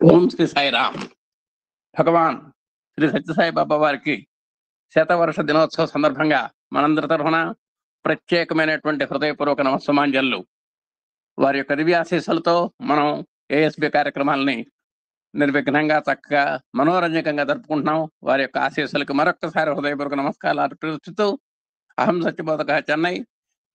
ఓం శ్రీ సాయిరామ్. భగవాన్ శ్రీ సత్యసాయి బాబా వారికి శతవర్ష దినోత్సవ సందర్భంగా మనందరి తరఫున ప్రత్యేకమైనటువంటి హృదయపూర్వక నమస్సమాంజలు. వారి యొక్క దివ్యాశీస్సులతో మనం ఏఎస్బి కార్యక్రమాలని నిర్విఘ్నంగా చక్కగా మనోరంజకంగా జరుపుకుంటున్నాం. వారి యొక్క ఆశీస్సులకు మరొక్కసారి హృదయపూర్వక నమస్కారాలు అర్పిస్తూ అహం సత్యబోధక చెన్నై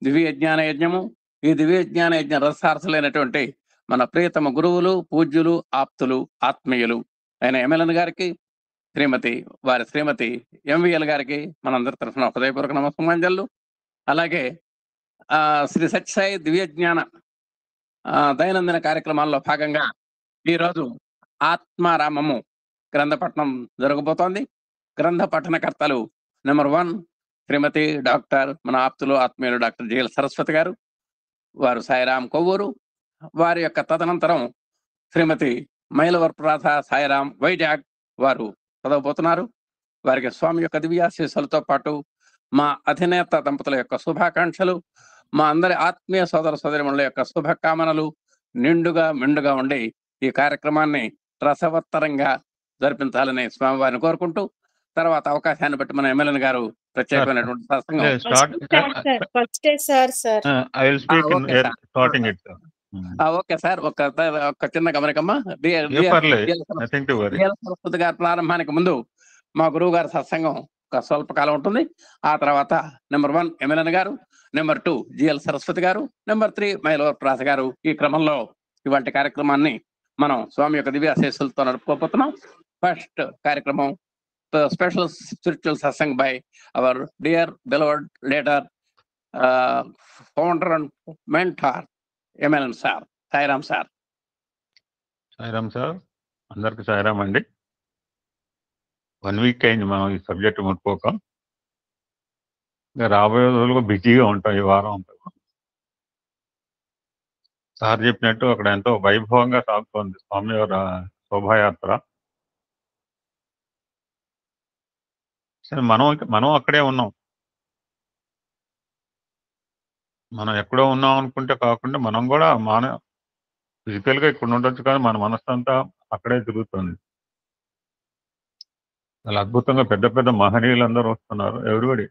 దివ్య జ్ఞాన యజ్ఞము, ఈ దివ్య జ్ఞాన యజ్ఞ రసారసులైనటువంటి మన ప్రియతమ గురువులు, పూజ్యులు, ఆప్తులు, ఆత్మీయులు అయిన ఎమ్మెల్యన్ గారికి, వారి శ్రీమతి ఎంవిఎల్ గారికి మనందరి తరఫున హృదయపూర్వక నమస్కారాలు. అలాగే శ్రీ సత్యసాయి దివ్య జ్ఞాన దైనందిన కార్యక్రమాల్లో భాగంగా ఈరోజు ఆత్మారామము గ్రంథ పఠనం జరగబోతోంది. గ్రంథ పఠనకర్తలు నెంబర్ 1 శ్రీమతి డాక్టర్ మన ఆప్తులు ఆత్మీయులు డాక్టర్ జిఎల్ సరస్వతి గారు, వారు సాయిరాం కొవ్వూరు. వారి యొక్క తదనంతరం శ్రీమతి మైలవరప్రాథ సాయిరాం వైజాగ్ వారు చదవబోతున్నారు. వారికి స్వామి యొక్క దివ్యాశీస్సులతో పాటు మా అధినేత దంపతుల యొక్క శుభాకాంక్షలు, మా అందరి ఆత్మీయ సోదర సోదరిమణుల యొక్క శుభకామనలు నిండుగా మెండుగా ఉండి ఈ కార్యక్రమాన్ని రసవత్తరంగా జరిపించాలని స్వామివారిని కోరుకుంటూ, తర్వాత అవకాశాన్ని బట్టి మన ఎమ్మెల్యే గారు ప్రత్యేకమైనటువంటి ఓకే సార్, ఒక చిన్న గమనికమ్మా. సరస్వతి గారి ప్రారంభానికి ముందు మా గురువు గారి సత్సంగం ఒక స్వల్పకాలం ఉంటుంది. ఆ తర్వాత నెంబర్ 1 ఎమ్మెల్యే గారు, నెంబర్ 2 జిఎల్ సరస్వతి గారు, నెంబర్ 3 మైలవరప్రాస గారు. ఈ క్రమంలో ఇవాళ కార్యక్రమాన్ని మనం స్వామి యొక్క దివ్యాశీస్సులతో నడుపుకోబోతున్నాం. ఫస్ట్ కార్యక్రమం special spiritual satsang by our dear beloved leader, founder and mentor ఎమ్మెల్యన్ sir. Sairam sir. Sairam sir, అందరికి సాయిరామ్ అండి. 1 వీక్ అయింది మనం ఈ సబ్జెక్ట్ ముట్టుకోక. ఇంకా రాబోయే రోజులుగా బిజీగా ఉంటాం ఈ వారం అంతా. సార్ చెప్పినట్టు అక్కడ ఎంతో వైభవంగా సాగుతోంది స్వామి వారి శోభాయాత్ర. సరే, మనం అక్కడే ఉన్నాం. మనం ఎక్కడో ఉన్నాం అనుకుంటే కాకుండా మనం కూడా ఫిజికల్గా ఇక్కడ ఉండొచ్చు, కానీ మన మనసు అంతా అక్కడే తిరుగుతుంది. చాలా అద్భుతంగా పెద్ద పెద్ద మహనీయులందరూ వస్తున్నారు, ఎవ్రీబడి.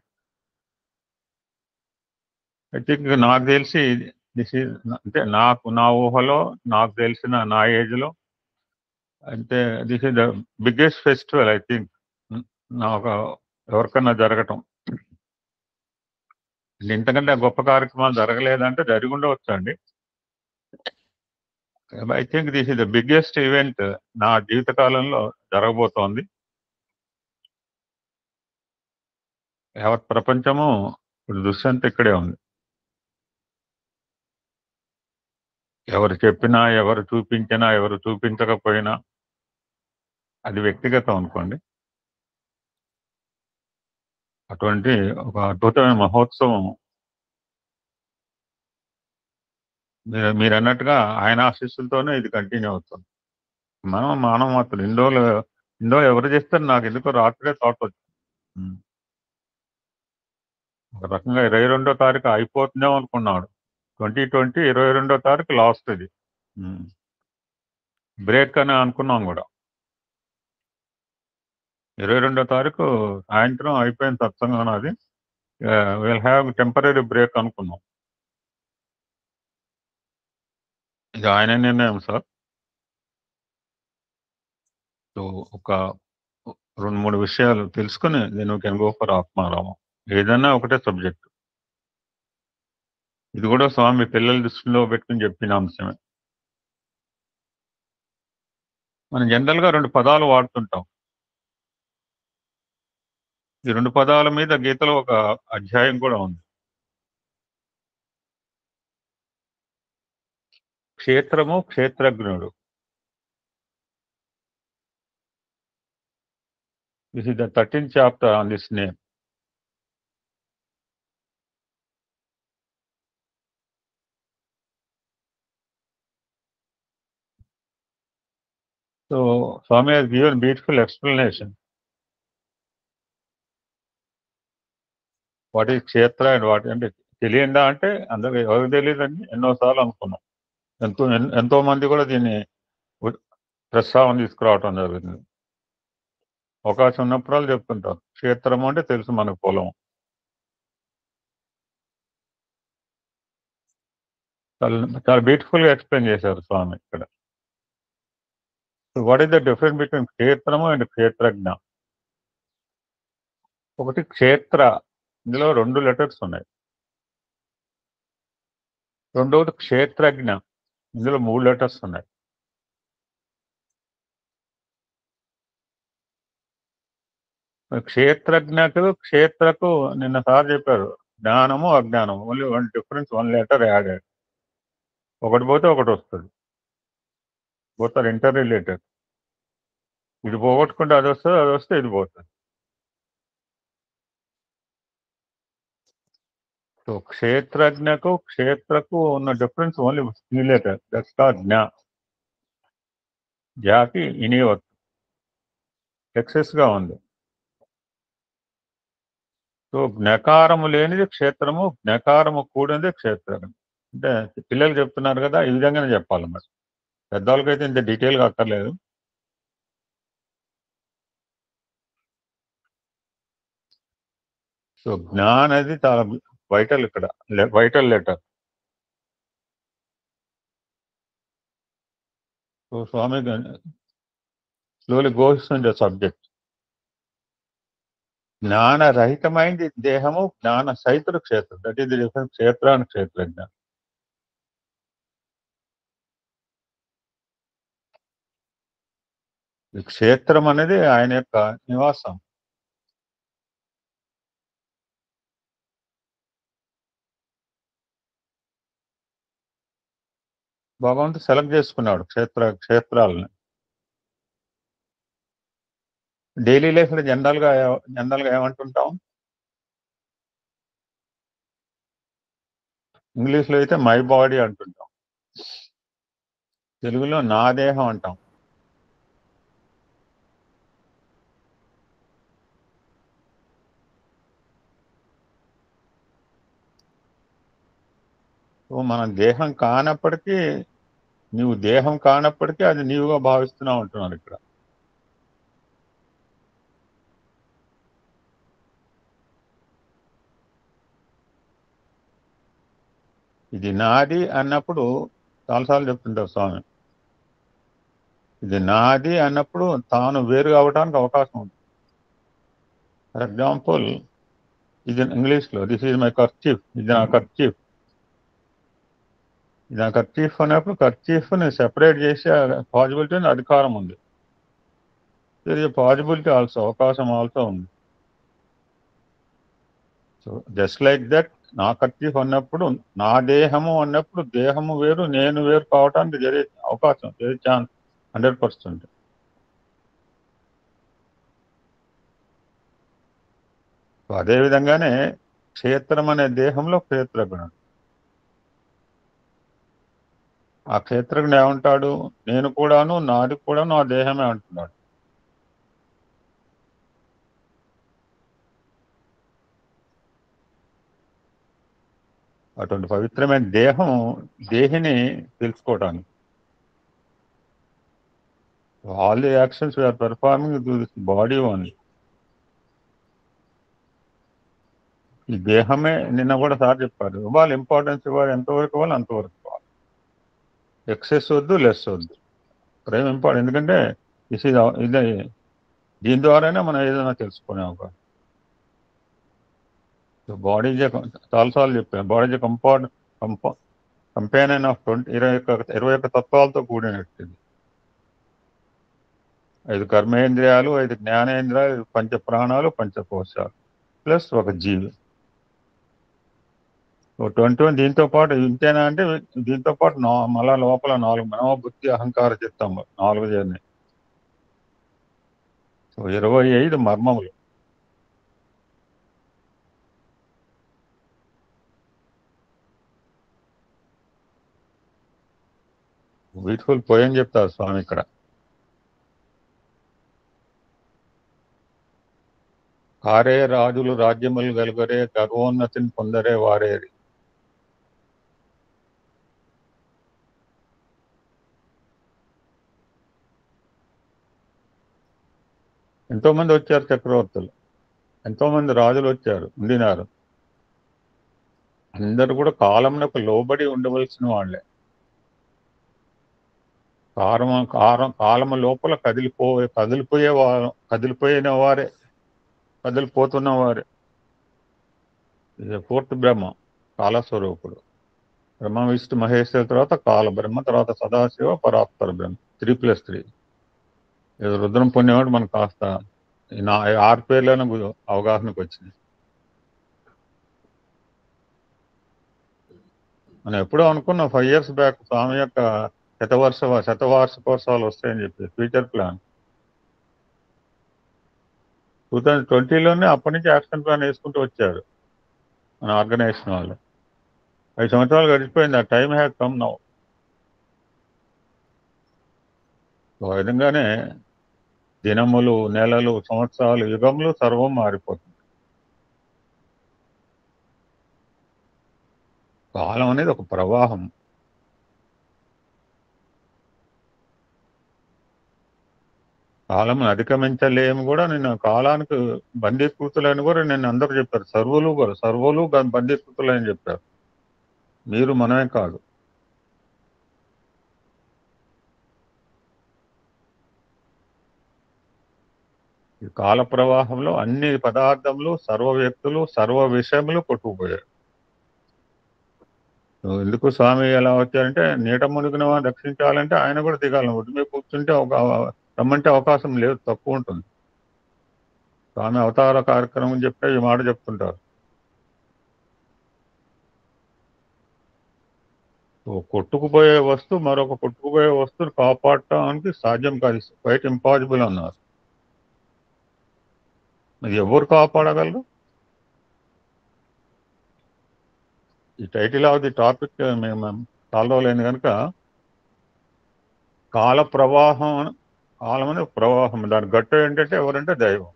ఐ థింక్ నాకు తెలిసి అంటే నా ఊహలో, నాకు తెలిసిన నా ఏజ్లో అంటే this is the biggest festival I think ఎవరికన్నా జరగటం. ఇంతకంటే గొప్ప కార్యక్రమాలు జరగలేదంటే జరిగి ఉండవచ్చు అండి. I think this is the biggest event నా జీవితకాలంలో జరగబోతోంది. యావత్ ప్రపంచము ఇప్పుడు దృశ్యంతో ఇక్కడే ఉంది. ఎవరు చెప్పినా, ఎవరు చూపించినా, ఎవరు చూపించకపోయినా అది వ్యక్తిగతం అనుకోండి. అటువంటి ఒక అద్భుతమైన మహోత్సవం మీరు అన్నట్టుగా ఆయన ఆశీస్సులతోనే ఇది కంటిన్యూ అవుతుంది. మనం మాత్రం ఇండో ఎవరు చేస్తారు, నాకు ఎందుకో రాత్రే థాట్ వచ్చింది. ఒక రకంగా 22వ తారీఖు అయిపోతుందేమో అనుకున్నాడు. 2020 22వ తారీఖు లాస్ట్ ఇది బ్రేక్ అని అనుకున్నాం కూడా. 22వ తారీఖు సాయంత్రం అయిపోయిన సత్సంగం అది. విల్ హ్యావ్ టెంపరీ బ్రేక్ అనుకున్నాం. ఇది ఆయన నిర్ణయం సార్. సో ఒక 2-3 విషయాలు తెలుసుకుని నేను కెన్ గో ఫర్ ఆత్మారామం. ఏదన్నా ఒకటే సబ్జెక్ట్. ఇది కూడా స్వామి పిల్లల దృష్టిలో పెట్టుకుని చెప్పిన అంశమే. మనం జనరల్గా 2 పదాలు వాడుతుంటాం. ఈ 2 పదాల మీద గీతలో ఒక అధ్యాయం కూడా ఉంది. క్షేత్రము, క్షేత్రజ్ఞుడు. This is the 13th chapter on this name. So Swami has given beautiful explanation. What is క్షేత్ర అండ్ వాట్ అంటే తెలియందా అంటే అందరికి ఎవరికి తెలియదండి. ఎన్నోసార్లు అనుకున్నాం. ఎంతో మంది కూడా దీన్ని ప్రస్తావన తీసుకురావటం జరుగుతుంది. అవకాశం ఉన్నప్పుడు చెప్తుంటారు. క్షేత్రం అంటే తెలుసు మనకు పొలం. చాలా బ్యూటిఫుల్ గా ఎక్స్ప్లెయిన్ చేశారు స్వామి ఇక్కడ. What is the difference between క్షేత్రము అండ్ క్షేత్రజ్ఞ? ఒకటి క్షేత్ర, ఇందులో 2 లెటర్స్ ఉన్నాయి. రెండవది క్షేత్రజ్ఞ, ఇందులో 3 లెటర్స్ ఉన్నాయి. క్షేత్రకు నిన్న సార్ చెప్పారు, జ్ఞానము అజ్ఞానము, ఓన్లీ 1 డిఫరెన్స్, 1 లెటర్ యాడెడ్. ఒకటి పోతే ఒకటి వస్తుంది. Both are inter related. ఇది పోగొట్టుకుంటే అది వస్తుంది, అది వస్తే ఇది పోతుంది. సో క్షేత్రకు ఉన్న difference only 3 letter, that's called జ్ఞ. జాకి ఇనియవచ్చు, ఎక్సెస్ గా ఉంది. సో జ్ఞకారము లేనిది క్షేత్రము, జ్ఞకారము కూడినది క్షేత్రం. అంటే పిల్లలు చెప్తున్నారు కదా, ఈ విధంగానే చెప్పాలి. మరి పెద్దవాళ్ళకైతే ఇంత డీటెయిల్గా అక్కర్లేదు. సో జ్ఞా అనేది చాలా వైటల్ ఇక్కడ, vital letter. So Swami slowly goes in the subject. జ్ఞానరహితమైంది దేహము, జ్ఞాన సహితుడు క్షేత్రం. దట్ ఈస్ ది డిఫరెన్స్ క్షేత్ర అండ్ క్షేత్రజ్ఞ. క్షేత్రం అనేది ఆయన యొక్క నివాసం. భగవంతుడు సెలెక్ట్ చేసుకున్నాడు క్షేత్రాలని. డైలీ లైఫ్ లో జనరల్ గా ఏమంటుంటాం? ఇంగ్లీష్ లో అయితే మై బాడీ అంటుంటాం, తెలుగులో నా దేహం అంటాం. సో మన దేహం కానప్పటికీ, నీవు దేహం కానప్పటికీ అది నీవుగా భావిస్తున్నావు అంటున్నారు ఇక్కడ. ఇది నాది అన్నప్పుడు చాలాసార్లు చెప్తుంటారు స్వామి. ఇది నాది అన్నప్పుడు తాను వేరు కావడానికి అవకాశం ఉంది. ఫర్ ఎగ్జాంపుల్, ఇది ఇంగ్లీష్ లో దిస్ ఈజ్ మై కర్చీఫ్, ఇది నా కర్చీఫ్. ఇది నా కర్చీఫ్ అన్నప్పుడు కర్చీఫ్ ని సెపరేట్ చేసే పాసిబిలిటీ, అధికారం ఉంది. పాసిబిలిటీ ఆల్సో, అవకాశం ఆల్సో ఉంది. సో జస్ట్ లైక్ దట్, నా కర్చీఫ్ అన్నప్పుడు, నా దేహము అన్నప్పుడు దేహము వేరు, నేను వేరు కావటానికి జరిగే అవకాశం, జరిగే ఛాన్స్ 100%. సో అదే విధంగానే క్షేత్రం అనే దేహంలో క్షేత్రజ్ఞుడు. ఆ క్షేత్రజ్ఞుడు ఏమంటాడు? నేను కూడాను, నాది కూడాను ఆ దేహమే అంటున్నాడు. అటువంటి పవిత్రమైన దేహం దేహిని తెలుసుకోవటానికి. All the actions we are performing to this body only. ఈ దేహమే, నిన్న కూడా సార్ చెప్పారు, ఇవ్వాలి, ఇంపార్టెన్స్ ఇవ్వాలి, ఎంతవరకు ఇవ్వాలి అంతవరకు ఇవ్వాలి. ఎక్సెస్ వద్దు, లెస్ వద్దు. ప్రేమ ఇంపార్టెంట్, ఎందుకంటే ఇది దీని ద్వారానే మనం ఏదైనా తెలుసుకునే అవకాశం. బాడీ చాలాసార్లు చెప్పాను, బాడీ కంపానియన్ ఆఫ్ 21 తత్వాలతో కూడినట్టు. 5 కర్మేంద్రియాలు, 5 జ్ఞానేంద్రియాలు, 5 పంచ ప్రాణాలు, పంచకోశాలు, ప్లస్ ఒక జీవి. 21 దీంతో పాటు ఇంతేనా అంటే, దీంతో పాటు మళ్ళా లోపల 4 మనోబుద్ధి అహంకార చిత్తం 4 చేరినాయి. సో 25 మర్మములు. బ్యూటిఫుల్ పోయం చెప్తారు స్వామి ఇక్కడ. కారే రాజులు రాజ్యములు గలుగరే, గర్వోన్నతిని పొందరే వారేరి. ఎంతో మంది వచ్చారు చక్రవర్తులు, ఎంతో మంది రాజులు వచ్చారు ఉండినారు. అందరు కూడా కాలంలో లోబడి ఉండవలసిన వాళ్ళే. కాలము లోపల కదిలిపోయిన వారే, కదిలిపోతున్న వారే. ఇది ఫోర్త్ బ్రహ్మ, కాలస్వరూపుడు. బ్రహ్మ విష్ణు మహేశ్వర తర్వాత కాల బ్రహ్మ, తర్వాత సదాశివ, పరాత్పర బ్రహ్మ. 3+3. ఇది రుద్రం పుణ్యవాడు మనకు కాస్త ఈ 6 పేర్లను అవగాహనకు వచ్చింది. మనం ఎప్పుడో అనుకున్నాం 5 years బ్యాక్ స్వామి యొక్క శతవార్షికోత్సవాలు వస్తాయని చెప్పి ఫ్యూచర్ ప్లాన్. 2020లోనే అప్పటి నుంచి యాక్షన్ ప్లాన్ వేసుకుంటూ వచ్చారు మన ఆర్గనైజేషన్ వాళ్ళు. 5 సంవత్సరాలు గడిచిపోయింది. ఆ టైం హ్యాస్ కమ్ నౌ. ఆ విధంగానే దినములు, నెలలు, సంవత్సరాలు, యుగములు సర్వం మారిపోతుంది. కాలం అనేది ఒక ప్రవాహం. కాలం అధిగమించలేము కూడా. నిన్న కాలానికి బందీకృతులని కూడా నిన్న అందరూ చెప్పారు. సర్వులు బందీకృతులని చెప్పారు. మీరు మనమే కాదు. ఈ కాల ప్రవాహంలో అన్ని పదార్థములు, సర్వ వ్యక్తులు, సర్వ విషయములు కొట్టుకుపోయారు. ఎందుకు స్వామి ఎలా వచ్చారంటే, నీట మునిగిన వాడిని రక్షించాలంటే ఆయన కూడా దిగాలి. ఒడ్డు మీద కూర్చుంటే రమ్మంటే అవకాశం లేదు, తక్కువ ఉంటుంది. స్వామి అవతార కార్యక్రమం చెప్తే ఈ మాట చెప్తుంటారు. కొట్టుకుపోయే వస్తువు మరొక కొట్టుకుపోయే వస్తువుని కాపాడటానికి సాధ్యం కాదు, క్వైట్ ఇంపాసిబుల్ అన్నారు. మరి ఎవరు కాపాడగలరు? ఈ టైటిల్ ఆఫ్ ది టాపిక్ మేము చాలా రోజులైంది కనుక, కాల ప్రవాహం, కాలం అనేది ప్రవాహం. దాని గట్టు ఏంటంటే ఎవరంటే దైవం.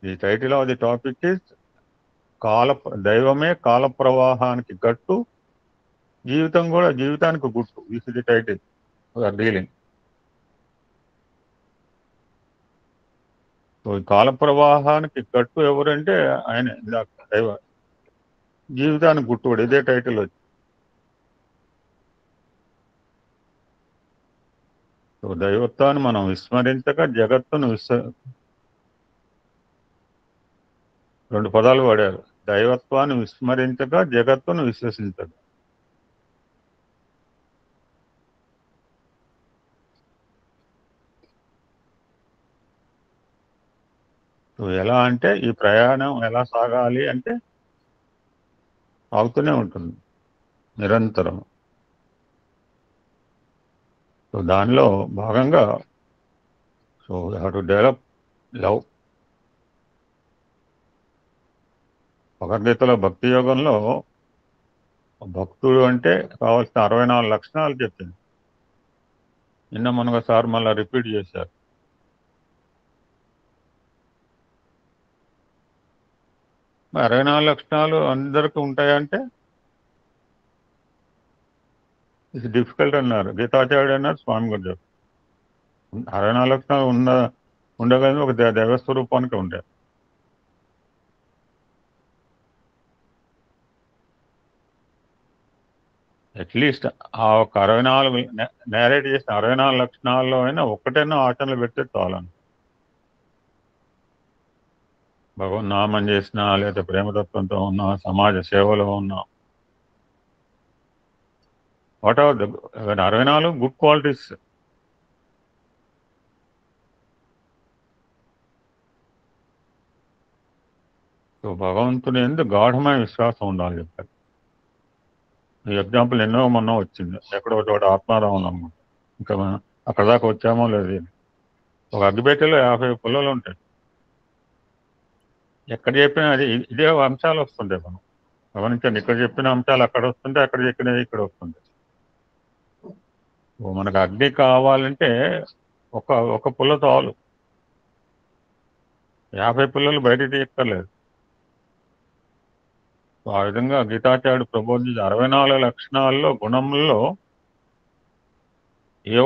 The title of the topic is దైవమే కాల ప్రవాహానికి గట్టు, జీవితం కూడా జీవితానికి గుట్టు. This is the title we are dealing. కాల ప్రవాహానికి గట్టు ఎవరంటే ఆయన, దైవ. జీవితానికి గుట్టు కూడా ఇదే టైటిల్ వచ్చి. దైవత్వాన్ని మనం విస్మరించక జగత్తును 2 పదాలు వాడారు. దైవత్వాన్ని విస్మరించక జగత్తును విశ్వసించక. ఎలా అంటే ఈ ప్రయాణం ఎలా సాగాలి అంటే సాగుతూనే ఉంటుంది నిరంతరం. దానిలో భాగంగా హ్యావ్ టు డెవలప్ లవ్. భగవద్గీతలో భక్తి యోగంలో భక్తుడు అంటే కావాల్సిన 64 లక్షణాలు చెప్పింది. నిన్న మనకు సార్ మళ్ళీ రిపీట్ చేశారు. మరి 64 లక్షణాలు అందరికీ ఉంటాయంటే ఇది డిఫికల్ట్ అన్నారు. గీతాచార్యుడు అన్నారు, స్వామి గారు చెప్పారు. 64 లక్షణాలు ఉండగానే ఒక దైవస్వరూపానికి ఉంటాయి. అట్లీస్ట్ ఆ ఒక 64 నేరేట్ చేసిన 64 లక్షణాల్లో అయినా ఒక్కటైనా ఆచరణలు పెడితే చాలని. భగవన్ నామం చేసినా, లేదా ప్రేమతత్వంతో ఉన్నా, సమాజ సేవలో ఉన్నా, what are 64 good qualities. So భగవంతుని ఎందుకు గాఢమైన విశ్వాసం ఉండాలి చెప్పారు. ఈ ఎగ్జాంపుల్ ఎన్నో మొన్న వచ్చింది. ఎక్కడో చోట ఆత్మారామం అనుకుంటా. ఇంకా అక్కడ దాకా వచ్చామో లేదు. ఒక అగ్గిపెట్టెలో 50 పుల్లలు ఉంటాయి. ఎక్కడ చెప్పినా అది ఇదే అంశాలు వస్తుంటాయి. మనం గమనించండి, ఇక్కడ చెప్పిన అంశాలు అక్కడ వస్తుంటే, అక్కడ చెప్పినవి ఇక్కడ వస్తుంటాయి. మనకు అగ్ని కావాలంటే ఒక పుల్ల చాలు, 50 పుల్లలు బయట తీయక్కర్లేదు. ఆ విధంగా గీతాచార్యుడు ప్రబోధించిన 64 లక్షణాల్లో, గుణముల్లో ఏ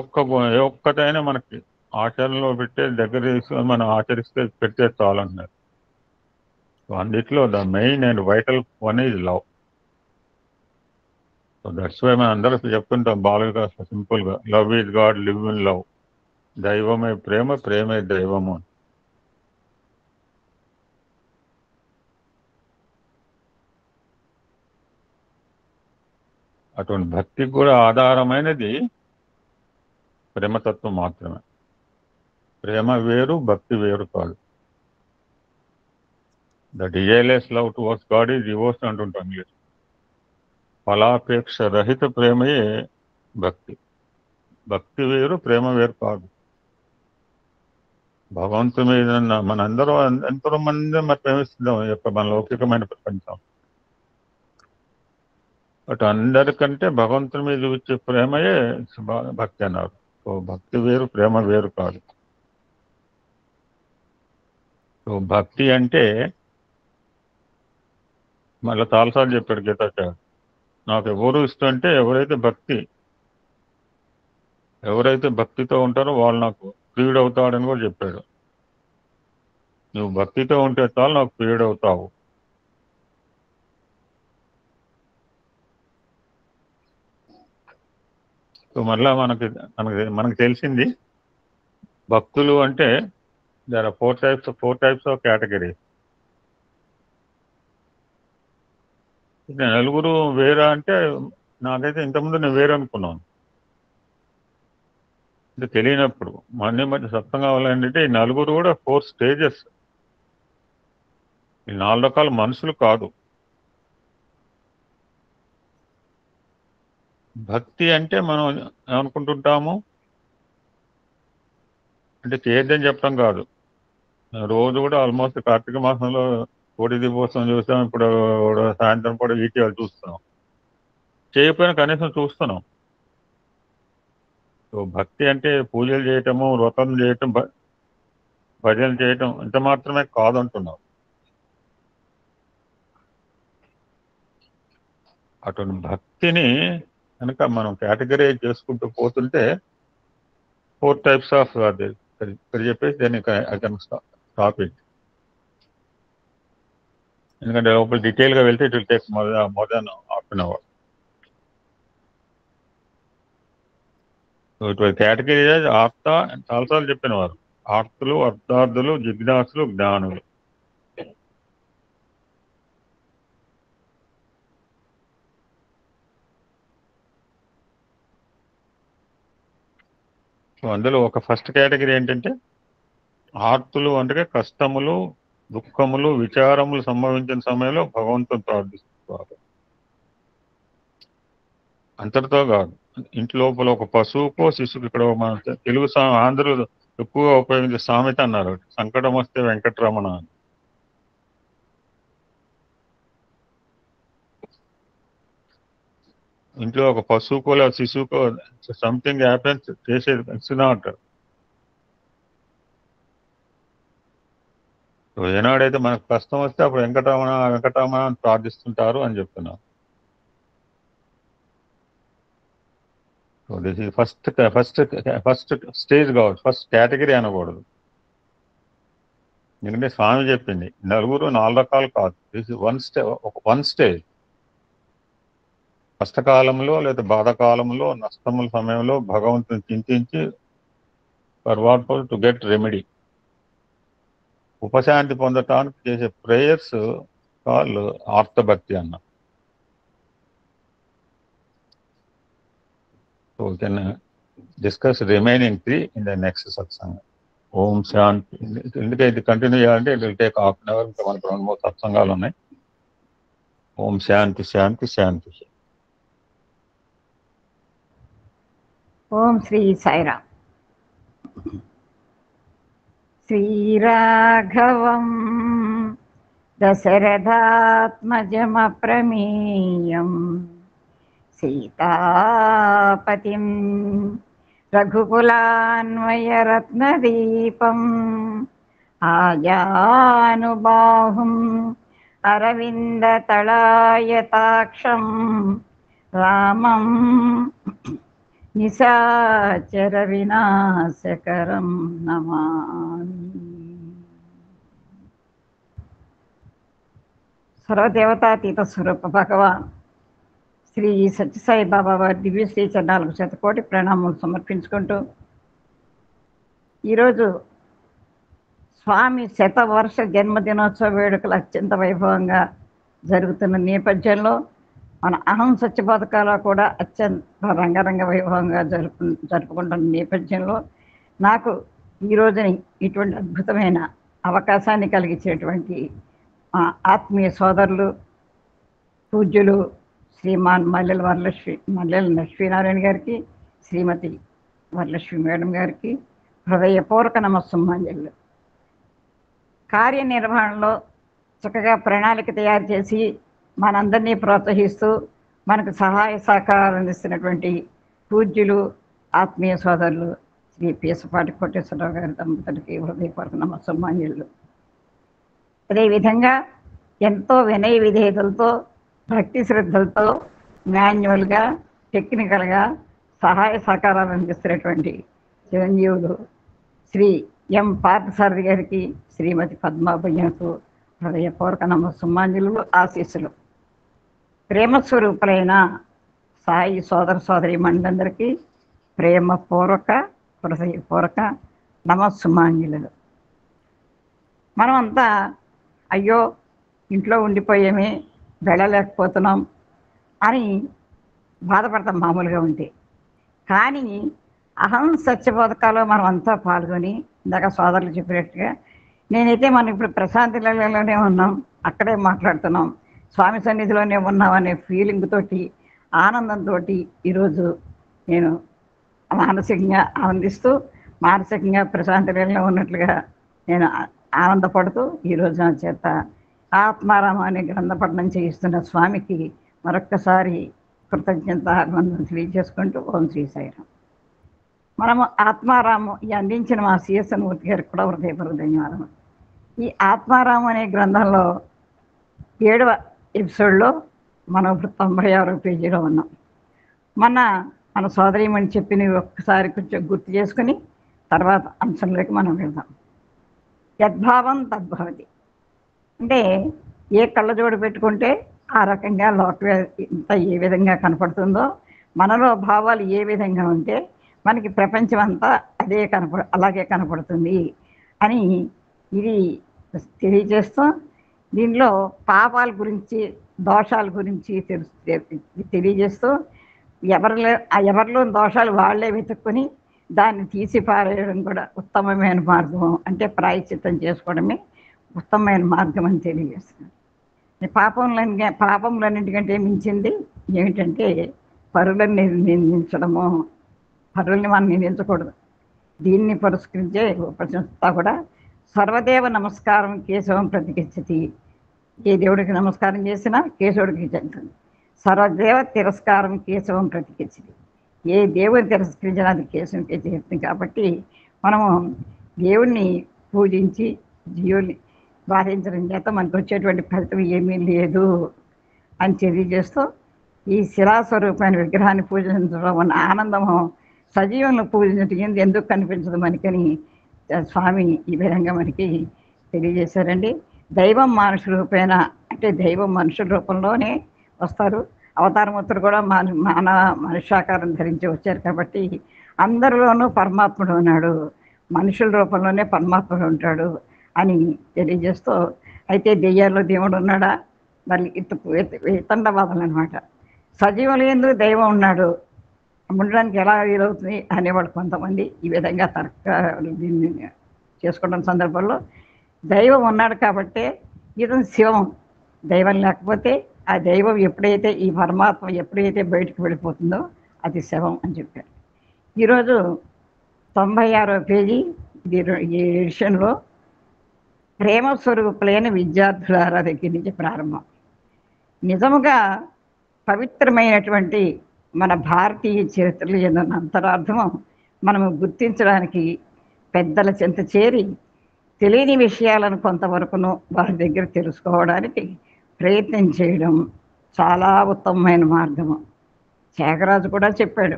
ఒక్కటైనా మనకి ఆచరణలో పెట్టే దగ్గర తీసుకొని మనం ఆచరిస్తే పెడితే చాలన్నారు. సో అందుట్లో the main and vital one is love. So that's why మనం అందరూ చెప్తుంటాం బాలుగా సింపుల్గా, love is God, live in love. దైవమే ప్రేమ, ప్రేమే దైవము. అటువంటి భక్తికి కూడా ఆధారమైనది ప్రేమతత్వం మాత్రమే. ప్రేమ వేరు, భక్తి వేరు కాదు. The desireless love towards God is devotion అంటుంటాం ఇంగ్లీష్. ఫలాపేక్ష రహిత ప్రేమయే భక్తి. భక్తి వేరు, ప్రేమ వేరు కాదు. భగవంతుని మీద మనందరూ ఎంతో మంది మరి ప్రేమిస్తున్నాం మన లౌకికమైన ప్రపంచం. బట్ అందరికంటే భగవంతుని మీద చూపించే ప్రేమయే భక్తి అన్నారు. సో భక్తి వేరు, ప్రేమ వేరు కాదు. సో భక్తి అంటే మళ్ళీ చాలాసార్లు చెప్పాడు గీతాచార్య, నాకు ఎవరు ఇష్టం అంటే ఎవరైతే భక్తితో ఉంటారో వాళ్ళు నాకు ప్రియుడు అవుతాడని కూడా చెప్పాడు. నువ్వు భక్తితో ఉంటే చాలు నాకు ప్రియుడు అవుతావు. సో మళ్ళా మనకు తెలిసింది భక్తులు అంటే there are four types of category. నలుగురు వేరా అంటే నాకైతే ఇంతకుముందు నేను వేరే అనుకున్నాను. అంటే తెలియనప్పుడు మన మధ్య సత్తం కావాలంటే ఈ నలుగురు కూడా 4 స్టేజెస్. ఈ 4 రకాల మనుషులు కాదు. భక్తి అంటే మనం ఏమనుకుంటుంటాము అంటే చేయొద్దని చెప్పడం కాదు. రోజు కూడా ఆల్మోస్ట్ కార్తీక మాసంలో కోటి దీపోత్సవం చూస్తాం, ఇప్పుడు సాయంత్రం కూడా ఈటీవీ చూస్తున్నాం. చేయకపోయినా కనీసం చూస్తున్నాం. సో భక్తి అంటే పూజలు చేయటము, వ్రతం చేయటం, భజన చేయటం ఇంత మాత్రమే కాదంటున్నాం. అటువంటి భక్తిని కనుక మనం కేటగరైజ్ చేసుకుంటూ పోతుంటే 4 టైప్స్ ఆఫ్ అది ఇక్కడ చెప్పేసి దాన్ని ఐ కెన్ స్టాప్ ఇట్. ఎందుకంటే లోపల డీటెయిల్గా వెళ్తే it will take more than half an hour. ఇటు కేటగిరీ ఆర్త చాలాసార్లు చెప్పిన వారు, ఆర్తులు, అర్థార్థులు, జిజ్ఞాసులు, జ్ఞానులు. సో అందులో ఒక ఫస్ట్ కేటగిరీ ఏంటంటే ఆర్తులు అంటే కష్టములు, దుఃఖములు, విచారములు సంభవించిన సమయంలో భగవంతుని ప్రార్థిస్తున్నారు. అంతటితో కాదు, ఇంటి లోపల ఒక పశువుకో శిశువుకి, ఇక్కడ మన తెలుగు ఆంధ్రులు ఎక్కువగా ఉపయోగించే సామెత అన్నారు, సంకటం వస్తే వెంకటరమణ అని. ఇంట్లో ఒక పశువుకో లేదా శిశువుకో సంథింగ్ హ్యాపెన్స్ చేసేది అంటారు. ఏనాడైతే మనకు కష్టం వస్తే అప్పుడు వెంకటరమణ వెంకటరమణ అని ప్రార్థిస్తుంటారు అని చెప్తున్నారు. సో దిస్ ఈ ఫస్ట్ స్టేజ్ కావచ్చు, ఫస్ట్ కేటగిరీ అనకూడదు. ఎందుకంటే స్వామి చెప్పింది నలుగురు 4 రకాలు కాదు. This one stage. కష్టకాలంలో లేదా బాధకాలంలో, నష్టముల సమయంలో భగవంతుని చింతించి పర్వార్ఫుల్ టు గెట్ రెమెడీ, ఉపశాంతి పొందటానికి చేసే ప్రేయర్స్ కాల్ ఆర్తభక్తి అన్న. So we can discuss remaining 3 in the next సత్సంగం. ఓం శాంతి. ఎందుకంటే ఇది కంటిన్యూ చేయాలంటే it will take half an hour. ఇంకా మనకు 2-3 సత్సంగాలు ఉన్నాయి. ఓం శాంతి శాంతి శాంతి. ఓం శ్రీ సాయిరామ్. శ్రీరాఘవం దశరథాత్మజమప్రమేయం సీతాపతిం రఘుకులాన్వయరత్నదీపం ఆజానుబాహుం అరవిందతళాయతాక్షం రామం నిశాచర వినాశకరం నమామి. సర్వదేవతాతీత స్వరూప భగవాన్ శ్రీ సత్యసాయి బాబా వారి దివ్య శ్రీ చరణాలకు శతకోటి ప్రణామాలు సమర్పించుకుంటూ ఈరోజు స్వామి శతవర్ష జన్మదినోత్సవ వేడుకలు అత్యంత వైభవంగా జరుగుతున్న నేపథ్యంలో మన అహం సత్యబోధకాలో కూడా అత్యంత రంగరంగ వైభవంగా జరుపుకుంటున్న నేపథ్యంలో నాకు ఈ రోజుని ఇటువంటి అద్భుతమైన అవకాశాన్ని కలిగించేటువంటి ఆత్మీయ సోదరులు పూజ్యులు శ్రీమాన్ మల్లెల లక్ష్మీనారాయణ గారికి, శ్రీమతి వరలక్ష్మి మేడం గారికి హృదయపూర్వక నమస్సుమాంజలు. కార్యనిర్వహణలో చక్కగా ప్రణాళిక తయారు చేసి మనందరినీ ప్రోత్సహిస్తూ మనకు సహాయ సహకారాలు అందిస్తున్నటువంటి పూజ్యులు ఆత్మీయ సోదరులు శ్రీ పీసపాటి కోటేశ్వరరావు గారి దంపతులకి హృదయపూర్వక నమస్సుమాంజలు. అదేవిధంగా ఎంతో వినయ విధేయతలతో, భక్తి శ్రద్ధలతో మాన్యువల్గా, టెక్నికల్గా సహాయ సహకారాలు అందిస్తున్నటువంటి చిరంజీవులు శ్రీ ఎం పార్థసారథి గారికి, శ్రీమతి పద్మాభయ్యకు హృదయపూర్వక నమస్సుమాంజలు, ఆశీస్సులు. ప్రేమస్వరూపులైన సాయి సోదర సోదరి మండలందరికీ ప్రేమపూర్వక హృదయపూర్వక నమస్సుమాంజలు. మనమంతా అయ్యో ఇంట్లో ఉండిపోయేమే, వెళ్ళలేకపోతున్నాం అని బాధపడతాం మామూలుగా ఉంటే. కానీ అహం సత్యబోధకాలో మనం అంతా పాల్గొని ఇందాక సోదరులు చెప్పినట్టుగా నేనైతే మనం ఇప్పుడు ప్రశాంతి నిలయంలోనే ఉన్నాం, అక్కడే మాట్లాడుతున్నాం, స్వామి సన్నిధిలోనే ఉన్నాం అనే ఫీలింగ్ తోటి, ఆనందంతో ఈరోజు నేను మానసికంగా ఆనందిస్తూ, మానసికంగా ప్రశాంతి నిలయంలో ఉన్నట్లుగా నేను ఆనందపడుతూ ఈరోజు నా చేత ఆత్మారామం అనే గ్రంథ పఠనం చేయిస్తున్న స్వామికి మరొక్కసారి కృతజ్ఞతాభివందనం తెలియజేసుకుంటూ ఓం శ్రీ సాయిరామ్. మనము ఆత్మారామం ఈ అందించిన మా సిఎస్ మూర్తి గారికి కూడా హృదయపూర్వక ధన్యవాదాలు. ఈ ఆత్మారామం అనే గ్రంథంలో 7వ ఎపిసోడ్లో మనం ఇప్పుడు 96వ పేజీలో ఉన్నాం. మన సోదరీమణి చెప్పినవి ఒక్కసారి కొంచెం గుర్తు చేసుకుని తర్వాత అంశంలోకి మనం వెళ్దాం. యద్భావం తద్భవతి అంటే ఏ కళ్ళజోడు పెట్టుకుంటే ఆ రకంగా ఇంత ఏ విధంగా కనపడుతుందో, మనలో భావాలు ఏ విధంగా ఉంటే మనకి ప్రపంచం అంతా అలాగే కనపడుతుంది అని ఇది తెలియజేస్తూ, దీనిలో పాపాల గురించి, దోషాల గురించి తెలియజేస్తూ ఎవరిలో దోషాలు వాళ్ళే వెతుక్కుని దాన్ని తీసి పారేయడం కూడా ఉత్తమమైన మార్గం, అంటే ప్రాయశ్చిత్తం చేసుకోవడమే ఉత్తమమైన మార్గం అని తెలియజేస్తున్నాను. పాపంలన్నింటికంటే మించింది ఏమిటంటే పరులని నిందించడము. పరుల్ని మనం నిందించకూడదు. దీన్ని పురస్కరించే ఉపనిషత్తు కూడా సర్వదేవ నమస్కారం కేశవం ప్రతిగచ్చతి. ఏ దేవుడికి నమస్కారం చేసినా కేశవుడికి చెందుతుంది. సర్వదేవ తిరస్కారం కేశవం ప్రతిగచ్చతి. ఏ దేవుని తిరస్కరించినా అది కేశవునికే చేరుతుంది. కాబట్టి మనము దేవుణ్ణి పూజించి జీవుల్ని బాధించడం చేత మనకు వచ్చేటువంటి ఫలితం ఏమీ లేదు అని తెలియజేస్తూ, ఈ శిలాస్వరూపమైన విగ్రహాన్ని పూజించడం అన్న ఆనందము సజీవంలో పూజించడం ఎందుకు కనిపించదు మనకని స్వామి ఈ విధంగా మనకి తెలియజేశారండి. దైవం మానుష రూపేణ అంటే దైవం మనుషుల రూపంలోనే వస్తారు. అవతారమూర్తులు కూడా మనుష్యాకారం ధరించి వచ్చారు. కాబట్టి అందరిలోనూ పరమాత్ముడు ఉన్నాడు, మనుషుల రూపంలోనే పరమాత్ముడు ఉంటాడు అని తెలియజేస్తూ, అయితే దెయ్యాల్లో దేవుడు ఉన్నాడా, మరి ఇతండవాదం అనమాట. సజీవులు ఎందుకు దైవం ఉన్నాడు ఉండడానికి ఎలా వీలవుతుంది అనేవాళ్ళు కొంతమంది ఈ విధంగా దీన్ని చేసుకోవడం సందర్భంలో దైవం ఉన్నాడు కాబట్టే ఇతను శివం. దైవం లేకపోతే ఆ దైవం ఎప్పుడైతే, ఈ పరమాత్మ ఎప్పుడైతే బయటకు వెళ్ళిపోతుందో అది శవం అని చెప్పారు. ఈరోజు 96వ పేజీ ఈ ఎడిషన్లో ప్రేమస్వరూపులైన విద్యార్థులారా దగ్గర నుంచి ప్రారంభం. నిజముగా పవిత్రమైనటువంటి మన భారతీయ చరిత్రలో ఏదైనా అంతరార్థము మనము గుర్తించడానికి పెద్దల చెంత చేరి తెలియని విషయాలను కొంతవరకును వారి దగ్గర తెలుసుకోవడానికి ప్రయత్నం చేయడం చాలా ఉత్తమమైన మార్గము. త్యాగరాజు కూడా చెప్పాడు,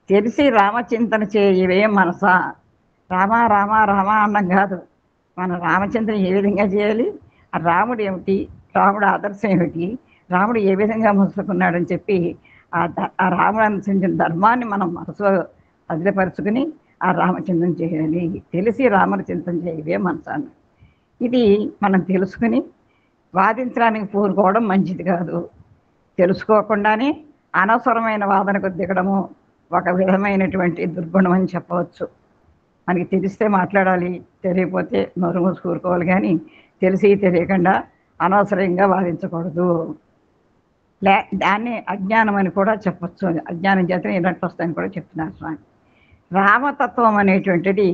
తెలిసి రామచింతన చేయవే మనసా. రామ రామ రామ అన్నం కాదు, మన రామచింతన ఏ విధంగా చేయాలి, ఆ రాముడు ఏమిటి, రాముడు ఆదర్శం ఏమిటి, రాముడు ఏ విధంగా ముసుకున్నాడని చెప్పి ఆ రాముడు అనుసరించిన ధర్మాన్ని మనం మనసులో అదిలిపరుచుకుని ఆ రామచింతన చేయాలి. తెలిసి రాముని చింతన చేయవే మనసాన్ని. ఇది మనం తెలుసుకుని వాదించడానికి పూనుకోవడం మంచిది కాదు. తెలుసుకోకుండానే అనవసరమైన వాదనకు దిగడము ఒక విధమైనటువంటి దుర్గుణం అని చెప్పవచ్చు. మనకి తెలిస్తే మాట్లాడాలి, తెలియకపోతే నోరు మూసి కూరుకోవాలి, కానీ తెలిసి తెలియకుండా అనవసరంగా వాదించకూడదు. దాన్ని అజ్ఞానం అని కూడా చెప్పచ్చు. అజ్ఞానం చేత ఇలాంటి వస్తాయని కూడా చెప్తున్నారు స్వామి. రామతత్వం అనేటువంటిది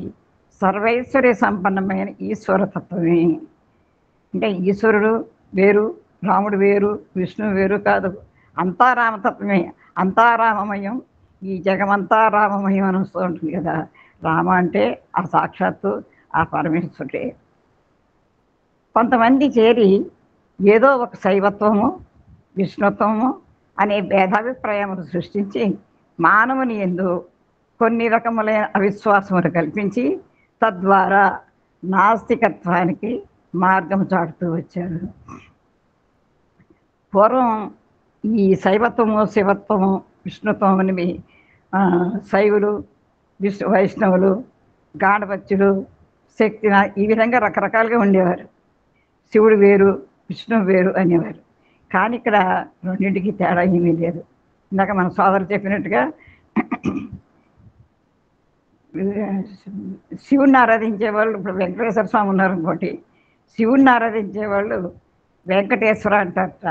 సర్వైశ్వర్య సంపన్నమైన ఈశ్వరతత్వమే. అంటే ఈశ్వరుడు వేరు, రాముడు వేరు, విష్ణువు వేరు కాదు, అంతా రామతత్వమే, అంతా రామమయం, ఈ జగమంతా రామమయం అని వస్తూ ఉంటుంది కదా. రామ అంటే ఆ సాక్షాత్తు ఆ పరమేశ్వరుడే. కొంతమంది చేరి ఏదో ఒక శైవత్వము విష్ణుత్వము అనే భేదాభిప్రాయములు సృష్టించి మానవుని యందు కొన్ని రకములైన అవిశ్వాసములు కల్పించి తద్వారా నాస్తికత్వానికి మార్గం చాటుతూ వచ్చారు. పూర్వం ఈ శైవత్వము శివత్వము విష్ణుత్వం అనేవి శైవులు వైష్ణవులు గాఢభక్తులు శక్తి ఈ విధంగా రకరకాలుగా ఉండేవారు. శివుడు వేరు విష్ణువు వేరు అనేవారు. కానీ ఇక్కడ రెండింటికి తేడా ఏమీ లేదు. ఇందాక మన సోదరు చెప్పినట్టుగా శివుణ్ణి ఆరాధించే వాళ్ళు, ఇప్పుడు వెంకటేశ్వర స్వామి ఉన్నారు ఇంకోటి, శివుణ్ణి ఆరాధించే వాళ్ళు వెంకటేశ్వర అంటారట,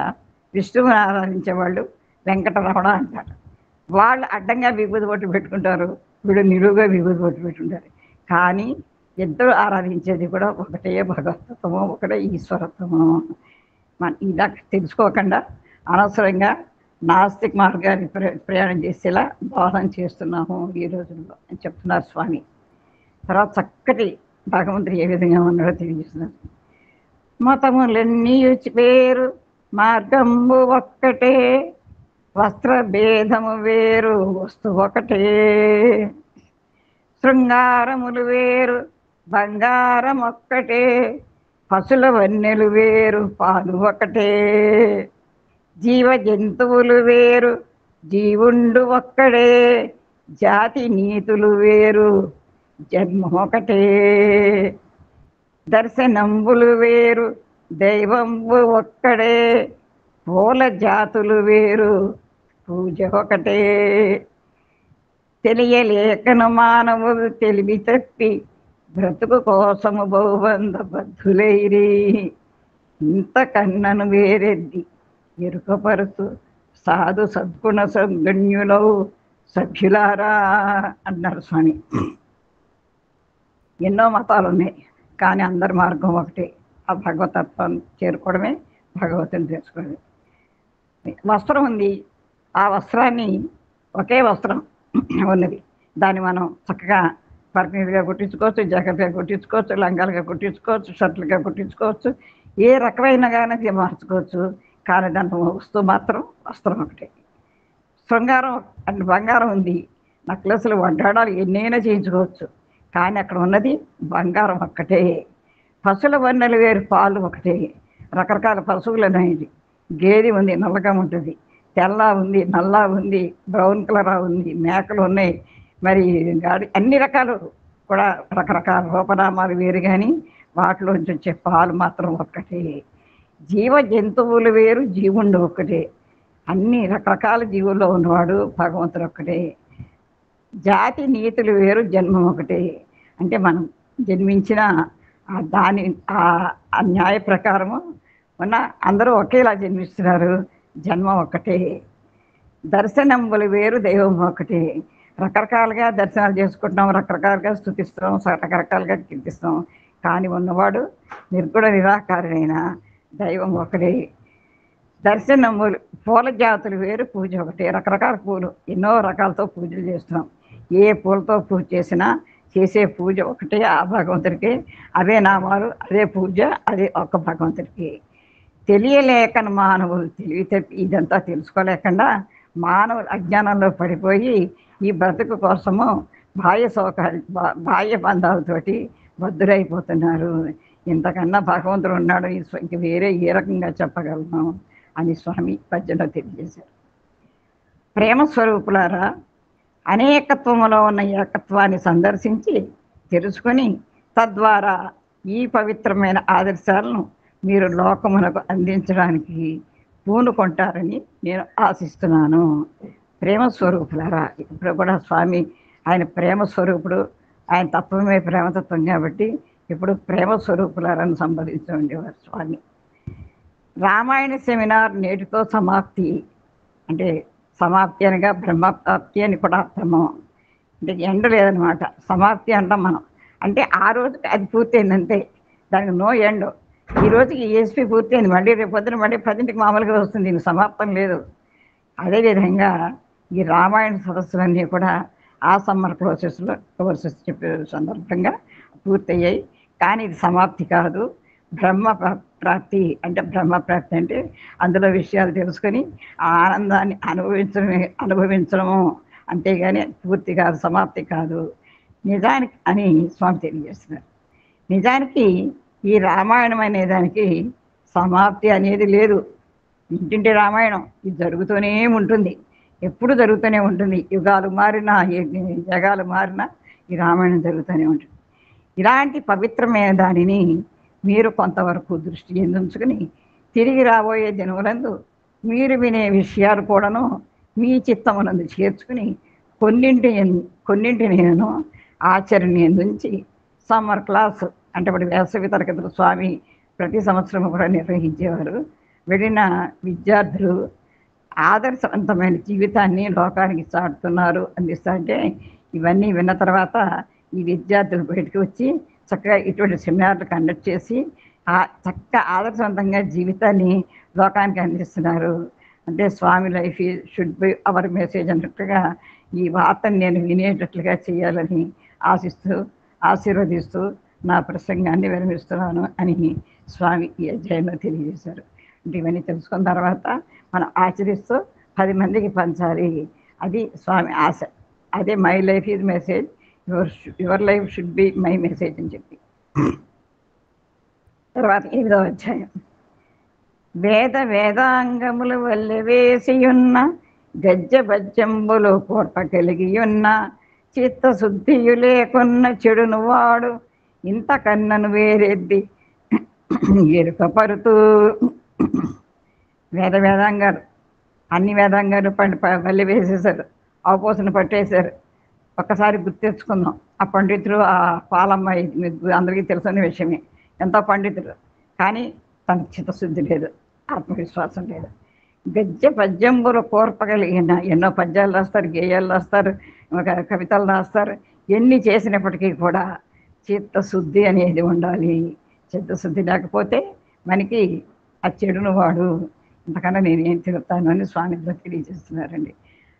విష్ణువుని ఆరాధించే వాళ్ళు వెంకటరమణ అంటారు. వాళ్ళు అడ్డంగా విభూతి బొట్టు పెట్టుకుంటారు, వీడు నిలువుగా విభూతి బొట్టు పెట్టుకుంటారు. కానీ ఇద్దరు ఆరాధించేది కూడా ఒకటే భగవతత్వము, ఒకటే ఈశ్వరత్వము. ఇలా తెలుసుకోకుండా అనవసరంగా నాస్తిక మార్గాన్ని ప్రయాణం చేసేలా దోహదం చేస్తున్నాము ఈ రోజుల్లో అని చెప్తున్నారు స్వామి. తర్వాత చక్కటి భగవంతుడు ఏ విధంగా ఉన్నాడో తెలియజేస్తున్నారు. మతములన్నీ వేరు మార్గము ఒక్కటే, వస్త్ర భేదము వేరు వస్తు ఒకటే, శృంగారములు వేరు బంగారం ఒక్కటే, పశుల వన్నెలు వేరు పాలు ఒకటే, జీవ జంతువులు వేరు జీవుండు ఒక్కడే, జాతి నీతులు వేరు జన్మ ఒకటే, దర్శనంబులు వేరు దైవంబు ఒక్కడే, పూల జాతులు వేరు పూజ ఒకటే, తెలియలేకను మానవులు తెలివి తప్పి బ్రతుకు కోసము బహుబంధ బద్ధులైరి, ఇంత కన్నను వేరెద్ది ఎరుకపరుచు సాధు సద్గుణ సద్గణ్యులవు సభ్యులారా అన్నారు స్వామి. ఎన్నో మతాలు ఉన్నాయి, కానీ అందరి మార్గం ఒకటే, ఆ భగవతత్వాన్ని చేరుకోవడమే, భగవతుని తెలుసుకోవడమే. వస్త్రం ఉంది, ఆ వస్త్రాన్ని ఒకే వస్త్రం ఉన్నది, దాన్ని మనం చక్కగా పర్మీలుగా కుట్టించుకోవచ్చు, జాకెట్గా కుట్టించుకోవచ్చు, లంగాలుగా కుట్టించుకోవచ్చు, షర్ట్లుగా కుట్టించుకోవచ్చు, ఏ రకమైన కానీ మార్చుకోవచ్చు. కానీ దాంట్లో వస్తువు మాత్రం వస్త్రం ఒకటే. శృంగారం అంటే బంగారం ఉంది, నక్లెస్లు వడ్డాడాలు ఎన్నైనా చేయించుకోవచ్చు, కానీ అక్కడ ఉన్నది బంగారం ఒక్కటే. పశువుల వన్నెలు వేరు పాలు ఒకటే. రకరకాల పశువులు ఉన్నాయి, గేదె ఉంది నల్లగా ఉంటుంది, తెల్ల ఉంది నల్ల ఉంది, బ్రౌన్ కలర్ ఉంది, మేకలు ఉన్నాయి, మరి గాడి అన్ని రకాలు కూడా రకరకాల రూపనామాలు వేరు, కానీ వాటిలోంచి వచ్చే పాలు మాత్రం ఒక్కటే. జీవ జంతువులు వేరు జీవుండు ఒక్కటే. అన్ని రకరకాల జీవుల్లో ఉన్నవాడు భగవంతుడు ఒక్కటే. జాతి నీతులు వేరు జన్మం ఒకటే. అంటే మనం జన్మించిన దాని ఆ న్యాయ ప్రకారము ఉన్న అందరూ ఒకేలా జన్మిస్తున్నారు, జన్మ ఒక్కటే. దర్శనములు వేరు దైవం ఒకటే. రకరకాలుగా దర్శనాలు చేసుకుంటున్నాం, రకరకాలుగా స్తుతిస్తున్నాం, రకరకాలుగా కీర్తిస్తాం, కానీ ఉన్నవాడు నిర్గుణ నిరాకారుడైన దైవం ఒకటే. దర్శనములు పూల జాతులు వేరు పూజ ఒకటే. రకరకాల పూలు ఎన్నో రకాలతో పూజలు చేస్తున్నాం, ఏ పూలతో పూజ చేసినా చేసే పూజ ఒకటే, ఆ భగవంతుడికి అవే నామాలు, అదే పూజ, అదే ఒక్క భగవంతుడికి. తెలియలేకను మానవులు తెలివి తప్పి ఇదంతా తెలుసుకోలేకుండా మానవులు అజ్ఞానంలో పడిపోయి ఈ బ్రతుకు కోసము బాహ్య బంధాలతోటి బద్దురైపోతున్నారు. ఇంతకన్నా భగవంతుడు ఉన్నాడు, ఇంక వేరే ఏ రకంగా చెప్పగలను అని స్వామి పద్యంలో తెలియజేశారు. ప్రేమ స్వరూపులారా, అనేకత్వములో ఉన్న ఏకత్వాన్ని సందర్శించి తెలుసుకొని తద్వారా ఈ పవిత్రమైన ఆదర్శాలను మీరు లోకమునకు అందించడానికి పూనుకుంటారని నేను ఆశిస్తున్నాను. ప్రేమ స్వరూపులారా, ఇప్పుడు కూడా స్వామి ఆయన ప్రేమ స్వరూపుడు, ఆయన తత్వమే ప్రేమతత్వం కాబట్టి ఇప్పుడు ప్రేమ స్వరూపులారని సంబోధించి ఉండేవారు స్వామి. రామాయణ సెమినార్ నేటితో సమాప్తి. అంటే సమాప్తి అనగా బ్రహ్మప్రాప్తి అని కూడా అర్థము. అంటే ఎండ లేదనమాట, సమాప్తి అంటాం మనం. అంటే ఆ రోజుకి అది పూర్తయిందంటే దానికి నో ఎండ్. ఈ రోజుకి ESP పూర్తయింది, మళ్ళీ రేపు పొద్దున మళ్ళీ 10ంటికి మామూలుగా వస్తుంది, దీనికి సమాప్తం లేదు. అదేవిధంగా ఈ రామాయణ సదస్సులన్నీ కూడా ఆ సమ్మర్ కోర్సెస్ చెప్పే సందర్భంగా పూర్తయ్యాయి. కానీ ఇది సమాప్తి కాదు, బ్రహ్మప్రాప్తి. అంటే బ్రహ్మప్రాప్తి అంటే అందులో విషయాలు తెలుసుకొని ఆ ఆనందాన్ని అనుభవించడము, అంతేగాని పూర్తి కాదు, సమాప్తి కాదు నిజానికి అని స్వామి తెలియజేస్తున్నారు. నిజానికి ఈ రామాయణం అనే దానికి సమాప్తి అనేది లేదు. ఇంటింటి రామాయణం ఇది జరుగుతూనే ఉంటుంది, ఎప్పుడు జరుగుతూనే ఉంటుంది. యుగాలు మారినా జగాలు మారినా ఈ రామాయణం జరుగుతూనే ఉంటుంది. ఇలాంటి పవిత్రమైన దానిని మీరు కొంతవరకు దృష్టి ఉంచుకుని తిరిగి రాబోయే దినములందు మీరు వినే విషయాలు కూడాను మీ చిత్తమునందు చేర్చుకుని కొన్నింటిని నేను ఆచరణ నుంచి సమ్మర్ క్లాస్ అంటే ఇప్పుడు వేసవి తరగతులు స్వామి ప్రతి సంవత్సరం కూడా నిర్వహించేవారు. వెళ్ళిన విద్యార్థులు ఆదర్శవంతమైన జీవితాన్ని లోకానికి చాటుతున్నారు అందిస్తుంటే ఇవన్నీ విన్న తర్వాత ఈ విద్యార్థులు బయటకు వచ్చి చక్కగా ఇటువంటి సెమినార్లు కండక్ట్ చేసి చక్కగా ఆదర్శవంతంగా జీవితాన్ని లోకానికి అందిస్తున్నారు. అంటే Swami life should be our message అన్నట్టుగా ఈ వార్తను నేను వినేటట్లుగా చేయాలని ఆశీర్వదిస్తూ నా ప్రసంగాన్ని విరమిస్తున్నాను అని స్వామి ఈ అధ్యాయంలో తెలియజేశారు. అంటే ఇవన్నీ తెలుసుకున్న తర్వాత మనం ఆచరిస్తూ 10 మందికి పంచాలి, అది స్వామి ఆశ. అదే my life is message, your life should be my message అని చెప్పి. తర్వాత 8వ అధ్యాయం. వేదాంగములు వల్లె వేసియున్న గజ్జ బజ్జంబులు కోర్ప కలిగియున్న చిత్తశుద్ధియు లేకున్న చెడును వాడు ఇంత కన్నను వేరెద్ది ఎరుకపరుతూ. వేదాంగాలు అన్ని వేదాంగాలు వల్లి వేసేశారు, అవపోసన పట్టేశారు. ఒక్కసారి గుర్తు తెచ్చుకుందాం, ఆ పండితుడు ఆ పాలమ్మాయి అందరికీ తెలుసున్న విషయమే, ఎంతో పండితుడు, కానీ తన చిత్తశుద్ధి లేదు, ఆత్మవిశ్వాసం లేదు. గజ్జ పద్యంబులు కోర్పగలిగిన ఎన్నో పద్యాలు రాస్తారు, గేయాలు రాస్తారు, కవితలు రాస్తారు. ఎన్ని చేసినప్పటికీ కూడా చిత్తశుద్ధి అనేది ఉండాలి. చిత్తశుద్ధి లేకపోతే మనకి ఆ చెడును వాడు ఇంతకన్నా నేనేం తిరుగుతాను అని స్వామిలో తెలియజేస్తున్నారండి.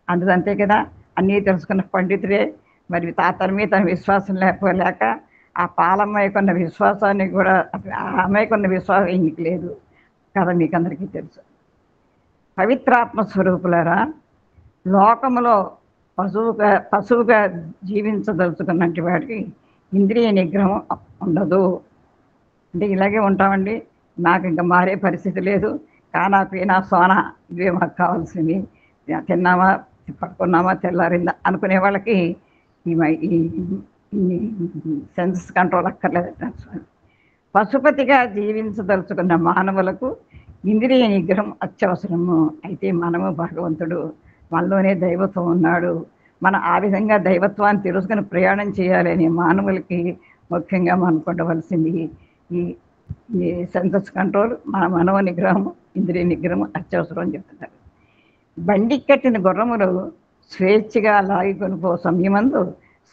అంతే కదా, అన్నీ తెలుసుకున్న పండితుడే మరి తన మీద తన విశ్వాసం లేక ఆ పాలమ్మాయికున్న విశ్వాసాన్ని కూడా ఆ అమ్మాయికున్న విశ్వాసం ఇంక లేదు కదా, మీకు అందరికీ తెలుసు. పవిత్రాత్మ స్వరూపులారా, లోకములో పశువుగా జీవించదలుచుకున్నట్టు వాడికి ఇంద్రియ నిగ్రహం ఉండదు. అంటే ఇలాగే ఉంటామండి, నాకు ఇంకా మారే పరిస్థితి లేదు, కానా పీనా సోనా ఇవే మాకు కావాల్సినవి, తిన్నామా పడుకున్నామా తెల్లారిందా అనుకునే వాళ్ళకి ఈ సెన్సెస్ కంట్రోల్ అక్కర్లేదట. పశుపతిగా జీవించదలుచుకున్న మానవులకు ఇంద్రియ నిగ్రహం అత్యవసరము. అయితే మనము భగవంతుడు, మనలోనే దైవత్వం ఉన్నాడు, మనం ఆ విధంగా దైవత్వాన్ని తెలుసుకుని ప్రయాణం చేయాలని మానవులకి ముఖ్యంగా మనం ఉండవలసింది ఈ సెన్సెస్ కంట్రోల్, మన మనో నిగ్రహం, ఇంద్రియ నిగ్రహం అత్యవసరం అని చెప్తున్నారు. బండి కట్టిన గుర్రములు స్వేచ్ఛగా లాగికొనిపో సమయమందు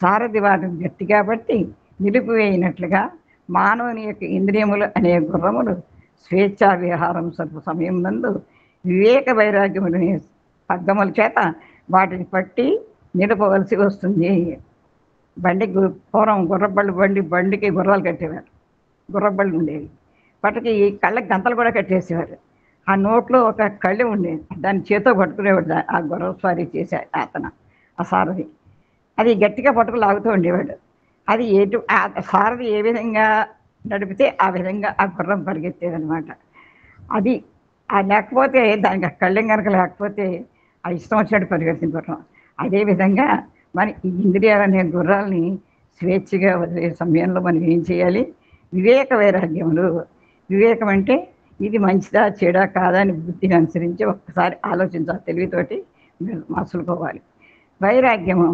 సారథి వాటిని గట్టిగా బట్టి నిలిపివేయినట్లుగా మానవుని యొక్క ఇంద్రియములు అనే గుర్రములు స్వేచ్ఛా విహారం సమయం నందు వివేక వైరాగ్యములని పగ్గముల చేత వాటిని పట్టి నిలపవలసి వస్తుంది. పూర్వం బండికి గుర్రాలు కట్టేవారు, గుర్రబళ్ళు ఉండేవి, వాటికి కళ్ళకి గంతలు కూడా కట్టేసేవారు. ఆ నోట్లో ఒక కళ్ళె ఉండేది, దాన్ని చేతో పట్టుకునేవాడు, ఆ గుర్ర స్వారీ చేసే అతను, ఆ సారథి. అది గట్టిగా పట్టుకు లాగుతూ ఉండేవాడు. అది ఆ సారథి ఏ విధంగా నడిపితే ఆ విధంగా ఆ గుర్రం పరిగెత్తేదనమాట. అది లేకపోతే దానికి ఆ కళ్ళెం కనుక లేకపోతే ఆ ఇష్టం వచ్చినట్టు పరిగెత్తిన గుర్రం. అదేవిధంగా మన ఈ ఇంద్రియాలనే గుర్రాలని స్వేచ్ఛగా వదిలే సమయంలో మనం ఏం చేయాలి? వివేక వైరాగ్యములు. వివేకం అంటే ఇది మంచిదా చెడా కాదా అని బుద్ధిని అనుసరించి ఒక్కసారి ఆలోచించాలి, తెలివితోటి మసులుకోవాలి. వైరాగ్యము.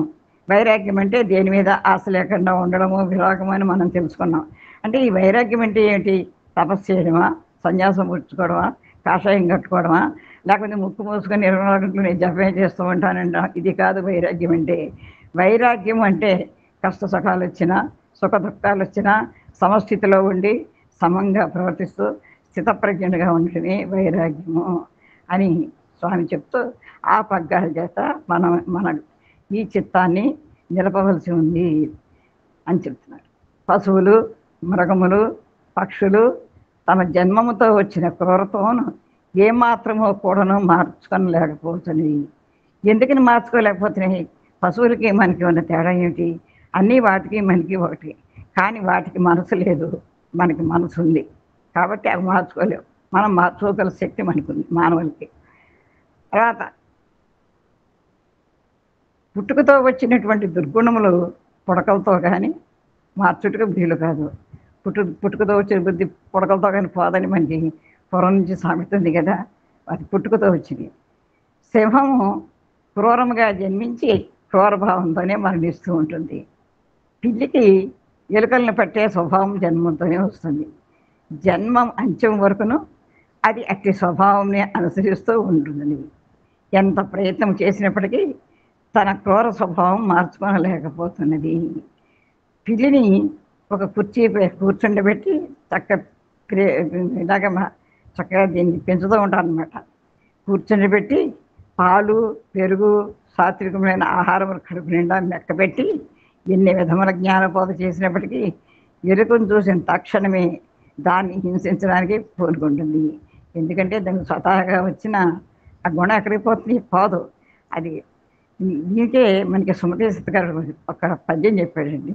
వైరాగ్యం అంటే దేని మీద ఆశ లేకుండా ఉండడము, విరాగము అని మనం తెలుసుకున్నాం. అంటే ఈ వైరాగ్యం అంటే ఏంటి? తపస్సు చేయడమా, సన్యాసం పుచ్చుకోవడమా, కాషాయం కట్టుకోవడమా, లేకపోతే ముక్కు మూసుకొని 24 గంటలు నేను జపమే చేస్తూ ఉంటానంట, ఇది కాదు వైరాగ్యం అంటే. వైరాగ్యం అంటే కష్ట సుఖాలు వచ్చినా, సుఖ దుఃఖాలు వచ్చినా సమస్థితిలో ఉండి సమంగా ప్రవర్తిస్తూ స్థితప్రజ్ఞుడిగా ఉండటమే వైరాగ్యము అని స్వామి చెప్తూ ఆ పగ్గాల చేత మన ఈ చిత్తాన్ని నిలపవలసి ఉంది అని చెప్తున్నారు. పశువులు, మృగములు, పక్షులు తమ జన్మముతో వచ్చిన క్రూరత్వమును ఏమాత్రమో కూడాను మార్చుకొనలేకపోతున్నాయి. ఎందుకని మార్చుకోలేకపోతున్నాయి? పశువులకి మనకి ఉన్న తేడా ఏమిటి? అన్నీ వాటికి మనకి ఒకటి, కానీ వాటికి మనసు లేదు, మనకి మనసు ఉంది. కాబట్టి అవి మార్చుకోలేవు. మనం మార్చుకోగల శక్తి మనకు ఉంది మానవులకి. తర్వాత పుట్టుకతో వచ్చినటువంటి దుర్గుణములు పుడకలతో కానీ మార్చుటకు వీలు కాదు. పుట్టుకతో వచ్చిన బుద్ధి పుడకలతో కానీ పోదని మనకి పూర్వం నుంచి సామెత ఉంది కదా, అది పుట్టుకతో వచ్చింది. సింహము క్రూరముగా జన్మించి క్రూరభావంతోనే మరణిస్తూ ఉంటుంది. పిల్లికి ఎలుకలను పట్టే స్వభావం జన్మంతోనే వస్తుంది. జన్మం అంత్యం వరకును అది అట్టి స్వభావంని అనుసరిస్తూ ఉంటుంది. ఎంత ప్రయత్నం చేసినప్పటికీ తన క్రూర స్వభావం మార్చుకోలేకపోతున్నది. పిల్లిని ఒక కుర్చీపై కూర్చుండబెట్టి చక్కగా దీన్ని పెంచుతూ ఉంటారనమాట. కూర్చుండబెట్టి పాలు, పెరుగు, సాత్వికమైన ఆహారం కడుపు నిండా మెక్కబెట్టి ఎన్ని విధముల జ్ఞానబోధ చేసినప్పటికీ ఎలుకను చూసిన తక్షణమే దాన్ని హింసించడానికి పూనుకుంటుంది. ఎందుకంటే దానికి స్వతహాగా వచ్చిన ఆ గుణం ఎక్కడికి పోతుంది? పోదు. అది దీనికే మనకి సుమతి గారు ఒక పద్యం చెప్పాడండి.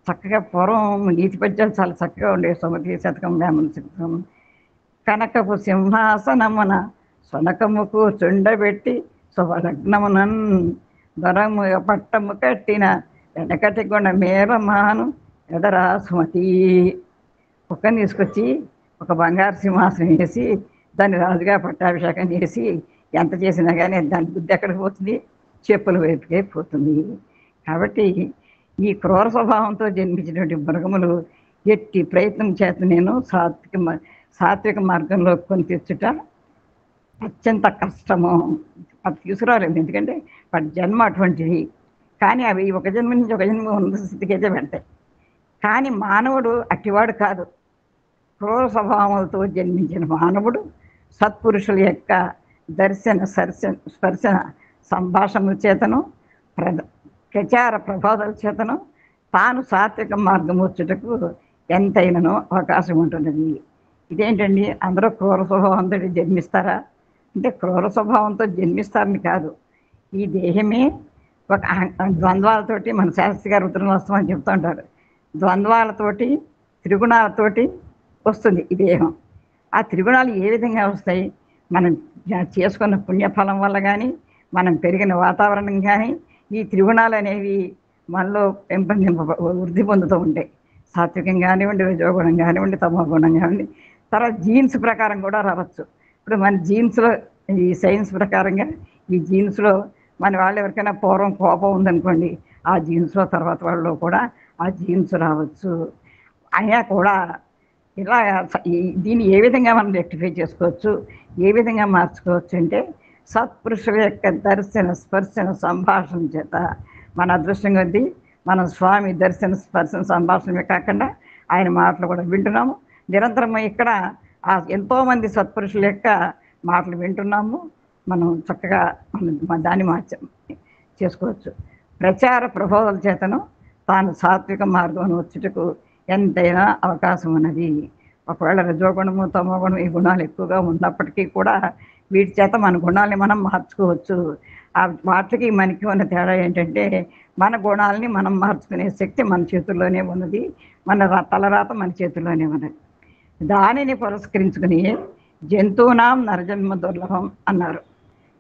చక్కగా పూర్వం నీతి పద్యాలు చాలా చక్కగా ఉండేవి. సుమతి శతకం, వేమన శతకం. కనకపు సింహాసనమున సొనకము కూర్చుండబెట్టి శుభలగ్నమునన్ దొరము పట్టము కట్టిన వెనకటి గుణ మేరమాను ఎదరా సుమతి. కుక్కని తీసుకొచ్చి ఒక బంగారు సింహాసనం వేసి దాన్ని రాజుగా పట్టాభిషేకం చేసి ఎంత చేసినా కానీ దాని బుద్ధి ఎక్కడికి పోతుంది? చెప్పుల వైపుకే పోతుంది. కాబట్టి ఈ క్రూర స్వభావంతో జన్మించినటువంటి మృగములు ఎట్టి ప్రయత్నం చేత నేను సాత్విక మార్గంలో కొని తెచ్చుట అత్యంత కష్టము. అది తీసుకురాలేదు, ఎందుకంటే వాటి జన్మ అటువంటిది. కానీ అవి ఒక జన్మ నుంచి ఒక జన్మ ఉన్న స్థితికి అయితే పెడతాయి. కానీ మానవుడు అట్టివాడు కాదు. క్రూర స్వభావంతో జన్మించిన మానవుడు సత్పురుషుల యొక్క దర్శన స్పర్శన సంభాషణ చేతను ప్రచార ప్రబోధాల చేతను తాను సాత్విక మార్గం వచ్చుటకు ఎంతైనానో అవకాశం ఉంటున్నది. ఇదేంటండి, అందరూ క్రూర స్వభావంతో జన్మిస్తారా అంటే క్రూర స్వభావంతో జన్మిస్తారని కాదు. ఈ దేహమే ఒక ద్వంద్వాలతోటి, మన శాస్త్రి గారు రుద్రవాస్తవం అని చెప్తూ ఉంటారు, ద్వంద్వాలతోటి త్రిగుణాలతోటి వస్తుంది ఈ దేహం. ఆ త్రిగుణాలు ఏ విధంగా వస్తాయి? మనం చేసుకున్న పుణ్యఫలం వల్ల కానీ, మనం పెరిగిన వాతావరణం కానీ, ఈ త్రిగుణాలు అనేవి మనలో వృద్ధి పొందుతూ ఉంటాయి. సాత్వికం కానివ్వండి, రజోగుణం కానివ్వండి, తమో గుణం కానివ్వండి. తర్వాత జీన్స్ ప్రకారం కూడా రావచ్చు. ఇప్పుడు మన జీన్స్లో, ఈ సైన్స్ ప్రకారంగా ఈ జీన్స్లో మన వాళ్ళు ఎవరికైనా పూర్వం కోపం ఉందనుకోండి, ఆ జీన్స్లో తర్వాత వాళ్ళలో కూడా ఆ జీన్స్ రావచ్చు. అయినా కూడా ఇలా దీన్ని ఏ విధంగా మనం రెక్టిఫై చేసుకోవచ్చు, ఏ విధంగా మార్చుకోవచ్చు అంటే సత్పురుషుల యొక్క దర్శన స్పర్శన సంభాషణ చేత. మన అదృష్టం కొద్దీ మన స్వామి దర్శన స్పర్శన సంభాషణమే కాకుండా ఆయన మాటలు కూడా వింటున్నాము. నిరంతరం ఇక్కడ ఎంతోమంది సత్పురుషుల యొక్క మాటలు వింటున్నాము. మనం చక్కగా దాన్ని చేసుకోవచ్చు. ప్రచార ప్రబోధాల చేతను తాను సాత్విక మార్గం వచ్చుటకు ఎంతైనా అవకాశం ఉన్నది. ఒకవేళ రజోగుణము తమోగుణం ఈ గుణాలు ఎక్కువగా ఉన్నప్పటికీ కూడా వీటి చేత మన గుణాలని మనం మార్చుకోవచ్చు. ఆ వాటికి మనకి ఉన్న తేడా ఏంటంటే మన గుణాలని మనం మార్చుకునే శక్తి మన చేతుల్లోనే ఉన్నది, మన తలరాత మన చేతుల్లోనే ఉన్నది. దానిని పురస్కరించుకుని జంతువునాం నరజన్మ దుర్లభం అన్నారు.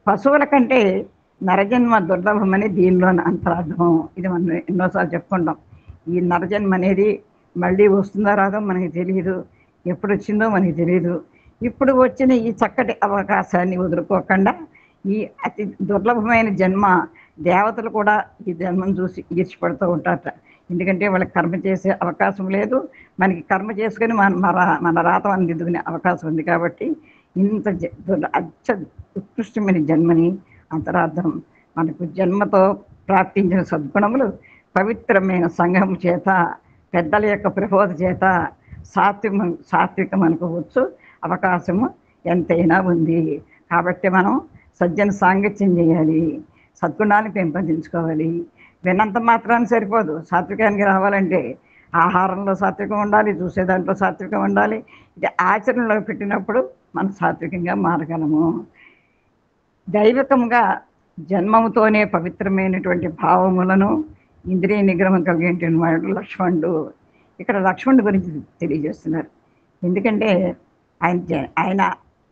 పశువుల కంటే నరజన్మ దుర్లభం అని దీనిలోని అంతరార్థం. ఇది మనం ఎన్నోసార్లు చెప్పుకుంటాం. ఈ నరజన్మ అనేది మళ్ళీ వస్తుందో రాదో మనకి తెలియదు, ఎప్పుడు వచ్చిందో మనకి తెలియదు. ఇప్పుడు వచ్చిన ఈ చక్కటి అవకాశాన్ని వదులుకోకుండా ఈ అతి దుర్లభమైన జన్మ, దేవతలు కూడా ఈ జన్మను చూసి ఈర్చిపడుతూ ఉంటారట. ఎందుకంటే వాళ్ళకి కర్మ చేసే అవకాశం లేదు, మనకి కర్మ చేసుకుని మన రాత అందిద్దుకునే అవకాశం ఉంది. కాబట్టి ఇంత అత్య ఉత్కృష్టమైన జన్మని అంతరార్థం. మనకు జన్మతో ప్రాప్తించిన సద్గుణములు పవిత్రమైన సంఘం చేత, పెద్దల యొక్క ప్రబోధ చేత సాత్వికం అనుకోవచ్చు అవకాశము ఎంతైనా ఉంది. కాబట్టి మనం సజ్జన సాంగత్యం చేయాలి, సద్గుణాన్ని పెంపొందించుకోవాలి. విన్నంత మాత్రాన్ని సరిపోదు. సాత్వికానికి రావాలంటే ఆహారంలో సాత్వికం ఉండాలి, చూసే దాంట్లో సాత్వికం ఉండాలి. ఇది ఆచరణలో పెట్టినప్పుడు మనం సాత్వికంగా మారగలము. దైవికంగా జన్మముతోనే పవిత్రమైనటువంటి భావములను ఇంద్రియ నిగ్రహం కలిగినటువంటి వాడు లక్ష్మణుడు. ఇక్కడ లక్ష్మణుడి గురించి తెలియజేస్తున్నారు. ఎందుకంటే ఆయన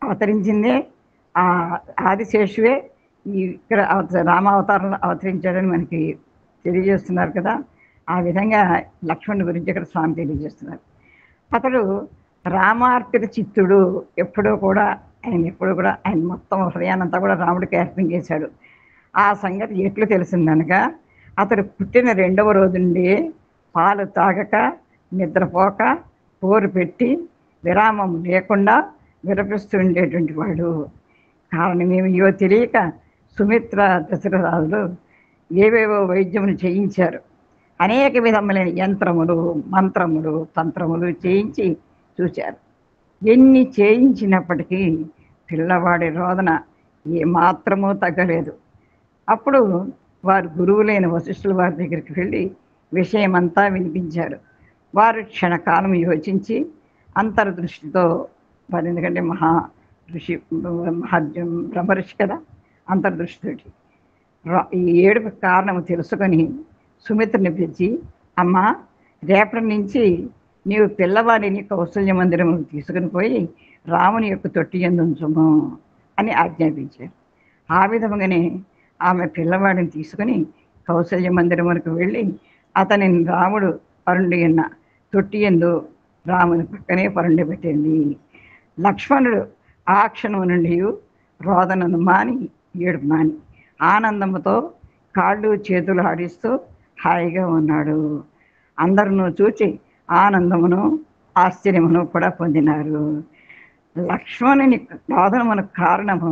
అవతరించిందే ఆదిశేషువే ఇక్కడ రామావతారంలో అవతరించాడని మనకి తెలియజేస్తున్నారు కదా. ఆ విధంగా లక్ష్మణుడి గురించి ఇక్కడ స్వామి తెలియజేస్తున్నారు. అతడు రామార్పిత చిత్తుడు. ఎప్పుడూ కూడా ఆయన మొత్తం హృదయానంతా కూడా రాముడికి అర్పించేశాడు. ఆ సంగతి ఎట్లు తెలిసిందనగా అతడు పుట్టిన 2వ రోజు నుండి పాలు తాగక, నిద్రపోక, పోరు పెట్టి విరామం లేకుండా విరపిస్తూ ఉండేటువంటి వాడు. కారణమేమియో తెలియక సుమిత్ర, దశరథులు ఏవేవో వైద్యములు చేయించారు. అనేక విధములైన యంత్రములు, మంత్రములు, తంత్రములు చేయించి చూశారు. ఎన్ని చేయించినప్పటికీ పిల్లవాడి రోదన ఏమాత్రమూ తగ్గలేదు. అప్పుడు వారు గురువులైన వశిష్ఠుల వారి దగ్గరికి వెళ్ళి విషయమంతా వినిపించారు. వారు క్షణకాలం యోచించి అంతర్దృష్టితో, వారు ఎందుకంటే బ్రహ్మర్షి కదా, అంతర్దృష్టితోటి ఈ ఏడుపు కారణము తెలుసుకొని సుమిత్రని పిలిచి, అమ్మా, రేపటి నుంచి నీవు పిల్లవాడిని కౌసల్య మందిరము తీసుకుని పోయి రాముని యొక్క తొట్టి యందు ఉంచుము అని ఆజ్ఞాపించారు. ఆ విధముగానే ఆమె పిల్లవాడిని తీసుకుని కౌసల్య మందిరమునకు వెళ్ళి అతనిని రాముడు పరుండి ఉన్న తొట్టి యందు రాముని పక్కనే పరుండి పెట్టింది. లక్ష్మణుడు ఆ క్షణం నుండి రోదనను మాని, ఏడుపు మాని ఆనందముతో కాళ్ళు చేతులు ఆడిస్తూ హాయిగా ఉన్నాడు. అందరూ చూచి ఆనందమును ఆశ్చర్యమును కూడా పొందినారు. లక్ష్మణుని రోదనమునకు కారణము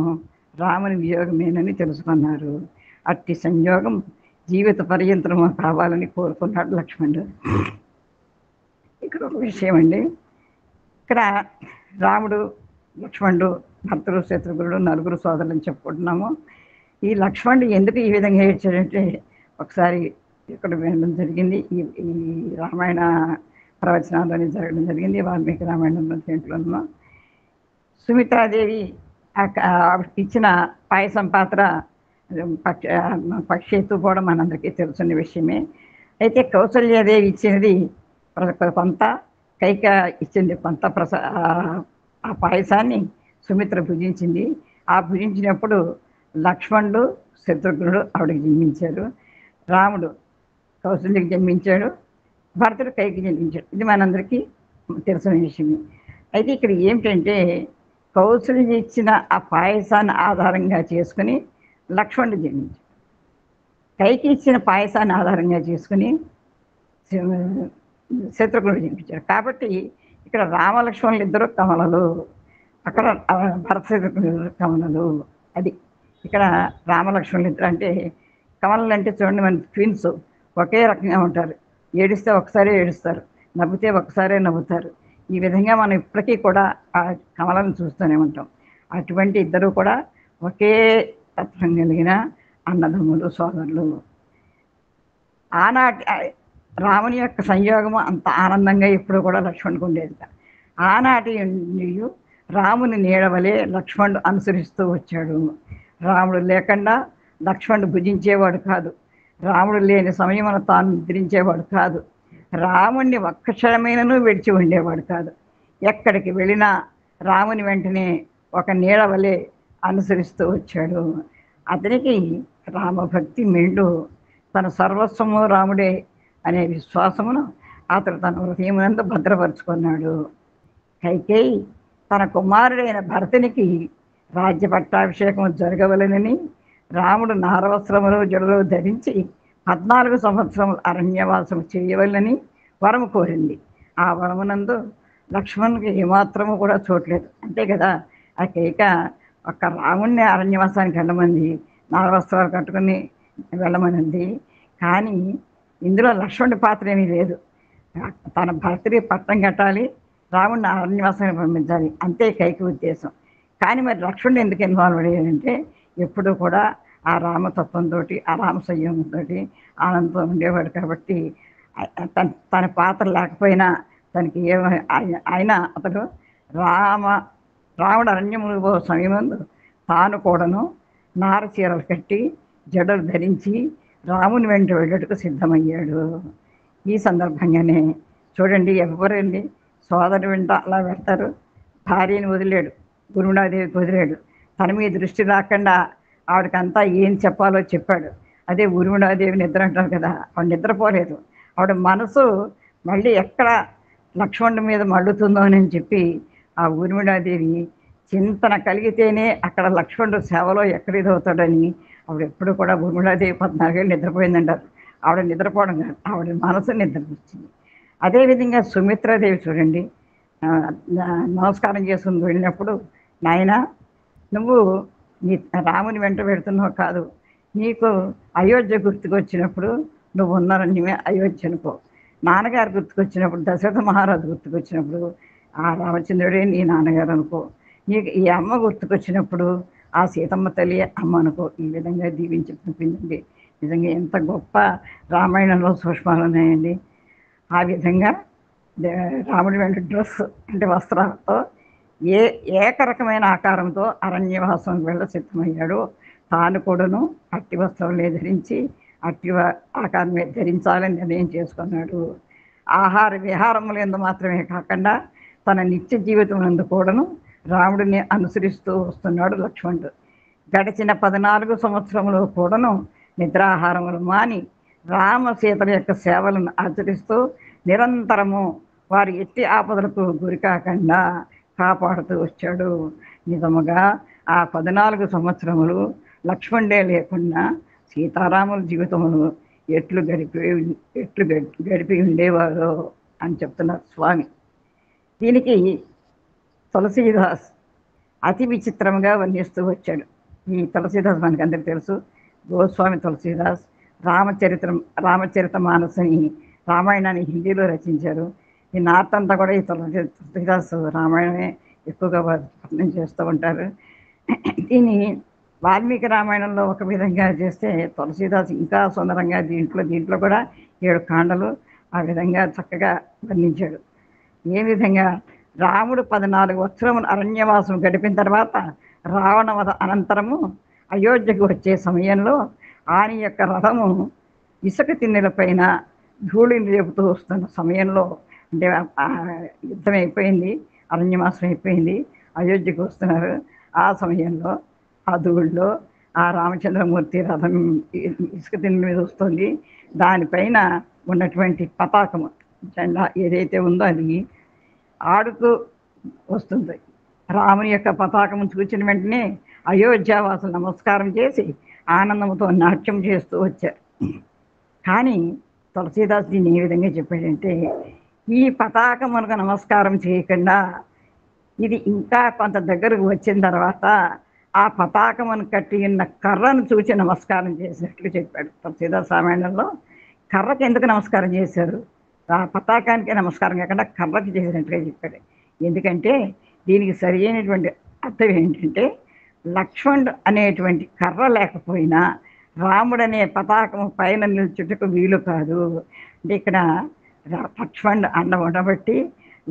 రాముని వియోగమేనని తెలుసుకున్నారు. అట్టి సంయోగం జీవిత పర్యంతరము కావాలని కోరుకున్నాడు లక్ష్మణుడు. ఇక్కడ ఒక విషయం అండి, ఇక్కడ రాముడు, లక్ష్మణుడు, భర్తలు, శత్రుఘ్నుడు, నలుగురు సోదరులని చెప్పుకుంటున్నాము. ఈ లక్ష్మణుడు ఎందుకు ఈ విధంగా ఏడ్చాడంటే, ఒకసారి ఇక్కడ వినడం జరిగింది, ఈ రామాయణ ప్రవచనాల్లోనే జరగడం జరిగింది. వాల్మీకి రామాయణంలో దేంట్లోనూ సుమిత్రాదేవి ఆవిడకి ఇచ్చిన పాయసం పాత్ర పక్షి ఎత్తుపోవడం మనందరికీ తెలుసున్న విషయమే. అయితే కౌసల్యాదేవి ఇచ్చినది కొంత, కైక ఇచ్చింది కొంత. ఆ పాయసాన్ని సుమిత్ర భుజించింది. ఆ భుజించినప్పుడు లక్ష్మణుడు, శత్రుఘ్నుడు ఆవిడకి జన్మించారు. రాముడు కౌసల్యకి జన్మించాడు, భరతుడు కైకి జన్మించాడు. ఇది మనందరికీ తెలిసిన విషయమే. అయితే ఇక్కడ ఏమిటంటే, కౌసల్య ఇచ్చిన ఆ పాయసాన్ని ఆధారంగా చేసుకుని లక్ష్మణుడు జన్మించాడు. కైకి ఇచ్చిన పాయసాన్ని ఆధారంగా చేసుకుని శత్రుఘ్నుడు జన్మించాడు. కాబట్టి ఇక్కడ రామలక్ష్మణులు ఇద్దరు కమలలు, అక్కడ భరత శత్రుఘ్నులు కమలలు. అది ఇక్కడ రామలక్ష్మణులు ఇద్దరు అంటే కమలలు అంటే చూడండి, మన ట్విన్స్ ఒకే రకంగా ఉంటారు. ఏడిస్తే ఒకసారి ఏడుస్తారు, నవ్వుతే ఒకసారే నవ్వుతారు. ఈ విధంగా మనం ఇప్పటికీ కూడా ఆ కమలను చూస్తూనే ఉంటాం. అటువంటి ఇద్దరు కూడా ఒకే తత్వం కలిగిన అన్నదమ్ములు, సోదరులు. ఆనాటి రాముని యొక్క సంయోగము అంత ఆనందంగా ఎప్పుడు కూడా లక్ష్మణుడికి ఉండేది. ఆనాటి నుండి రాముని నీడవలే లక్ష్మణుడు అనుసరిస్తూ వచ్చాడు. రాముడు లేకుండా లక్ష్మణుడు భుజించేవాడు కాదు. రాముడు లేని సమయమున తాను నిద్రించేవాడు కాదు. రాముణ్ణి ఒక్క క్షణమైనను విడిచి ఉండేవాడు కాదు. ఎక్కడికి వెళ్ళినా రాముని వెంటనే ఒక నీడ వలె అనుసరిస్తూ వచ్చాడు. అతనికి రామభక్తి మెండు. తన సర్వస్వము రాముడే అనే విశ్వాసమును అతడు తన హృదయమునందు భద్రపరుచుకున్నాడు. కైకేయి తన కుమారుడైన భరతునికి రాజ్య పట్టాభిషేకం జరగవలెనని రాముడు నారవస్త్రములు జడలు ధరించి 14 సంవత్సరములు అరణ్యవాసం చేయవలెనని వరము కోరింది. ఆ వరమునందు లక్ష్మణునికి ఏమాత్రము కూడా చూడలేదు. అంతే కదా, ఆ కైక ఒక్క రాముణ్ణి అరణ్యవాసానికి వెళ్ళమంది, నారవస్త్రాలు కట్టుకుని వెళ్ళమనింది. కానీ ఇందులో లక్ష్మణుడి పాత్ర ఏమీ లేదు. తన భర్తకి పట్టం కట్టాలి, రాముడిని అరణ్యవాసానికి పంపించాలి, అంతే కైకి ఉద్దేశం. కానీ మరి లక్ష్మణుడు ఎందుకు ఇన్వాల్వ్ అయ్యాడంటే ఎప్పుడూ కూడా ఆ రామతత్వంతో ఆ రామసంయమంతో ఆనందంతో ఉండేవాడు. కాబట్టి తన పాత్ర లేకపోయినా తనకి ఆయన అతడు రాముడు అరణ్యములు సమయమందు తాను కూడాను నార చీరలు కట్టి జడలు ధరించి రాముని వెంట వెళ్ళటకు సిద్ధమయ్యాడు. ఈ సందర్భంగానే చూడండి, ఎవరండి సోదరు వెంట అలా పెడతారు. భార్యని వదిలేడు, గురువునాదేవికి వదిలేడు. తన మీద దృష్టి రాకుండా ఆవిడకంతా ఏం చెప్పాలో చెప్పాడు. అదే ఊర్మిళాదేవి నిద్ర అంటారు కదా, ఆవిడ నిద్రపోలేదు. ఆవిడ మనసు మళ్ళీ ఎక్కడ లక్ష్మణుడి మీద మళ్ళుతుందో అని చెప్పి ఆ ఊర్మిళాదేవి చింతన కలిగితేనే అక్కడ లక్ష్మణుడు సేవలో ఎక్కడిదవుతాడని ఆవిడ ఎప్పుడు కూడా ఊర్మిళాదేవి 14 ఏళ్ళు నిద్రపోయిందంటారు. ఆవిడ నిద్రపోవడం కాదు, ఆవిడ మనసు నిద్రపోయింది. అదేవిధంగా సుమిత్రాదేవి చూడండి, నమస్కారం చేసుకుని వెళ్ళినప్పుడు, నాయన నువ్వు నీ రాముని వెంట పెడుతున్నావు కాదు, నీకు అయోధ్య గుర్తుకొచ్చినప్పుడు నువ్వు ఉన్నారని అయోధ్య అనుకో. నాన్నగారు గుర్తుకొచ్చినప్పుడు, దశరథ మహారాజు గుర్తుకొచ్చినప్పుడు ఆ రామచంద్రుడే నీ నాన్నగారు అనుకో. నీకు ఈ అమ్మ గుర్తుకొచ్చినప్పుడు ఆ సీతమ్మ తల్లి అమ్మ అనుకో. ఈ విధంగా దీవించి పంపించండి. నిజంగా ఎంత గొప్ప రామాయణంలో సూక్ష్మాలు ఉన్నాయండి. ఆ విధంగా రాముడి వెంట డ్రెస్ అంటే వస్త్రాలతో ఏకరకమైన ఆకారంతో అరణ్యవాసం వెళ్ళ సిద్ధమయ్యాడు. తాను కూడాను అట్టి వస్త్రాలే ధరించి అట్టి ఆకారమే ధరించాలని నిర్ణయం చేసుకున్నాడు. ఆహార విహారములు ఎందు మాత్రమే కాకుండా తన నిత్య జీవితం నందు కూడాను రాముడిని అనుసరిస్తూ వస్తున్నాడు లక్ష్మణుడు. గడిచిన 14 సంవత్సరములు కూడాను నిద్రాహారములు మాని రామ సీతల యొక్క సేవలను ఆచరిస్తూ నిరంతరము వారి ఎట్టి ఆపదలకు గురి కాకుండా కాపాడుతూ వచ్చాడు. నిజముగా ఆ 14 సంవత్సరములు లక్ష్మణుడే లేకుండా సీతారాముల జీవితములు ఎట్లు గడిపి ఉండేవారో అని చెప్తున్నారు స్వామి. దీనికి తులసీదాస్ అతి విచిత్రంగా వర్ణిస్తూ వచ్చాడు. ఈ తులసీదాస్ మనకి అందరికీ తెలుసు. గోస్వామి తులసీదాస్ రామచరిత మానసని రామాయణాన్ని హిందీలో రచించారు. ఈ నార్త్ అంతా కూడా ఈ తులసీదాస్ రామాయణమే ఎక్కువగా పఠనం చేస్తూ ఉంటారు. దీన్ని వాల్మీకి రామాయణంలో ఒక విధంగా చేస్తే తులసీదాస్ ఇంకా సుందరంగా దీంట్లో కూడా 7 కాండలు ఆ విధంగా చక్కగా వర్ణించాడు. ఏ విధంగా రాముడు 14 సంవత్సరములు అరణ్యవాసం గడిపిన తర్వాత రావణవధ అనంతరము అయోధ్యకు వచ్చే సమయంలో ఆయన యొక్క రథము ఇసుక తిన్నెలపైన ధూళిని రేపుతూ వస్తున్న సమయంలో, అంటే యుద్ధం అయిపోయింది, అరణ్యవాసం అయిపోయింది, అయోధ్యకు వస్తున్నారు. ఆ సమయంలో ఆ ధూళిలో ఆ రామచంద్రమూర్తి రథం ఇసుక తిన్నెల మీద వస్తుంది. దానిపైన ఉన్నటువంటి పతాకము జెండా ఏదైతే ఉందో అది ఆడుతూ వస్తుంది. రాముని యొక్క పతాకము చూసిన వెంటనే అయోధ్యావాసులు నమస్కారం చేసి ఆనందంతో నాట్యం చేస్తూ వచ్చారు. కానీ తులసీదాస్ దీన్ని ఏ విధంగా చెప్పాడంటే, ఈ పతాకమునకు నమస్కారం చేయకుండా ఇది ఇంకా కొంత దగ్గరకు వచ్చిన తర్వాత ఆ పతాకమును కట్టి ఉన్న కర్రను చూసి నమస్కారం చేసినట్లు చెప్పాడు. తులసీదాస్ రామాయణంలో కర్రకి ఎందుకు నమస్కారం చేశారు, ఆ పతాకానికి నమస్కారం కాకుండా కర్రకి చేసినట్టుగా చెప్పాడు. ఎందుకంటే దీనికి సరి అయినటువంటి అర్థం ఏంటంటే, లక్ష్మణుడు అనేటువంటి కర్ర లేకపోయినా రాముడు అనే పతాకం పైన నిల్చుటకు వీలు కాదు. అంటే ఇక్కడ లక్ష్మణుడు అండ ఉండబట్టి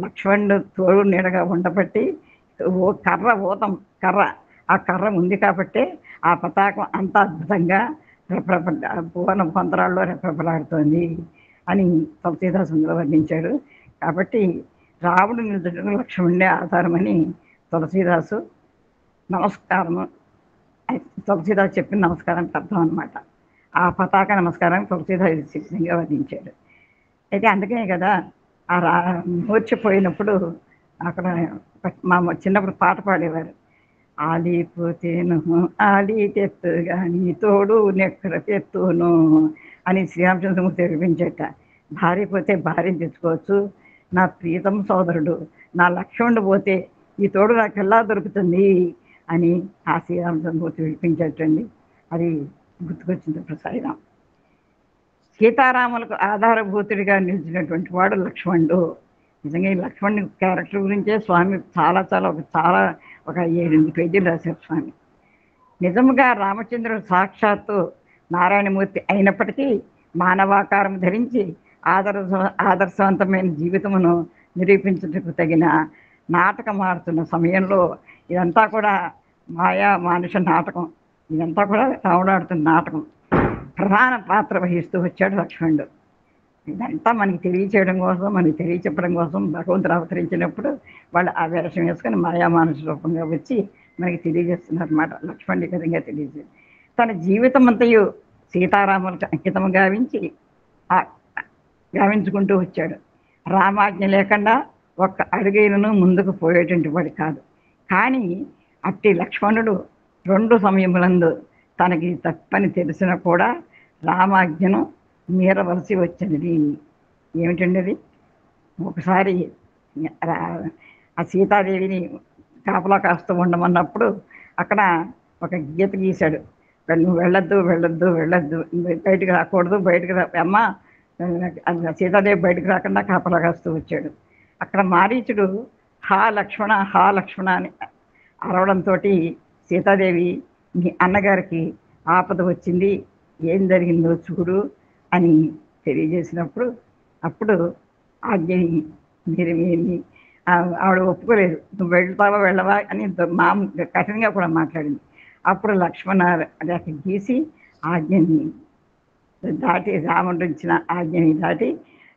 లక్ష్మణుడు తోడు నీడగా ఉండబట్టి ఓ ఊతం కర్ర, ఆ కర్ర ఉంది కాబట్టి ఆ పతాకం అంత అద్భుతంగా భువన పొంతరాల్లో రెపరెపలాడుతోంది అని తులసీదాసులో వర్ణించాడు. కాబట్టి రాముడు నిలుచుటకు లక్ష్మణుడే ఆధారమని తులసీదాసు నమస్కారము, తులసీదాసు చెప్పిన నమస్కారానికి అర్థం అనమాట. ఆ పతాక నమస్కారానికి తులసీదాసు సిద్ధంగా వర్ణించాడు. అయితే అందుకనే కదా ఆ మూర్చిపోయినప్పుడు అక్కడ మా చిన్నప్పుడు పాట పాడేవారు. ఆలిపోతేను ఆలి తెత్తు కానీ తోడు నెక్కర తెత్తును అని శ్రీరామచంద్రమూర్తి వినిపించేట. భార్య పోతే భార్యను తెచ్చుకోవచ్చు, నా ప్రీతం సోదరుడు నా లక్ష్మణుడు పోతే ఈ తోడు నాకు ఎలా దొరుకుతుంది అని ఆ శ్రీరామచంద్రమూర్తి వినిపించేటండి. అది గుర్తుకొచ్చింది ఇప్పుడు సాయిరాం. సీతారాములకు ఆధారభూతుడిగా నిలిచినటువంటి వాడు లక్ష్మణుడు. నిజంగా ఈ లక్ష్మణుడి క్యారెక్టర్ గురించే స్వామి చాలా ఒక 7-8 పేజీలు రాశారు స్వామి. నిజముగా రామచంద్రుడు సాక్షాత్తు నారాయణమూర్తి అయినప్పటికీ మానవాకారం ధరించి ఆదర్శవంతమైన జీవితమును నిరూపించుటకు తగిన నాటకం ఆడుతున్న సమయంలో ఇదంతా కూడా మాయా మానుష నాటకం, ఇదంతా కూడా రాముడు ఆడుతున్న నాటకం. ప్రధాన పాత్ర వహిస్తూ వచ్చాడు లక్ష్మణుడు. ఇదంతా మనకి తెలియచేయడం కోసం, మనకి తెలియచెప్పడం కోసం భగవంతుడు అవతరించినప్పుడు వాళ్ళు ఆ వేషం వేసుకొని మాయామానుష రూపంగా వచ్చి మనకి తెలియజేస్తున్నారు అన్నమాట. లక్ష్మణుడి విధంగా తెలియజేది తన జీవితం అంతయు సీతారాములకు అంకితం గావించుకుంటూ వచ్చాడు. రామాజ్ఞ లేకుండా ఒక్క అడుగైనను ముందుకు పోయేటువంటి వాడు కాదు. కానీ అట్టి లక్ష్మణుడు 2 సమయములందు తనకి తప్పని తెలిసినా కూడా రామాజ్ఞను మీరవలసి వచ్చినది. ఏమిటండి అది? ఒకసారి ఆ సీతాదేవిని కాపలా కాస్తూ ఉండమన్నప్పుడు అక్కడ ఒక గీత గీశాడు. నువ్వు వెళ్ళొద్దు బయటికి రాకూడదు, అమ్మ సీతాదేవి బయటకు రాకుండా కాపలా కాస్తూ వచ్చాడు. అక్కడ మారీచుడు హా లక్ష్మణ అని అరవడంతో సీతాదేవి మీ అన్నగారికి ఆపద వచ్చింది, ఏం జరిగిందో చూడు అని తెలియజేసినప్పుడు అప్పుడు ఆజ్ఞని ఆవిడ ఒప్పుకోలేదు. నువ్వు వెళ్ళవా అని కఠినంగా కూడా మాట్లాడింది. అప్పుడు లక్ష్మణ రేఖ గీసి ఆజ్ఞని దాటి, రాముడు ఇచ్చిన ఆజ్ఞని దాటి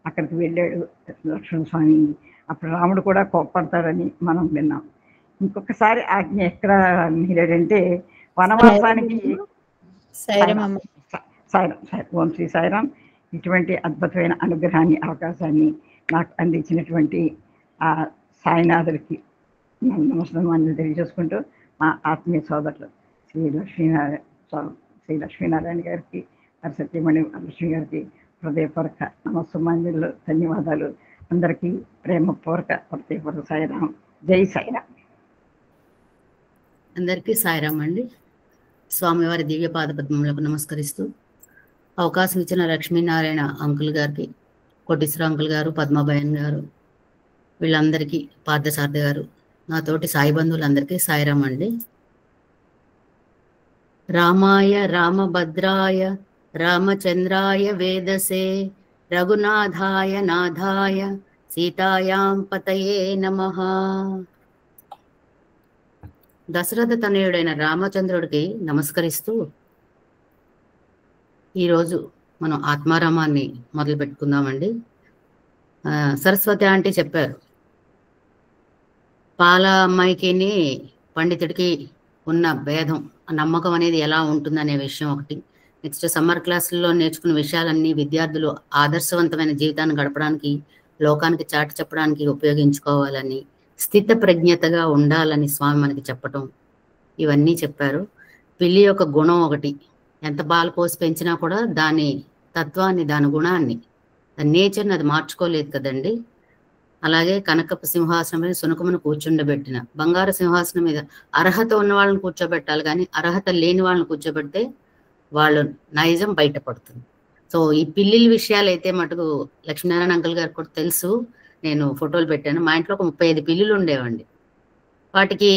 అక్కడికి వెళ్ళాడు లక్ష్మణస్వామి. అప్పుడు రాముడు కూడా కోప్పడతాడని మనం విన్నాం. ఇంకొకసారి ఆజ్ఞ ఎక్కడ మీరాడంటే వనవాసానికి. సాయిరాం. ఓం శ్రీ సాయిరాం. ఇటువంటి అద్భుతమైన అనుగ్రహాన్ని, అవకాశాన్ని నాకు అందించినటువంటి ఆ సాయినాథుడికి నమస్కారం తెలియజేసుకుంటూ మా ఆత్మీయ సోదరులు శ్రీ లక్ష్మీనారాయణ గారికి, సత్యమణి లక్ష్మి గారికి హృదయపూర్వక నమస్సుమాంజలు, ధన్యవాదాలు. అందరికీ ప్రేమపూర్వక హృదయపూర్వక సాయిరాం. జై సాయిరాం. అందరికీ సాయిరాం అండి. స్వామివారి దివ్య పాదపద్మములకు నమస్కరిస్తూ అవకాశం ఇచ్చిన లక్ష్మీనారాయణ అంకుల్ గారికి, కోటేశ్వర అంకుల్ గారు, పద్మభయన్ గారు, వీళ్ళందరికీ, పార్థసారథి గారు, నాతోటి సాయి బంధువులందరికీ సాయిరాం అండి. రామాయ రామభద్రాయ రామచంద్రాయ వేదసే రఘునాథాయ నాథాయ సీతాయాం పతయే నమః. దశరథ తనయుడైన రామచంద్రుడికి నమస్కరిస్తూ ఈరోజు మనం ఆత్మారామాన్ని మొదలు పెట్టుకుందామండి. సరస్వతి ఆంటీ చెప్పారు, పాల అమ్మాయికి పండితుడికి ఉన్న భేదం, నమ్మకం అనేది ఎలా ఉంటుందనే విషయం ఒకటి. నెక్స్ట్ సమ్మర్ క్లాసుల్లో నేర్చుకున్న విషయాలన్నీ విద్యార్థులు ఆదర్శవంతమైన జీవితాన్ని గడపడానికి, లోకానికి చాటి చెప్పడానికి ఉపయోగించుకోవాలని, స్థిత ప్రజ్ఞతగా ఉండాలని స్వామి మనకి చెప్పటం, ఇవన్నీ చెప్పారు. పిల్లి యొక్క గుణం ఒకటి, ఎంత పాలు పోసి పెంచినా కూడా దాని తత్వాన్ని, దాని గుణాన్ని, దాని నేచర్ని అది మార్చుకోలేదు కదండి. అలాగే కనకపు సింహాసనం మీద సునకమును కూర్చుండబెట్టిన, బంగారు సింహాసనం మీద అర్హత ఉన్న వాళ్ళని కూర్చోబెట్టాలి, కానీ అర్హత లేని వాళ్ళని కూర్చోబెడితే వాళ్ళు నైజం బయటపడుతుంది. సో ఈ పిల్లిల విషయాలు అయితే మటుకు లక్ష్మీనారాయణ అంకుల్ గారికి కూడా తెలుసు. నేను ఫోటోలు పెట్టాను. మా ఇంట్లో ఒక 35 పిల్లులు ఉండేవండి. వాటికి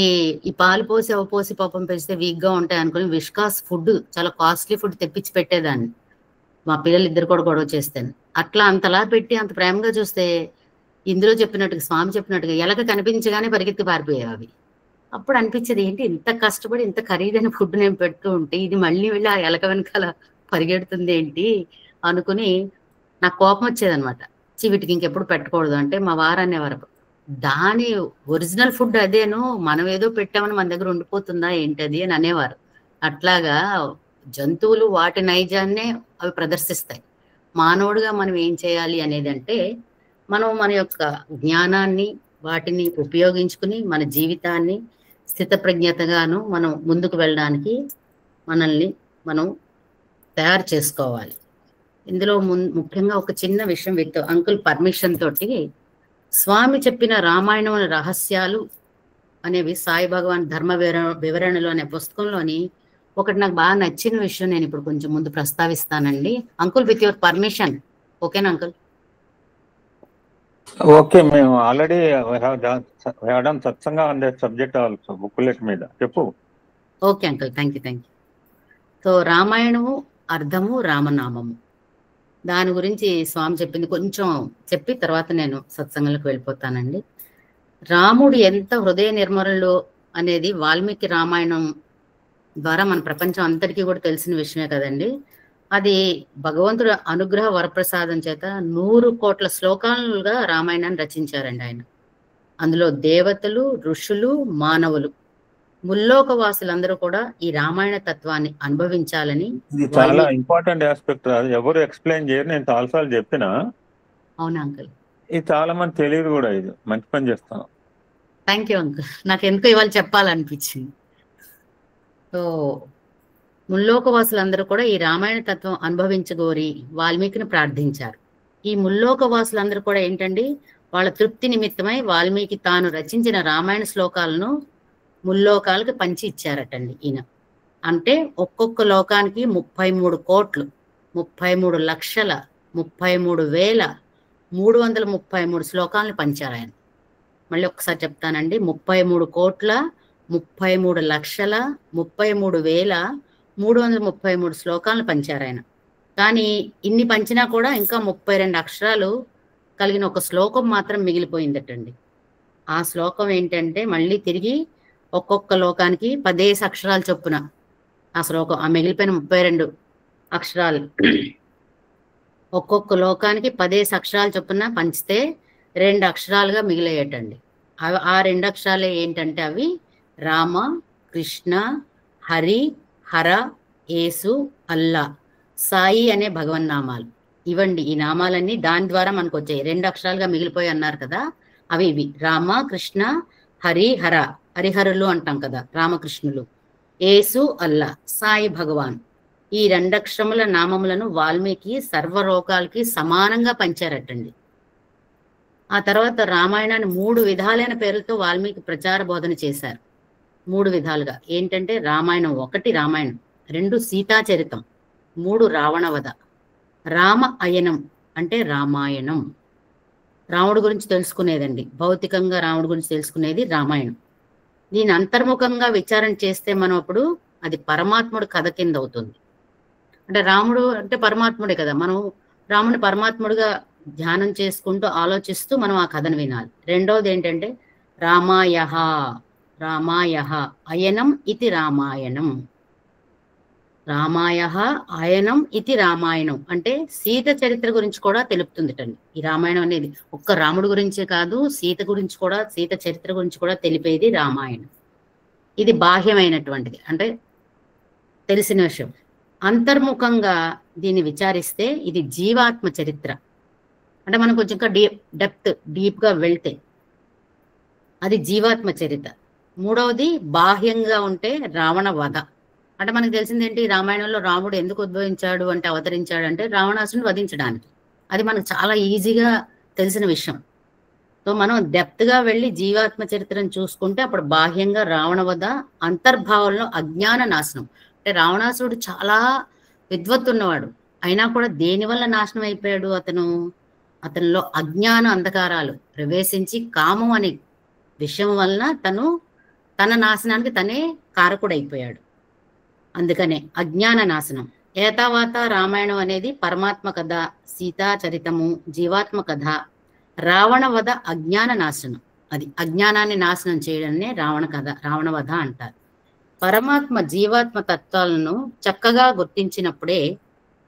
ఈ పాలు పోసి అవపోసి పాపం పెంచితే వీక్గా ఉంటాయి అనుకుని విష్కాస్ ఫుడ్, చాలా కాస్ట్లీ ఫుడ్ తెప్పించి పెట్టేదాన్ని. మా పిల్లలు ఇద్దరు కూడా గొడవ చేస్తాను. అట్లా అంతలా పెట్టి అంత ప్రేమగా చూస్తే ఇందులో చెప్పినట్టుగా స్వామి చెప్పినట్టుగా ఎలక కనిపించగానే పరిగెత్తి పారిపోయాయి అవి. అప్పుడు అనిపించేది ఏంటి ఇంత కష్టపడి ఇంత ఖరీదైన ఫుడ్ నేను పెడుతూ ఉంటే ఇది మళ్ళీ వెళ్ళి ఆ ఎలక వెనకాల పరిగెడుతుంది ఏంటి అనుకుని నాకు కోపం వచ్చేదనమాట. వీటికి ఇంకెప్పుడు పెట్టకూడదు అంటే మా వారు అనేవారు, దాని ఒరిజినల్ ఫుడ్ అదేను, మనం ఏదో పెట్టామని మన దగ్గర ఉండిపోతుందా ఏంటది అని అనేవారు. అట్లాగా జంతువులు వాటి నైజాన్నే అవి ప్రదర్శిస్తాయి. మానవుడిగా మనం ఏం చేయాలి అనేది అంటే మనం మన యొక్క జ్ఞానాన్ని వాటిని ఉపయోగించుకుని మన జీవితాన్ని స్థితప్రజ్ఞతగాను మనం ముందుకు వెళ్ళడానికి మనల్ని మనం తయారు చేసుకోవాలి. ఇందులో ముఖ్యంగా ఒక చిన్న విషయం విత్ అంకుల్ పర్మిషన్ తోటి స్వామి చెప్పిన రామాయణం రహస్యాలు అనేవి సాయి భగవాన్ ధర్మ వివరణలు అనే పుస్తకంలోని ఒకటి నాకు బాగా నచ్చిన విషయం నేను ఇప్పుడు కొంచెం ముందు ప్రస్తావిస్తానండి. అంకుల్ విత్ యువర్ పర్మిషన్, ఓకేనా అంకుల్? ఓకే, మేము ఆల్రెడీ సత్సంగా on that subject also booklet మీద చెప్పు. Okay uncle, thank you. So రామాయణము అర్థము రామనామము, దాని గురించి స్వామి చెప్పింది కొంచెం చెప్పి తర్వాత నేను సత్సంగంలోకి వెళ్ళిపోతానండి. రాముడు ఎంత హృదయ నిర్మరులు అనేది వాల్మీకి రామాయణం ద్వారా మన ప్రపంచం అంతటికీ కూడా తెలిసిన విషయమే కదండి. అది భగవంతుడు అనుగ్రహ వరప్రసాదం చేత 100 కోట్ల శ్లోకాలుగా రామాయణాన్ని రచించారండి ఆయన. అందులో దేవతలు, ఋషులు, మానవులు, ముల్లోకవాసులందరూ కూడా ఈ రామాయణ తత్వాన్ని అనుభవించాలని. ఇది చాలా ఇంపార్టెంట్ ఆస్పెక్ట్, ఎవరు ఎక్స్ప్లెయిన్ చేయరు, నేను చాలాసార్లు చెప్పినా. అవునా అంకుల్? ఇది చాలా మంది తెలియదు కూడా, ఇది మంచి పని చేస్తాను. థ్యాంక్ యూ అంకుల్, నాకు ఎందుకో ఇవాళ చెప్పాలనిపించింది. సో ముల్లోకవాసులందరూ కూడా ఈ రామాయణ తత్వం అనుభవించగోరి వాల్మీకిని ప్రార్థించారు. ఈ ముల్లోకవాసులందరూ కూడా ఏంటండి, వాళ్ళ తృప్తి నిమిత్తమై వాల్మీకి తాను రచించిన రామాయణ శ్లోకాలను ముల్లోకాలకు పంచి ఇచ్చారటండి ఈయన. అంటే ఒక్కొక్క లోకానికి 33 కోట్లు 33,33,333 శ్లోకాలను పంచారు ఆయన. మళ్ళీ ఒకసారి చెప్తానండి, 33,33,33,333 శ్లోకాలను పంచారు ఆయన. కానీ ఇన్ని పంచినా కూడా ఇంకా 32 అక్షరాలు కలిగిన ఒక శ్లోకం మాత్రం మిగిలిపోయిందటండి. ఆ శ్లోకం ఏంటంటే మళ్ళీ తిరిగి ఒక్కొక్క లోకానికి 10 అక్షరాలు చొప్పున ఆ శ్లోకం, ఆ మిగిలిపోయిన 32 అక్షరాలు ఒక్కొక్క లోకానికి 10 అక్షరాలు చొప్పున పంచితే 2 అక్షరాలుగా మిగిలేయటండి. ఆ 2 అక్షరాలే ఏంటంటే అవి రామ, కృష్ణ, హరి, హర, యేసు, అల్లా, సాయి అనే భగవన్నామాలు. ఇవండి ఈ నామాలన్నీ దాని ద్వారా మనకు వచ్చాయి. 2 అక్షరాలుగా మిగిలిపోయి అన్నారు కదా, అవి ఇవి రామ, కృష్ణ, హరి, హర, హరిహరులు అంటాం కదా రామకృష్ణులు, యేసు, అల్లా, సాయి భగవాన్. ఈ 2 అక్షరముల నామములను వాల్మీకి సర్వలోకాలకి సమానంగా పంచారటండి. ఆ తర్వాత రామాయణాన్ని 3 విధాలైన పేర్లతో వాల్మీకి ప్రచార బోధన చేశారు. 3 విధాలుగా ఏంటంటే రామాయణం 1 రామాయణం, 2 సీతాచరితం, 3 రావణవధ. రామ అయనం అంటే రామాయణం, రాముడి గురించి తెలుసుకునేదండి. భౌతికంగా రాముడి గురించి తెలుసుకునేది రామాయణం. దీని అంతర్ముఖంగా విచారణ చేస్తే మనం అప్పుడు అది పరమాత్ముడు కథ కింద అవుతుంది. అంటే రాముడు అంటే పరమాత్ముడే కదా, మనం రాముని పరమాత్ముడిగా ధ్యానం చేసుకుంటూ ఆలోచిస్తూ మనం ఆ కథను వినాలి. రెండవది ఏంటంటే రామాయః అయనం ఇతి రామాయణం, రామాయః అయనం ఇతి రామాయణం అంటే సీత చరిత్ర గురించి కూడా తెలుపుతుందిటండి ఈ రామాయణం అనేది. ఒక్క రాముడి గురించే కాదు, సీత గురించి కూడా, సీత చరిత్ర గురించి కూడా తెలిపేది రామాయణం. ఇది బాహ్యమైనటువంటిది, అంటే తెలిసిన విషయం. అంతర్ముఖంగా దీన్ని విచారిస్తే ఇది జీవాత్మ చరిత్ర. అంటే మనం కొంచెం ఇంకా డీప్గా వెళ్తే అది జీవాత్మ చరిత్ర. మూడవది బాహ్యంగా ఉంటే రావణ వధ. అంటే మనకు తెలిసింది ఏంటి, రామాయణంలో రాముడు ఎందుకు ఉద్భవించాడు అంటే అవతరించాడు అంటే రావణాసుని వధించడానికి. అది మనకు చాలా ఈజీగా తెలిసిన విషయం. సో మనం డెప్త్గా వెళ్ళి జీవాత్మ చరిత్రను చూసుకుంటే అప్పుడు బాహ్యంగా రావణ వధ, అంతర్భావంలో అజ్ఞాన నాశనం. అంటే రావణాసురుడు చాలా విద్వత్తున్నవాడు, అయినా కూడా దేనివల్ల నాశనం అయిపోయాడు, అతనిలో అజ్ఞాన అంధకారాలు ప్రవేశించి కామం అనే విషయం వలన తన నాశనానికి తనే కారకుడైపోయాడు. అందుకనే అజ్ఞాన నాశనం. ఏతావాత రామాయణం అనేది పరమాత్మ కథ, సీతా చరితము, జీవాత్మ కథ, రావణ వధ అజ్ఞాన నాశనం. అది అజ్ఞానాన్ని నాశనం చేయడాన్ని రావణ వధ అంటారు. పరమాత్మ జీవాత్మ తత్వాలను చక్కగా గుర్తించినప్పుడే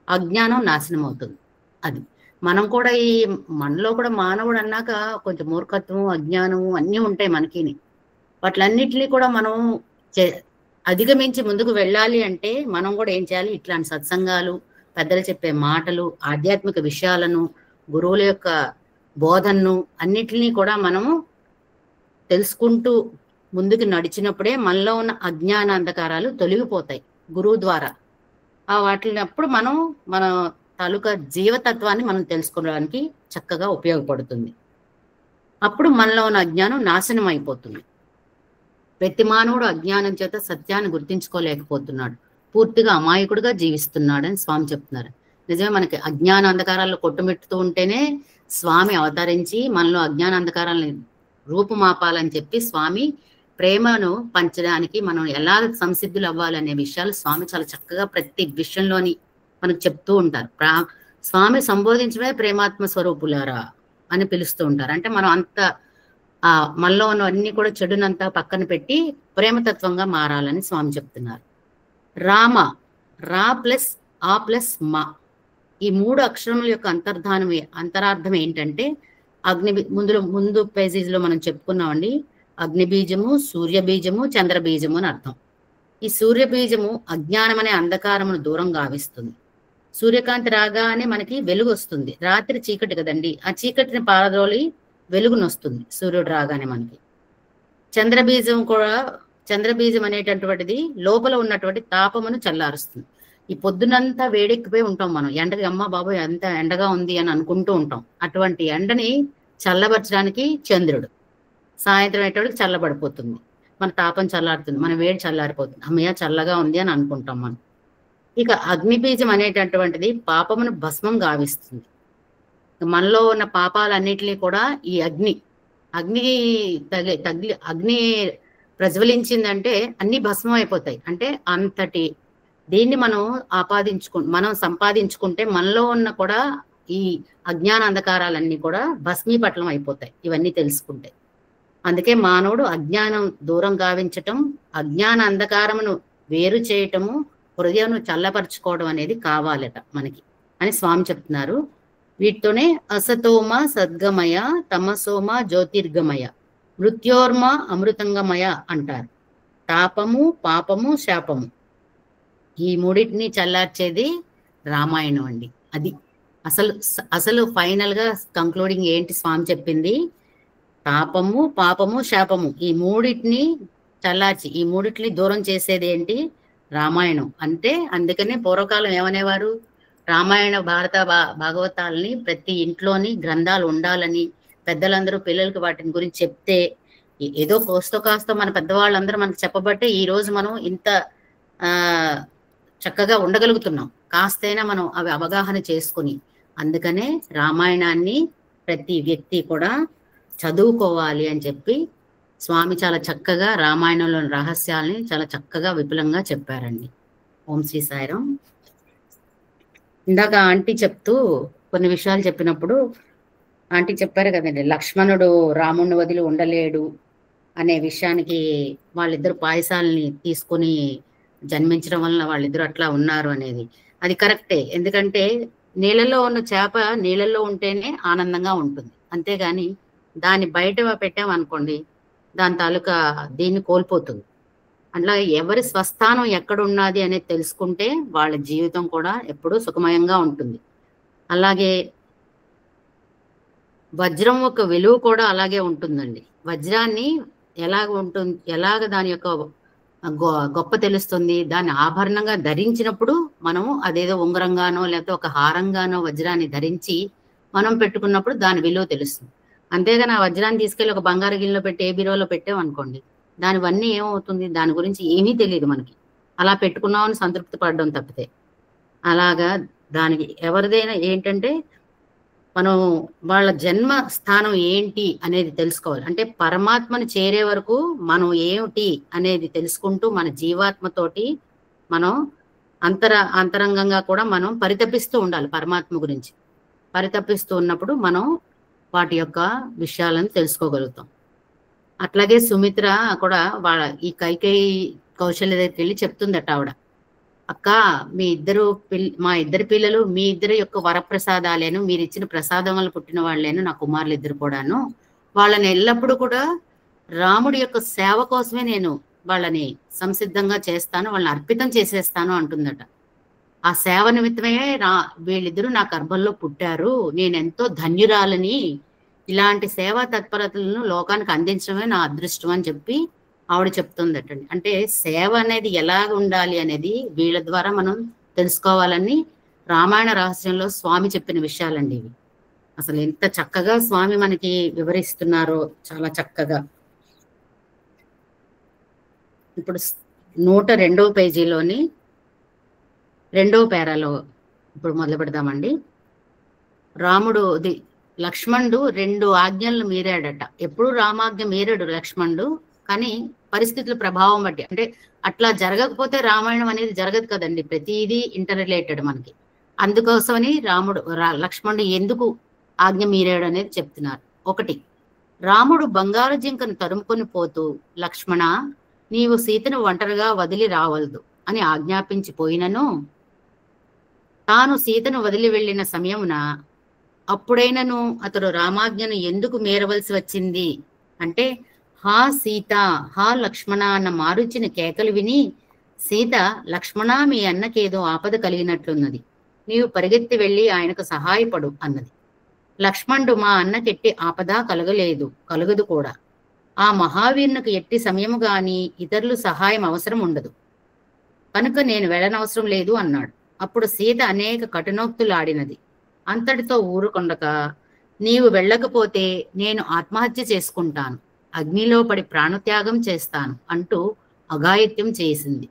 అజ్ఞానం నాశనం అవుతుంది. అది మనం కూడా మనలో కూడా మానవుడు అన్నాక కొంచెం మూర్ఖత్వం, అజ్ఞానము అన్నీ ఉంటాయి మనకిని. వాటిలన్నిటినీ కూడా మనం అధిగమించి ముందుకు వెళ్ళాలి అంటే మనం కూడా ఏం చేయాలి? ఇట్లాంటి సత్సంగాలు, పెద్దలు చెప్పే మాటలు, ఆధ్యాత్మిక విషయాలను, గురువుల యొక్క బోధనను అన్నిటినీ కూడా మనము తెలుసుకుంటూ ముందుకు నడిచినప్పుడే మనలో ఉన్న అజ్ఞాన అంధకారాలు తొలగిపోతాయి గురువు ద్వారా. వాటినప్పుడు మన తాలూకా జీవతత్వాన్ని మనం తెలుసుకోవడానికి చక్కగా ఉపయోగపడుతుంది. అప్పుడు మనలో ఉన్న అజ్ఞానం నాశనం అయిపోతుంది. ప్రతి మానవుడు అజ్ఞానం చేత సత్యాన్ని గుర్తించుకోలేకపోతున్నాడు, పూర్తిగా అమాయకుడుగా జీవిస్తున్నాడని స్వామి చెప్తున్నారు. నిజమే, మనకి అజ్ఞాన అంధకారాల్లో కొట్టుమిట్టుతూ ఉంటేనే స్వామి అవతరించి మనలో అజ్ఞాన అంధకారాలని రూపుమాపాలని చెప్పి స్వామి ప్రేమను పంచడానికి మనం ఎలా సంసిద్ధులు అవ్వాలనే విషయాలు స్వామి చాలా చక్కగా ప్రతి విషయంలోని మనకు చెప్తూ ఉంటారు. స్వామి సంబోధించడమే ప్రేమాత్మ స్వరూపులారా అని పిలుస్తూ ఉంటారు. అంటే మనం అంత మనలో ఉన్న అన్ని కూడా చెడునంతా పక్కన పెట్టి ప్రేమతత్వంగా మారాలని స్వామి చెప్తున్నారు. రామ, రా ప్లస్ ఆ ప్లస్ మా, ఈ 3 అక్షరముల యొక్క అంతరార్థం ఏంటంటే ముందు పేజీలో మనం చెప్పుకున్నామండి. అగ్నిబీజము, సూర్యబీజము, చంద్రబీజము అని అర్థం. ఈ సూర్యబీజము అజ్ఞానం అనే అంధకారమును దూరం గావిస్తుంది. సూర్యకాంతి రాగానే మనకి వెలుగు వస్తుంది. రాత్రి చీకటి కదండి, ఆ చీకటిని పారదోలి వెలుగునొస్తుంది సూర్యుడు రాగానే మనకి. చంద్రబీజం అనేటటువంటిది లోపల ఉన్నటువంటి తాపమును చల్లారుస్తుంది. ఈ పొద్దునంతా వేడెక్కిపోయి ఉంటాం మనం, ఎండకి అమ్మ బాబోయ్ ఎంత ఎండగా ఉంది అని అనుకుంటూ ఉంటాం. అటువంటి ఎండని చల్లబరచడానికి చంద్రుడు. సాయంత్రం అయ్యేటోడికి చల్లబడిపోతుంది, మన తాపం చల్లారుతుంది, మన వేడి చల్లారిపోతుంది, అమ్మయ్య చల్లగా ఉంది అని అనుకుంటాం మనం. ఇక అగ్నిబీజం అనేటటువంటిది పాపమును భస్మం గావిస్తుంది. మనలో ఉన్న పాపాలన్నిటినీ కూడా ఈ అగ్ని అగ్ని ప్రజ్వలించిందంటే అన్ని భస్మం అయిపోతాయి. అంటే అంతటి దీన్ని మనం సంపాదించుకుంటే మనలో ఉన్న కూడా ఈ అజ్ఞాన అంధకారాలన్నీ కూడా భస్మీపట్లం అయిపోతాయి ఇవన్నీ తెలుసుకుంటే. అందుకే మానవుడు అజ్ఞానం దూరం గావించటం, అజ్ఞాన అంధకారమును వేరు చేయటము, హృదయం చల్లపరుచుకోవడం అనేది కావాలట మనకి అని స్వామి చెప్తున్నారు. వీటితోనే అసతోమ సద్గమయ, తమసోమ జ్యోతిర్గమయ, మృత్యోర్మ అమృతంగమయ అంటారు. తాపము, పాపము, శాపము ఈ మూడింటిని చల్లార్చేది రామాయణం అండి. అది అసలు ఫైనల్ గా కంక్లూడింగ్ ఏంటి స్వామి చెప్పింది? తాపము, పాపము, శాపము ఈ మూడింటిని చల్లార్చి ఈ మూడింటిని దూరం చేసేది ఏంటి? రామాయణం. అంటే అందుకనే పూర్వకాలం ఏమనేవారు? రామాయణ భారత భాగవతాలని ప్రతి ఇంట్లోని గ్రంథాలు ఉండాలని, పెద్దలందరూ పిల్లలకి వాటిని గురించి చెప్తే, ఏదో కాస్తో మన పెద్దవాళ్ళందరూ మనకు చెప్పబట్టే ఈ రోజు మనం ఇంత చక్కగా ఉండగలుగుతున్నాం. కాస్తైనా మనం అవి అవగాహన చేసుకుని, అందుకనే రామాయణాన్ని ప్రతి వ్యక్తి కూడా చదువుకోవాలి అని చెప్పి స్వామి చాలా చక్కగా రామాయణంలోని రహస్యాల్ని చాలా చక్కగా విపులంగా చెప్పారండి. ఓం శ్రీ సాయిరాం. ఇందాక ఆంటీ చెప్తూ కొన్ని విషయాలు చెప్పినప్పుడు ఆంటీ చెప్పారు కదండి, లక్ష్మణుడు రాముడిని వదిలి ఉండలేడు అనే విషయానికి వాళ్ళిద్దరు పాయసాలని తీసుకొని జన్మించడం వలన వాళ్ళిద్దరు అట్లా ఉన్నారు అనేది. అది కరెక్టే. ఎందుకంటే నీళ్ళలో ఉన్న చేప నీళ్ళల్లో ఉంటేనే ఆనందంగా ఉంటుంది, అంతేగాని దాన్ని బయట పెట్టామనుకోండి దాని తాలూకా దీన్ని కోల్పోతుంది. అట్లా ఎవరి స్వస్థానం ఎక్కడున్నది అనేది తెలుసుకుంటే వాళ్ళ జీవితం కూడా ఎప్పుడూ సుఖమయంగా ఉంటుంది. అలాగే వజ్రం యొక్క విలువ కూడా అలాగే ఉంటుందండి. వజ్రాన్ని ఎలాగ దాని యొక్క గొప్ప తెలుస్తుంది? దాన్ని ఆభరణంగా ధరించినప్పుడు మనము అదేదో ఉంగరంగానో లేకపోతే ఒక హారంగానో వజ్రాన్ని ధరించి మనం పెట్టుకున్నప్పుడు దాని విలువ తెలుస్తుంది. అంతేగాని ఆ వజ్రాన్ని తీసుకెళ్ళి ఒక బంగారు గిన్నెలో పెట్టి ఏ బీరోలో పెట్టామనుకోండి, దానివన్నీ ఏమవుతుంది? దాని గురించి ఏమీ తెలియదు మనకి. అలా పెట్టుకున్నామని సంతృప్తి పడడం తప్పితే. అలాగా దానికి ఎవరిదైనా ఏంటంటే మనం వాళ్ళ జన్మ స్థానం ఏంటి అనేది తెలుసుకోవాలి. అంటే పరమాత్మను చేరే వరకు మనం ఏమిటి అనేది తెలుసుకుంటూ మన జీవాత్మతోటి మనం అంతరంగంగా కూడా మనం పరితపిస్తూ ఉండాలి. పరమాత్మ గురించి పరితపిస్తూ ఉన్నప్పుడు మనం వాటి యొక్క విషయాలను తెలుసుకోగలుగుతాం. అట్లాగే సుమిత్ర కూడా ఈ కైకేయి కౌశల్య దగ్గరికి వెళ్ళి చెప్తుందట ఆవిడ, అక్క మా ఇద్దరు పిల్లలు మీ ఇద్దరు యొక్క వరప్రసాదాలేను, మీరు ఇచ్చిన ప్రసాదం వల్ల పుట్టిన వాళ్ళేను నా కుమారులు ఇద్దరు కూడాను. వాళ్ళని ఎల్లప్పుడూ కూడా రాముడి యొక్క సేవ కోసమే నేను వాళ్ళని సంసిద్ధంగా చేస్తాను, వాళ్ళని అర్పితం చేసేస్తాను అంటుందట. ఆ సేవ నిమిత్తమే వీళ్ళిద్దరూ నా గర్భంలో పుట్టారు, నేనెంతో ధన్యురాలని, ఇలాంటి సేవా తత్పరతలను లోకానికి అందించడమే నా అదృష్టం అని చెప్పి ఆవిడ చెప్తుందటండి. అంటే సేవ అనేది ఎలాగ ఉండాలి అనేది వీళ్ళ ద్వారా మనం తెలుసుకోవాలని రామాయణ రహస్యంలో స్వామి చెప్పిన విషయాలండి ఇవి. అసలు ఎంత చక్కగా స్వామి మనకి వివరిస్తున్నారో, చాలా చక్కగా. ఇప్పుడు 102వ పేజీలోని 2వ పేరాలో ఇప్పుడు మొదలు పెడదామండి. లక్ష్మణుడు 2 ఆజ్ఞలను మీరాడట. ఎప్పుడు రామాజ్ఞ మీరాడు లక్ష్మణుడు, కానీ పరిస్థితుల ప్రభావం బట్టి, అంటే అట్లా జరగకపోతే రామాయణం అనేది జరగదు కదండి, ప్రతిదీ ఇంటర్ రిలేటెడ్ మనకి. అందుకోసమని లక్ష్మణుడు ఎందుకు ఆజ్ఞ మీరాడు అనేది చెప్తున్నారు. 1, రాముడు బంగారు జింకను తరుముకొని పోతూ, లక్ష్మణ నీవు సీతను ఒంటరిగా వదిలి రావలదు అని ఆజ్ఞాపించిపోయినను, తాను సీతను వదిలి వెళ్లిన సమయమున అప్పుడైనను అతడు రామాజ్ఞను ఎందుకు మీరవలసి వచ్చింది అంటే, హా సీత, హా లక్ష్మణ అన్న మారుచిన కేకలు విని సీత, లక్ష్మణ మీ అన్నకేదో ఆపద కలిగినట్లున్నది, నీవు పరిగెత్తి వెళ్ళి ఆయనకు సహాయపడు అన్నది. లక్ష్మణుడు, మా అన్నకెట్టి ఆపద కలగదు కూడా. ఆ మహావీరునికి ఎట్టి సమయము గాని ఇతరులు సహాయం అవసరం ఉండదు కనుక నేను వెళ్ళనవసరం లేదు అన్నాడు. అప్పుడు సీత అనేక కఠినోక్తులు ఆడినది. అంతటితో ఊరుకొండక, నీవు వెళ్ళకపోతే నేను ఆత్మహత్య చేసుకుంటాను, అగ్నిలో పడి ప్రాణత్యాగం చేస్తాను అంటూ అఘాయిత్యం చేసింది.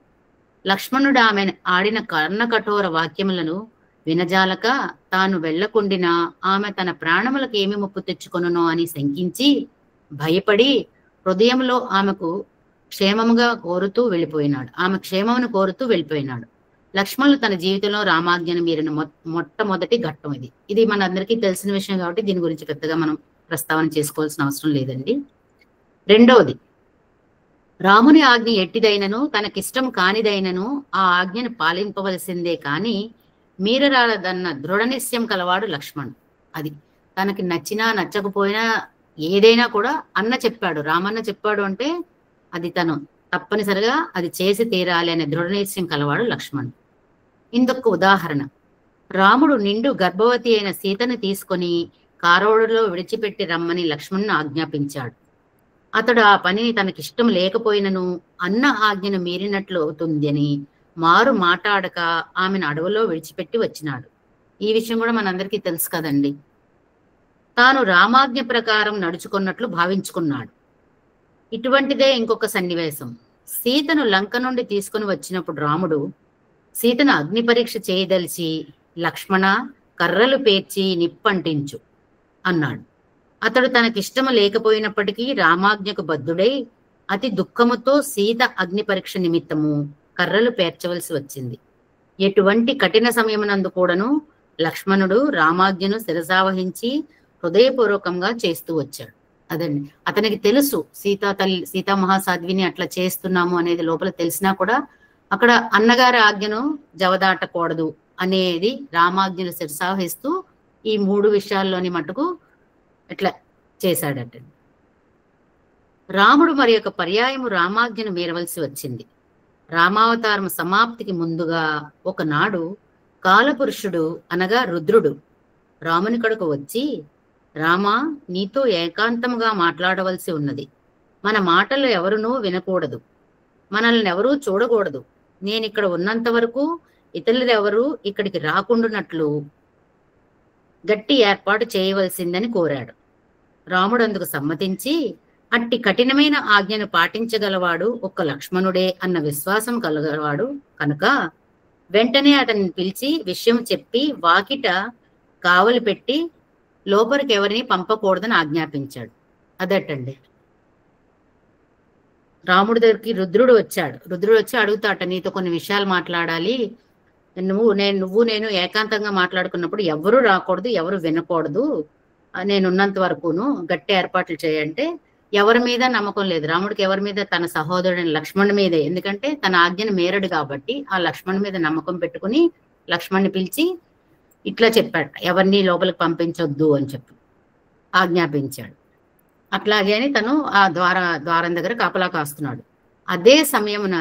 లక్ష్మణుడు ఆమె ఆడిన కర్ణకఠోర వాక్యములను వినజాలక తాను వెళ్లకుండినా ఆమె తన ప్రాణములకు ఏమి ముప్పు తెచ్చుకొనునో అని శంకించి భయపడి హృదయంలో ఆమెకు క్షేమముగా కోరుతూ వెళ్ళిపోయినాడు. ఆమె క్షేమమును కోరుతూ వెళ్ళిపోయినాడు. లక్ష్మణుడు తన జీవితంలో రామాజ్ఞను మీరిన మొట్టమొదటి ఘట్టం ఇది. ఇది మనందరికీ తెలిసిన విషయం కాబట్టి దీని గురించి పెద్దగా మనం ప్రస్తావన చేసుకోవాల్సిన అవసరం లేదండి. 2వది, రాముని ఆజ్ఞ ఎట్టిదైనను తనకిష్టం కానిదైనను ఆ ఆజ్ఞను పాలింపవలసిందే కాని మీరరాలదన్న దృఢ నిశ్చయం కలవాడు లక్ష్మణుడు. అది తనకి నచ్చినా నచ్చకపోయినా ఏదైనా కూడా చెప్పాడు, రామన్న చెప్పాడు అంటే అది తను తప్పనిసరిగా అది చేసి తీరాలి అనే దృఢ నిశ్చయం కలవాడు లక్ష్మణుడు. ఇందుకు ఉదాహరణ, రాముడు నిండు గర్భవతి అయిన సీతను తీసుకొని కారోడులో విడిచిపెట్టి రమ్మని లక్ష్మణుని ఆజ్ఞాపించాడు. అతడు ఆ పనిని తనకిష్టం లేకపోయినను అన్న ఆజ్ఞను మీరినట్లు అవుతుంది అని మారు మాట్లాడక ఆమెను అడవిలో విడిచిపెట్టి వచ్చినాడు. ఈ విషయం కూడా మనందరికీ తెలుసు కదండి. తాను రామాజ్ఞ ప్రకారం నడుచుకున్నట్లు భావించుకున్నాడు. ఇటువంటిదే ఇంకొక సన్నివేశం. సీతను లంక నుండి తీసుకుని వచ్చినప్పుడు రాముడు సీతను అగ్ని పరీక్ష చేయదలిచి, లక్ష్మణ కర్రలు పేర్చి నిప్పంటించు అన్నాడు. అతడు తనకిష్టము లేకపోయినప్పటికీ రామాజ్ఞకు బద్ధుడై అతి దుఃఖముతో సీత అగ్ని పరీక్ష నిమిత్తము కర్రలు పేర్చవలసి వచ్చింది. ఎటువంటి కఠిన సమయమునందు కూడాను లక్ష్మణుడు రామాజ్ఞను శిరసావహించి హృదయపూర్వకంగా చేస్తూ వచ్చాడు. అదండి, అతనికి తెలుసు సీతా మహాసాధ్విని అట్లా చేస్తున్నాము అనేది లోపల తెలిసినా కూడా అక్కడ అన్నగారి ఆజ్ఞను జవదాటకూడదు అనేది రామాజ్ఞను శిరసావహిస్తూ ఈ 3 విషయాల్లోని మటుకు ఇట్లా చేశాడట. రాముడు మరి యొక్క పర్యాయము రామాజ్ఞను మీరవలసి వచ్చింది. రామావతారం సమాప్తికి ముందుగా ఒకనాడు కాలపురుషుడు అనగా రుద్రుడు రాముని కడకు వచ్చి, రామా నీతో ఏకాంతముగా మాట్లాడవలసి ఉన్నది, మన మాటలు ఎవరునూ వినకూడదు, మనల్ని ఎవరూ చూడకూడదు, నేనిక్కడ ఉన్నంత వరకు ఇతరులెవరూ ఇక్కడికి రాకుండానట్లు గట్టి ఏర్పాటు చేయవలసిందని కోరాడు. రాముడు అందుకు సమ్మతించి, అట్టి కఠినమైన ఆజ్ఞను పాటించగలవాడు ఒక్క లక్ష్మణుడే అన్న విశ్వాసం కలగలవాడు కనుక వెంటనే అతన్ని పిలిచి విషయం చెప్పి వాకిట కావలి పెట్టి లోపలికి ఎవరిని పంపకూడదని ఆజ్ఞాపించాడు. అదటండి. రాముడి దగ్గరికి రుద్రుడు వచ్చి అడుగుతాట, నీతో కొన్ని విషయాలు మాట్లాడాలి, నువ్వు నేను ఏకాంతంగా మాట్లాడుకున్నప్పుడు ఎవరు రాకూడదు, ఎవరు వినకూడదు నేనున్నంత వరకును గట్టి ఏర్పాట్లు చేయంటే ఎవరి మీద నమ్మకం లేదు రాముడికి, ఎవరి మీద తన సహోదరుడైన లక్ష్మణుడి మీదే. ఎందుకంటే తన ఆజ్ఞను మేరడు కాబట్టి ఆ లక్ష్మణుడి మీద నమ్మకం పెట్టుకుని లక్ష్మణ్ణి పిలిచి ఇట్లా చెప్పాడు, ఎవరిని లోపలికి పంపించొద్దు అని చెప్పి ఆజ్ఞాపించాడు. అట్లాగే అని తను ఆ ద్వారం దగ్గర కాపలా కాస్తున్నాడు. అదే సమయమున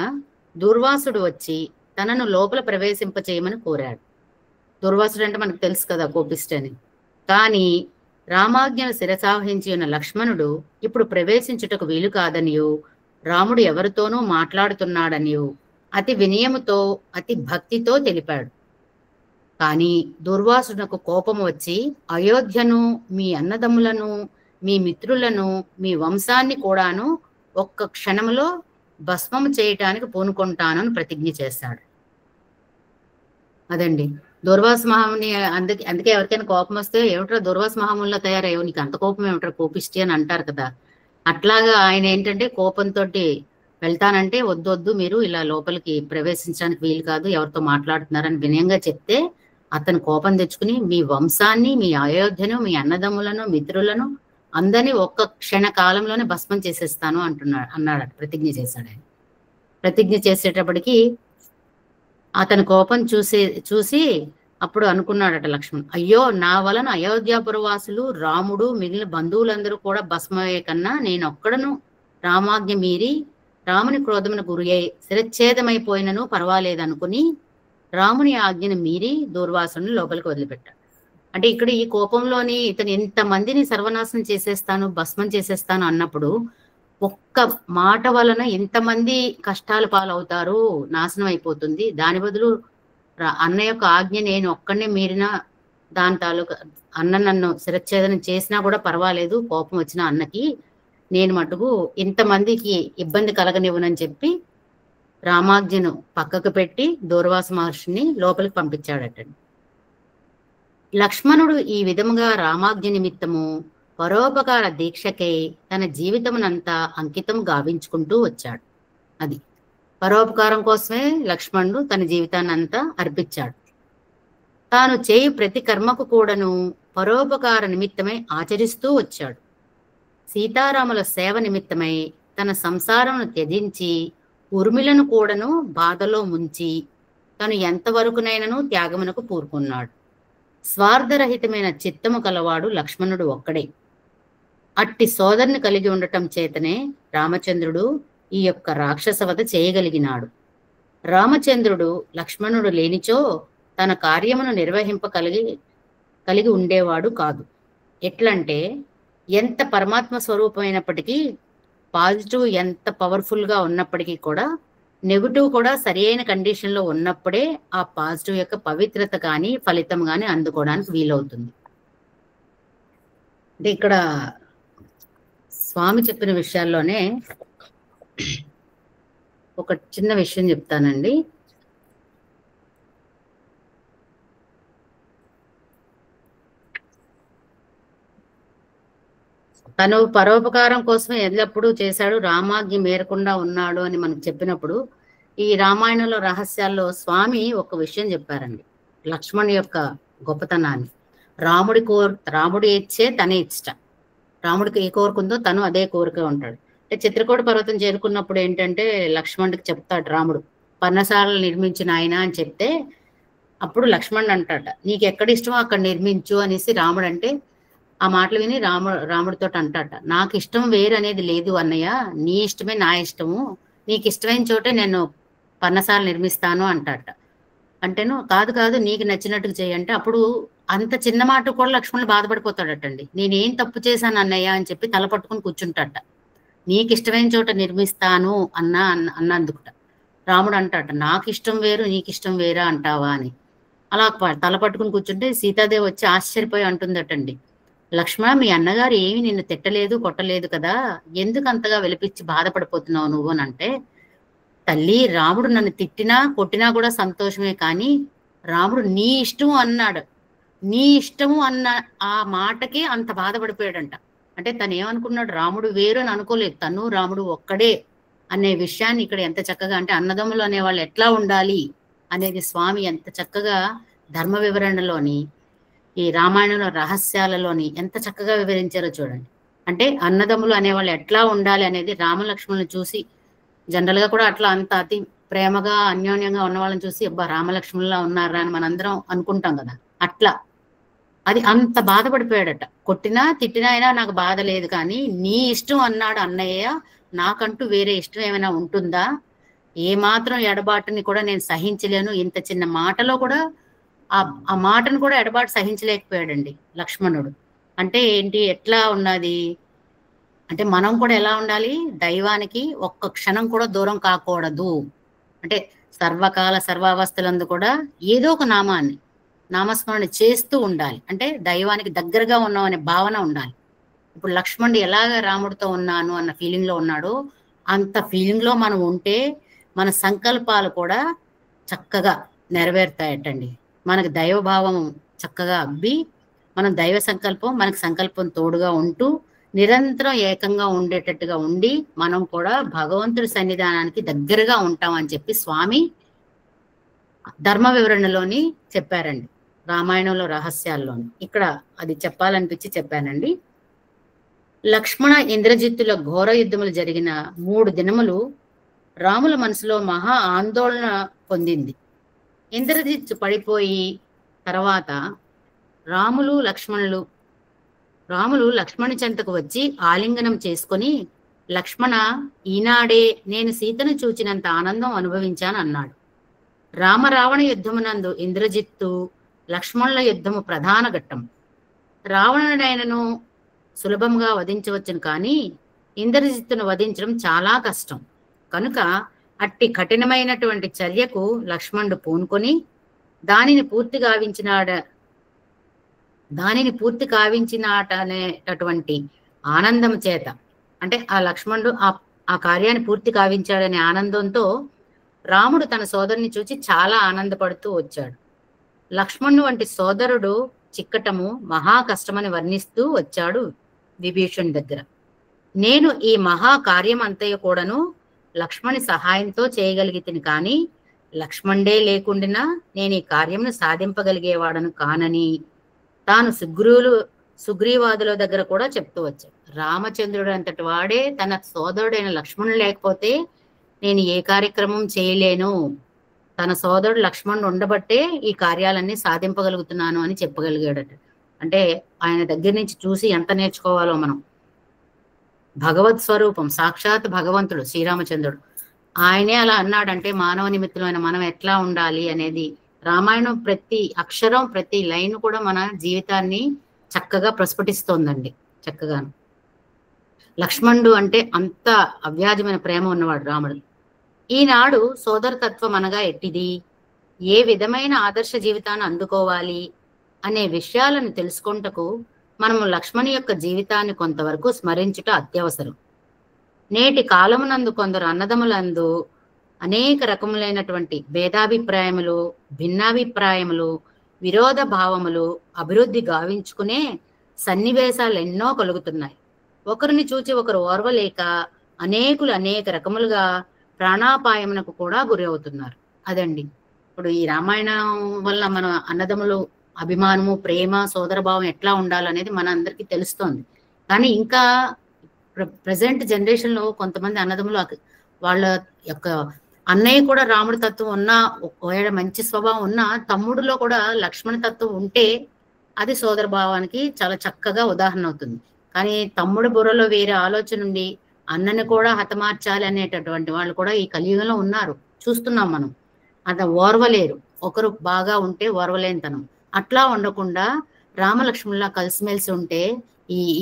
దుర్వాసుడు వచ్చి తనను లోపల ప్రవేశింపచేయమని కోరాడు. దుర్వాసుడు అంటే మనకు తెలుసు కదా, కోపిష్టని. కానీ రామాజ్ఞను శిరసావహించి ఉన్న లక్ష్మణుడు ఇప్పుడు ప్రవేశించుటకు వీలు కాదనియు, రాముడు ఎవరితోనూ మాట్లాడుతున్నాడనియు అతి వినయముతో అతి భక్తితో తెలిపాడు. కానీ దుర్వాసునకు కోపం వచ్చి, అయోధ్యను, మీ అన్నదమ్ములను, మీ మిత్రులను, మీ వంశాన్ని కూడాను ఒక్క క్షణంలో భస్మం చేయటానికి పూనుకుంటానని ప్రతిజ్ఞ చేశాడు. అదండి దుర్వాస మహాముని. అందుకే ఎవరికైనా కోపం వస్తే ఏమిట్రా దుర్వాస మహామునిలో తయారయ్యో, నీకు అంత కోపం ఏమిట్రా కోపిష్టి అని అంటారు కదా. అట్లాగా ఆయన ఏంటంటే కోపంతో వెళ్తానంటే వద్దు మీరు ఇలా లోపలికి ప్రవేశించడానికి వీలు కాదు, ఎవరితో మాట్లాడుతున్నారని వినయంగా చెప్తే అతను కోపం తెచ్చుకుని మీ వంశాన్ని, మీ అయోధ్యను, మీ అన్నదమ్ములను, మిత్రులను అందరినీ ఒక్క క్షణ కాలంలోనే భస్మం చేసేస్తాను అన్నాడు. ప్రతిజ్ఞ చేశాడు ఆయన. ప్రతిజ్ఞ చేసేటప్పటికి అతని కోపం చూసి అప్పుడు అనుకున్నాడట లక్ష్మణ్, అయ్యో నా వలన అయోధ్యాపురవాసులు, రాముడు, మిగిలిన బంధువులందరూ కూడా భస్మయ్యే కన్నా నేను ఒక్కడను రామాజ్ఞ మీరి రాముని క్రోధమున గురి అయి శిరచ్ఛేదమైపోయినను పర్వాలేదనుకుని రాముని ఆజ్ఞను మీరి దూర్వాసుని లోపలికి వదిలిపెట్టాడు. అంటే ఇక్కడ ఈ కోపంలోని ఇతను ఎంతమందిని సర్వనాశనం చేసేస్తాను, భస్మం చేసేస్తాను అన్నప్పుడు ఒక్క మాట వలన ఎంతమంది కష్టాలు పాలవుతారు, నాశనం అయిపోతుంది. దాని బదులు అన్న యొక్క ఆజ్ఞ నేను ఒక్కడనే మీరిన దాని తాలూకా అన్న నన్ను శిరచ్ఛేదనం చేసినా కూడా పర్వాలేదు, కోపం వచ్చిన అన్నకి నేను మటుకు ఇంతమందికి ఇబ్బంది కలగనివ్వనని చెప్పి రామాజ్ఞను పక్కకు పెట్టి దూర్వాస మహర్షిని లోపలికి పంపించాడటండి. లక్ష్మణుడు ఈ విధముగా రామాజ్ఞ నిమిత్తము పరోపకార దీక్షకై తన జీవితమునంతా అంకితం గావించుకుంటూ వచ్చాడు. అది పరోపకారం కోసమే లక్ష్మణుడు తన జీవితాన్ని అంతా అర్పించాడు. తాను చేయు ప్రతి కర్మకు కూడాను పరోపకార నిమిత్తమై ఆచరిస్తూ వచ్చాడు. సీతారాముల సేవ నిమిత్తమై తన సంసారమును త్యజించి ఉర్మిలను కూడాను బాధలో ముంచి తను ఎంతవరకునైనను త్యాగమునకు పూరుకున్నాడు. స్వార్థరహితమైన చిత్తము కలవాడు లక్ష్మణుడు ఒక్కడే. అట్టి సోదరుని కలిగి ఉండటం చేతనే రామచంద్రుడు ఈ యొక్క రాక్షసవధ చేయగలిగినాడు. రామచంద్రుడు లక్ష్మణుడు లేనిచో తన కార్యమును కలిగి ఉండేవాడు కాదు. ఎట్లంటే ఎంత పరమాత్మ స్వరూపమైనప్పటికీ, పాజిటివ్ ఎంత పవర్ఫుల్ గా ఉన్నప్పటికీ కూడా నెగిటివ్ కూడా సరి అయిన కండిషన్ లో ఉన్నప్పుడే ఆ పాజిటివ్ యొక్క పవిత్రత కానీ ఫలితం కానీ అందుకోవడానికి వీలవుతుంది. అంటే ఇక్కడ స్వామి చెప్పిన విషయాల్లోనే ఒక చిన్న విషయం చెప్తానండి. తను పరోపకారం కోసం ఎల్లప్పుడూ చేశాడు, రామాజ్ఞ మేరకుండా ఉన్నాడు అని మనకు చెప్పినప్పుడు ఈ రామాయణంలో రహస్యాల్లో స్వామి ఒక విషయం చెప్పారండి, లక్ష్మణ్ యొక్క గొప్పతనాన్ని. రాముడి ఇచ్చే తనే ఇచ్చట. రాముడికి ఏ కోరుకుందో తను అదే కోరిక ఉంటాడు. అంటే చిత్రకూట పర్వతం చేరుకున్నప్పుడు ఏంటంటే లక్ష్మణుడికి చెప్తాడు రాముడు, పర్ణశాలలు నిర్మించిన ఆయన అని చెప్తే అప్పుడు లక్ష్మణుడు అంటాట, నీకు ఎక్కడ ఇష్టమో అక్కడ నిర్మించు అనేసి రాముడు అంటే ఆ మాటలు విని రాముడితో అంటాట, నాకు ఇష్టం వేరు అనేది లేదు అన్నయ్య, నీ ఇష్టమే నా ఇష్టము, నీకు ఇష్టమైన చోటే నేను పర్ణశాల నిర్మిస్తాను అంటాట. అంటేను కాదు నీకు నచ్చినట్టుగా చేయంటే అప్పుడు అంత చిన్న మాట కూడా లక్ష్మణుడు బాధపడిపోతాడటండి. నేనేం తప్పు చేశాను అన్నయ్య అని చెప్పి తల పట్టుకుని కూర్చుంటాట. నీకు ఇష్టమైన చోట నిర్మిస్తాను అన్నందుకుట రాముడు అంటాట, నాకు ఇష్టం వేరు నీకు ఇష్టం వేరా అంటావా అని. అలా తల పట్టుకుని కూర్చుంటే సీతాదేవి వచ్చి ఆశ్చర్యపోయి అంటుందటండి, లక్ష్మణ మీ అన్నగారు ఏమి నిన్ను తిట్టలేదు కొట్టలేదు కదా, ఎందుకు అంతగా వెలిపించి బాధపడిపోతున్నావు నువ్వు అని అంటే, తల్లి రాముడు నన్ను తిట్టినా కొట్టినా కూడా సంతోషమే, కానీ రాముడు నీ ఇష్టము అన్నాడు, నీ ఇష్టము అన్న ఆ మాటకి అంత బాధపడిపోయాడంట. అంటే తను ఏమనుకున్నాడు, రాముడు వేరు అని అనుకోలేదు, తను రాముడు ఒక్కడే అనే విషయాన్ని ఇక్కడ ఎంత చక్కగా, అంటే అన్నదమ్ములు అనేవాళ్ళు ఎట్లా ఉండాలి అనేది స్వామి ఎంత చక్కగా ధర్మ వివరణలోని ఈ రామాయణంలో రహస్యాలలోని ఎంత చక్కగా వివరించారో చూడండి. అంటే అన్నదమ్ములు అనేవాళ్ళు ఎట్లా ఉండాలి అనేది రామలక్ష్మణులను చూసి, జనరల్ గా కూడా అట్లా అంత అతి ప్రేమగా అన్యోన్యంగా ఉన్న వాళ్ళని చూసి అబ్బా రామలక్ష్మణులా ఉన్నారా అని మనందరం అనుకుంటాం కదా. అట్లా అది అంత బాధపడిపోయాడట. కొట్టినా తిట్టినా అయినా నాకు బాధ లేదు, కానీ నీ ఇష్టం అన్నాడు అన్నయ్య, నాకంటూ వేరే ఇష్టం ఏమైనా ఉంటుందా? ఏ మాత్రం ఎడబాటుని కూడా నేను సహించలేను. ఇంత చిన్న మాటలో కూడా ఆ మాటను కూడా ఎడబాటు సహించలేకపోయాడండి లక్ష్మణుడు. అంటే ఏంటి, ఎట్లా ఉన్నది అంటే మనం కూడా ఎలా ఉండాలి, దైవానికి ఒక్క క్షణం కూడా దూరం కాకూడదు. అంటే సర్వకాల సర్వావస్థలందు కూడా ఏదో ఒక నామస్మరణ చేస్తూ ఉండాలి. అంటే దైవానికి దగ్గరగా ఉన్నాం అనే భావన ఉండాలి. ఇప్పుడు లక్ష్మణుడు ఎలాగ రాముడితో ఉన్నాను అన్న ఫీలింగ్ లో ఉన్నాడో అంత ఫీలింగ్ లో మనం ఉంటే మన సంకల్పాలు కూడా చక్కగా నెరవేరుతాయటండి. మనకి దైవభావం చక్కగా అబ్బి మనం దైవ సంకల్పం మనకి సంకల్పం తోడుగా ఉంటూ నిరంతరం ఏకంగా ఉండేటట్టుగా ఉండి మనం కూడా భగవంతుడి సన్నిధానానికి దగ్గరగా ఉంటామని చెప్పి స్వామి ధర్మ వివరణలోని చెప్పారండి. రామాయణంలో రహస్యాల్లోని ఇక్కడ అది చెప్పాలనిపించి చెప్పానండి. లక్ష్మణ ఇంద్రజిత్తుల ఘోర యుద్ధములు జరిగిన 3 దినములు రాముల మనసులో మహా ఆందోళన పొందింది. ఇంద్రజిత్తు పడిపోయి తర్వాత రాములు లక్ష్మణుని చెంతకు వచ్చి ఆలింగనం చేసుకొని, లక్ష్మణ, ఈనాడే నేను సీతను చూచినంత ఆనందం అనుభవించాను అన్నాడు. రామరావణ యుద్ధమునందు ఇంద్రజిత్తు లక్ష్మణుల యుద్ధము ప్రధాన ఘట్టం. రావణుడైనను సులభంగా వధించవచ్చును, కానీ ఇంద్రజిత్తును వధించడం చాలా కష్టం. కనుక అట్టి కఠినమైనటువంటి చర్యకు లక్ష్మణుడు పూనుకొని దానిని పూర్తి కావించినాటనేటటువంటి ఆనందం చేత, అంటే ఆ లక్ష్మణుడు ఆ కార్యాన్ని పూర్తి కావించాడనే ఆనందంతో రాముడు తన సోదరుని చూచి చాలా ఆనందపడుతూ వచ్చాడు. లక్ష్మణుడు వంటి సోదరుడు చిక్కటము మహా కష్టమని వర్ణిస్తూ వచ్చాడు విభీషణుడి దగ్గర. నేను ఈ మహా కార్యం అంతయు కూడాను లక్ష్మణి సహాయంతో చేయగలిగితిని, కానీ లక్ష్మణుడే లేకుండినా నేను ఈ కార్యమును సాధింపగలిగేవాడను కానని తాను సుగ్రీవాదుల దగ్గర కూడా చెప్తూ వచ్చాడు. రామచంద్రుడు అంతటి వాడే తన సోదరుడైన లక్ష్మణుడు లేకపోతే నేను ఏ కార్యక్రమం చేయలేను, తన సోదరుడు లక్ష్మణుడు ఉండబట్టే ఈ కార్యాలన్నీ సాధింపగలుగుతున్నాను అని చెప్పగలిగాడట. అంటే ఆయన దగ్గర నుంచి చూసి ఎంత నేర్చుకోవాలో మనం. భగవత్ స్వరూపం, సాక్షాత్ భగవంతుడు శ్రీరామచంద్రుడు, ఆయనే అలా అన్నాడంటే మానవ నిమిత్తమైన మనం ఎట్లా ఉండాలి అనేది రామాయణం ప్రతి అక్షరం ప్రతి లైన్ కూడా మన జీవితాన్ని చక్కగా ప్రస్ఫుటిస్తోందండి. చక్కగాను లక్ష్మణుడు అంటే అంత అవ్యాజమైన ప్రేమ ఉన్నవాడు రాముడు. ఈనాడు సోదరతత్వం అనగా ఎట్టిది, ఏ విధమైన ఆదర్శ జీవితాన్ని అందుకోవాలి అనే విషయాలను తెలుసుకుంటకు మనము లక్ష్మణి యొక్క జీవితాన్ని కొంతవరకు స్మరించుట అత్యవసరం. నేటి కాలమునందు కొందరు అన్నదములందు అనేక రకములైనటువంటి భేదాభిప్రాయములు, భిన్నాభిప్రాయములు, విరోధ భావములు అభివృద్ధి గావించుకునే సన్నివేశాలు ఎన్నో కలుగుతున్నాయి. ఒకరిని చూచి ఒకరు ఓర్వలేక అనేకులు అనేక రకములుగా ప్రాణాపాయమునకు కూడా గురి అవుతున్నారు. అదండి ఇప్పుడు ఈ రామాయణం వల్ల మన అన్నదమ్ములు అభిమానము, ప్రేమ, సోదరభావం ఎట్లా ఉండాలనేది మన అందరికీ తెలుస్తోంది. కానీ ఇంకా ప్రజెంట్ జనరేషన్ లో కొంతమంది అన్నదమ్ములు వాళ్ళ యొక్క అన్నయ్య కూడా రాముడి తత్వం ఉన్నా, ఒకవేళ మంచి స్వభావం ఉన్నా తమ్ముడిలో కూడా లక్ష్మణ తత్వం ఉంటే అది సోదర భావానికి చాలా చక్కగా ఉదాహరణ అవుతుంది. కానీ తమ్ముడు బుర్రలో వేరే ఆలోచన ఉండి అన్నని కూడా హతమార్చాలి అనేటటువంటి వాళ్ళు కూడా ఈ కలియుగంలో ఉన్నారు, చూస్తున్నాం మనం. అది ఓర్వలేరు, ఒకరు బాగా ఉంటే ఓర్వలేనితనం. అట్లా ఉండకుండా రామలక్ష్మణులా కలిసిమెలిసి ఉంటే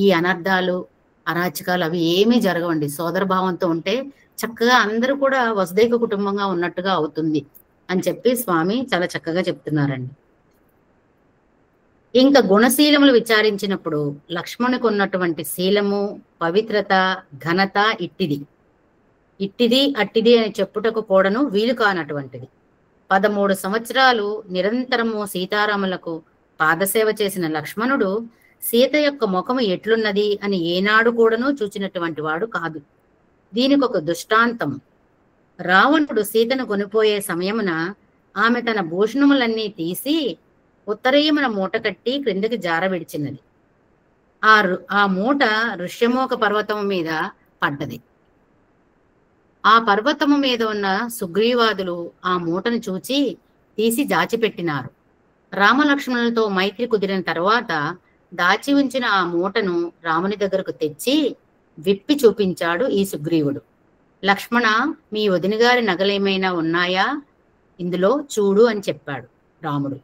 ఈ అనర్థాలు, అరాచకాలు అవి ఏమీ జరగవండి. సోదర భావంతో ఉంటే చక్కగా అందరూ కూడా వసుదైక కుటుంబంగా ఉన్నట్టుగా అవుతుంది అని చెప్పి స్వామి చాలా చక్కగా చెప్తున్నారండి. ఇంకా గుణశీలములు విచారించినప్పుడు లక్ష్మణునికి ఉన్నటువంటి శీలము, పవిత్రత, ఘనత ఇట్టిది అట్టిది అని చెప్పుటకు కూడాను వీలు కానటువంటిది. 13 సంవత్సరాలు నిరంతరము సీతారాములకు పాదసేవ చేసిన లక్ష్మణుడు సీత యొక్క ముఖము ఎట్లున్నది అని ఏనాడు కూడాను చూచినటువంటి వాడు కాదు. దీనికి ఒక దృష్టాంతం. రావణుడు సీతను కొనిపోయే సమయమున ఆమె తన భూషణములన్నీ తీసి ఉత్తరీయమున మూట కట్టి క్రిందకి జార విడిచినది. ఆ మూట ఋష్యమూక పర్వతము మీద పడ్డది. ఆ పర్వతము మీద ఉన్న సుగ్రీవాదులు ఆ మూటను చూచి తీసి జాచిపెట్టినారు. రామలక్ష్మణులతో మైత్రి కుదిరిన తర్వాత దాచి ఉంచిన ఆ మూటను రాముని దగ్గరకు తెచ్చి విప్పి చూపించాడు ఈ సుగ్రీవుడు. లక్ష్మణ, మీ వదిన గారి నగలేమైనా ఉన్నాయా? ఇందులో చూడు అని చెప్పాడు రాముడు.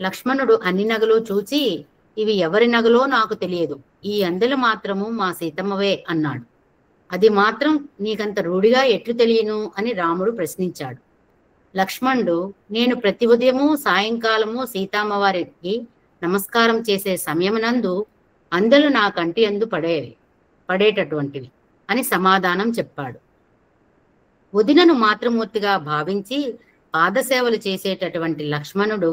లక్ష్మణుడు అన్ని నగలు చూచి, ఇవి ఎవరి నగలో నాకు తెలియదు, ఈ అందెలు మాత్రము మా సీతమ్మవే అన్నాడు. అది మాత్రం నీకంత రూఢిగా ఎట్లు తెలియను అని రాముడు ప్రశ్నించాడు. లక్ష్మణుడు, నేను ప్రతి ఉదయము సాయంకాలము సీతమ్మవారికి నమస్కారం చేసే సమయమునందు అందెలు నా కంటి అందు పడేటటువంటివి అని సమాధానం చెప్పాడు. వదినను మాతృమూర్తిగా భావించి పాదసేవలు చేసేటటువంటి లక్ష్మణుడు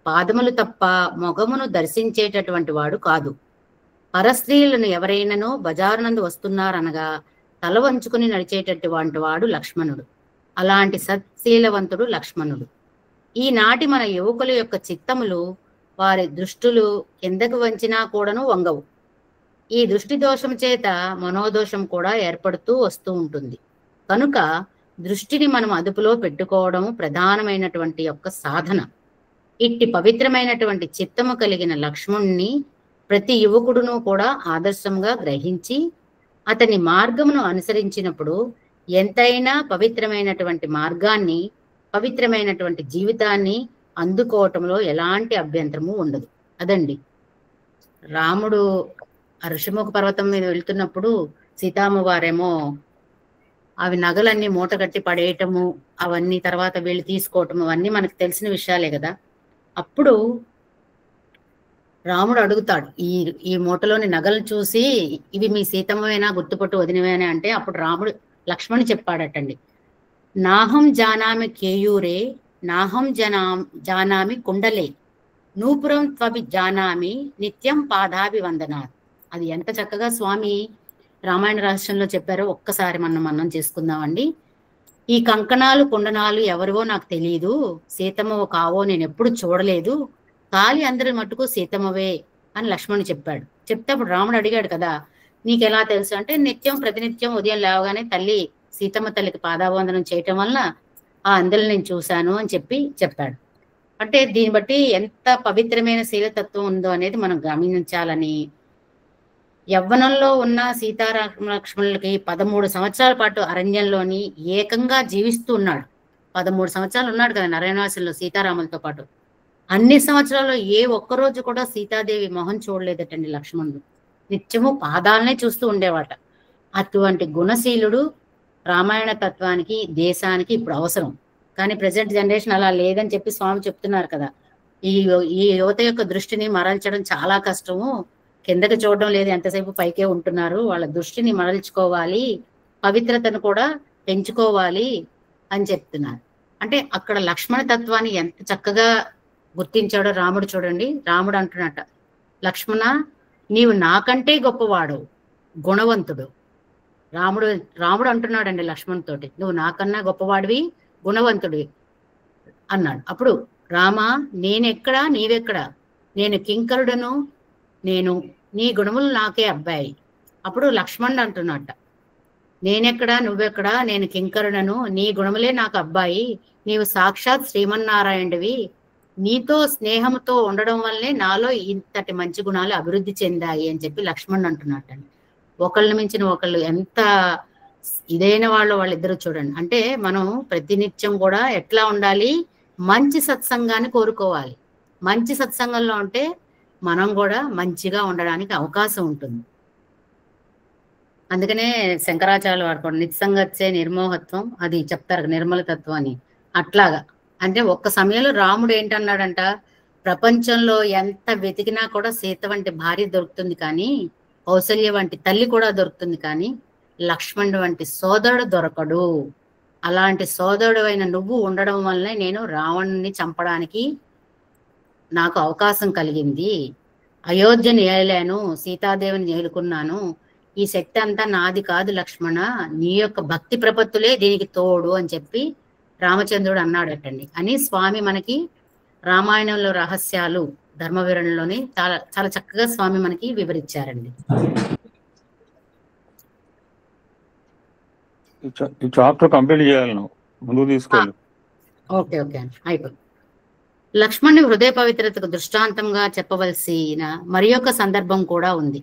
పాదములు తప్ప మొగమును దర్శించేటటువంటి వాడు కాదు. పరస్త్రీలను ఎవరైనానో బజారునందు వస్తున్నారనగా తల వంచుకుని నడిచేటటువంటి వాడు లక్ష్మణుడు. అలాంటి సత్శీలవంతుడు లక్ష్మణుడు. ఈనాటి మన యువకుల యొక్క చిత్తములు, వారి దృష్టులు కిందకు వంచినా కూడాను వంగవు. ఈ దృష్టి దోషం చేత మనోదోషం కూడా ఏర్పడుతూ వస్తూ ఉంటుంది. కనుక దృష్టిని మనం అదుపులో పెట్టుకోవడం ప్రధానమైనటువంటి యొక్క సాధన. ఇట్టి పవిత్రమైనటువంటి చిత్తము కలిగిన లక్ష్మణుణ్ణి ప్రతి యువకుడును కూడా ఆదర్శంగా గ్రహించి అతని మార్గమును అనుసరించినప్పుడు ఎంతైనా పవిత్రమైనటువంటి మార్గాన్ని, పవిత్రమైనటువంటి జీవితాన్ని అందుకోవటంలో ఎలాంటి అభ్యంతరము ఉండదు. అదండి, రాముడు ఋషిముఖ పర్వతం మీద వెళ్తున్నప్పుడు సీతమ్మ వారేమో అవి నగలన్నీ మూటగట్టి పడేయటము, అవన్నీ తర్వాత వీళ్ళు తీసుకోవటము, అవన్నీ మనకు తెలిసిన విషయాలే కదా. అప్పుడు రాముడు అడుగుతాడు, ఈ మూటలోని నగలు చూసి ఇవి మీ సీతమ్మవేనా, గుర్తుపట్టు వదినవేనా అంటే అప్పుడు రాముడు లక్ష్మణుడు చెప్పాడటండి, నాహం జానామి కేయూరే నాహం జానామి కుండలే నూపురం త్వవి జానామి నిత్యం పాదాభి వందనాత్. అది ఎంత చక్కగా స్వామి రామాయణ రహస్యంలో చెప్పారో ఒక్కసారి మనం చేసుకుందామండి. ఈ కంకణాలు కుండనాలు ఎవరివో నాకు తెలియదు, సీతమ్మవో కావో నేను ఎప్పుడు చూడలేదు, కాలి అందరి మట్టుకు సీతమ్మవే అని లక్ష్మణుడు చెప్పాడు. చెప్తే అప్పుడు రాముడు అడిగాడు కదా, నీకెలా తెలుసు అంటే, ప్రతినిత్యం ఉదయం లేవగానే తల్లి సీతమ్మ తల్లికి పాదావందనం చేయటం వల్ల ఆ అందెలు నేను చూశాను అని చెప్పాడు. అంటే దీన్ని బట్టి ఎంత పవిత్రమైన శీలతత్వం ఉందో అనేది మనం గమనించాలని, యవ్వనంలో ఉన్న సీతారామలక్ష్మణులకి 13 సంవత్సరాల పాటు అరణ్యంలోని ఏకంగా జీవిస్తూ ఉన్నాడు. 13 సంవత్సరాలు ఉన్నాడు కదా నరయనాశంలో సీతారాములతో పాటు. అన్ని సంవత్సరాల్లో ఏ ఒక్కరోజు కూడా సీతాదేవి మొహం చూడలేదటండి లక్ష్మణుడు. నిత్యము పాదాలనే చూస్తూ ఉండేవాట. అటువంటి గుణశీలుడు రామాయణ తత్వానికి, దేశానికి ఇప్పుడు అవసరం. కానీ ప్రజెంట్ జనరేషన్ అలా లేదని చెప్పి స్వామి చెప్తున్నారు కదా. ఈ యువత యొక్క దృష్టిని మరల్చడం చాలా కష్టము, కిందకి చూడడం లేదు, ఎంతసేపు పైకే ఉంటున్నారు, వాళ్ళ దృష్టిని మరల్చుకోవాలి, పవిత్రతను కూడా పెంచుకోవాలి అని చెప్తున్నారు. అంటే అక్కడ లక్ష్మణ తత్వాన్ని ఎంత చక్కగా గుర్తించాడో రాముడు చూడండి. రాముడు అంటున్నట్ట, లక్ష్మణ నీవు నాకంటే గొప్పవాడు, గుణవంతుడు. రాముడు అంటున్నాడండి లక్ష్మణ్ తోటి, నువ్వు నాకన్నా గొప్పవాడివి, గుణవంతుడివి అన్నాడు. అప్పుడు రామా, నేనెక్కడా నీవెక్కడా, నేను కింకరుడను, నేను నీ గుణములు నాకే అబ్బాయి. అప్పుడు లక్ష్మణుడు అంటున్నట్ట, నేనెక్కడా నువ్వెక్కడా, నేను కింకరుడను, నీ గుణములే నాకు అబ్బాయి, నీవు సాక్షాత్ శ్రీమన్నారాయణుడివి, నీతో స్నేహంతో ఉండడం వల్లే నాలో ఇంతటి మంచి గుణాలు అభివృద్ధి చెందాయి అని చెప్పి లక్ష్మణుడు అంటున్నట్టండి. ఒకళ్ళని మించిన ఒకళ్ళు ఎంత ఇదైన వాళ్ళిద్దరూ చూడండి. అంటే మనం ప్రతినిత్యం కూడా ఎట్లా ఉండాలి, మంచి సత్సంగాన్ని కోరుకోవాలి. మంచి సత్సంగంలో ఉంటే మనం కూడా మంచిగా ఉండడానికి అవకాశం ఉంటుంది. అందుకనే శంకరాచార్యులు వాడుకోండి, నిత్సంగత్సే నిర్మోహత్వం, అది చెప్తారు నిర్మల తత్వం అని. అట్లాగా అంటే ఒక్క సమయంలో రాముడు ఏంటన్నాడంట, ప్రపంచంలో ఎంత వెతికినా కూడా సీత వంటి భార్య దొరుకుతుంది కానీ, కౌసల్య వంటి తల్లి కూడా దొరుకుతుంది కానీ, లక్ష్మణుడు వంటి సోదరుడు దొరకడు. అలాంటి సోదరుడు అయిన నువ్వు ఉండడం వల్లనే నేను రావణుని చంపడానికి నాకు అవకాశం కలిగింది. అయోధ్యను ఏలాను, సీతాదేవిని ఏలుకున్నాను. ఈ శక్తి అంతా నాది కాదు లక్ష్మణ, నీ యొక్క భక్తి ప్రపత్తులే దీనికి తోడు అని చెప్పి రామచంద్రుడు అన్నాడటండి. అని స్వామి మనకి రామాయణంలో రహస్యాలు ధర్మవీరణలోని చాలా చాలా చక్కగా స్వామి మనకి వివరించారండి. ఈ చాప్టర్ కంప్లీట్ చేయాలి, నువ్వు ముందుకు తీసుకెళ్ళు. ఓకే ఓకే అండి, అయిపోయింది. లక్ష్మణుని హృదయ పవిత్రతకు దృష్టాంతంగా చెప్పవలసిన మరి ఒక సందర్భం కూడా ఉంది.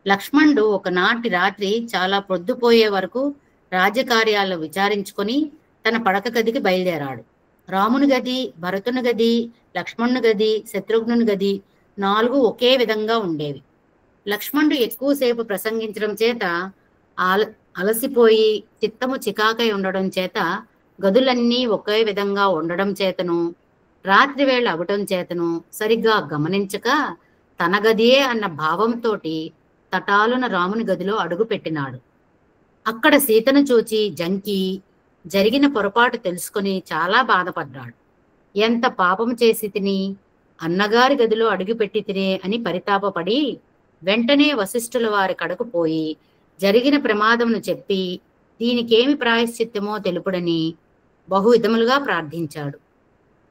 లక్ష్మణుడు ఒకనాటి రాత్రి చాలా పొద్దుపోయే వరకు రాజకార్యాలు విచారించుకొని తన పడక గదికి బయలుదేరాడు. రాముని గది, భరతుని గది, లక్ష్మణుని గది, శత్రుఘ్నుని గది 4 ఒకే విధంగా ఉండేవి. లక్ష్మణుడు ఎక్కువసేపు ప్రసంగించడం చేత అలసిపోయి చిత్తము చికాకై ఉండడం చేత, గదులన్నీ ఒకే విధంగా ఉండడం చేతను, రాత్రి వేళ అవటం చేతను సరిగ్గా గమనించక తన గదియే అన్న భావంతో తటాలున రాముని గదిలో అడుగు పెట్టినాడు. అక్కడ సీతను చూచి జంకి జరిగిన పొరపాటు తెలుసుకొని చాలా బాధపడ్డాడు. ఎంత పాపం చేసి తిని, అన్నగారి గదిలో అడుగుపెట్టి తినే అని పరితాపపడి వెంటనే వశిష్ఠుల వారి కడకు పోయి జరిగిన ప్రమాదమును చెప్పి దీనికేమి ప్రాయశ్చిత్తమో తెలుపుడని బహువిధములుగా ప్రార్థించాడు.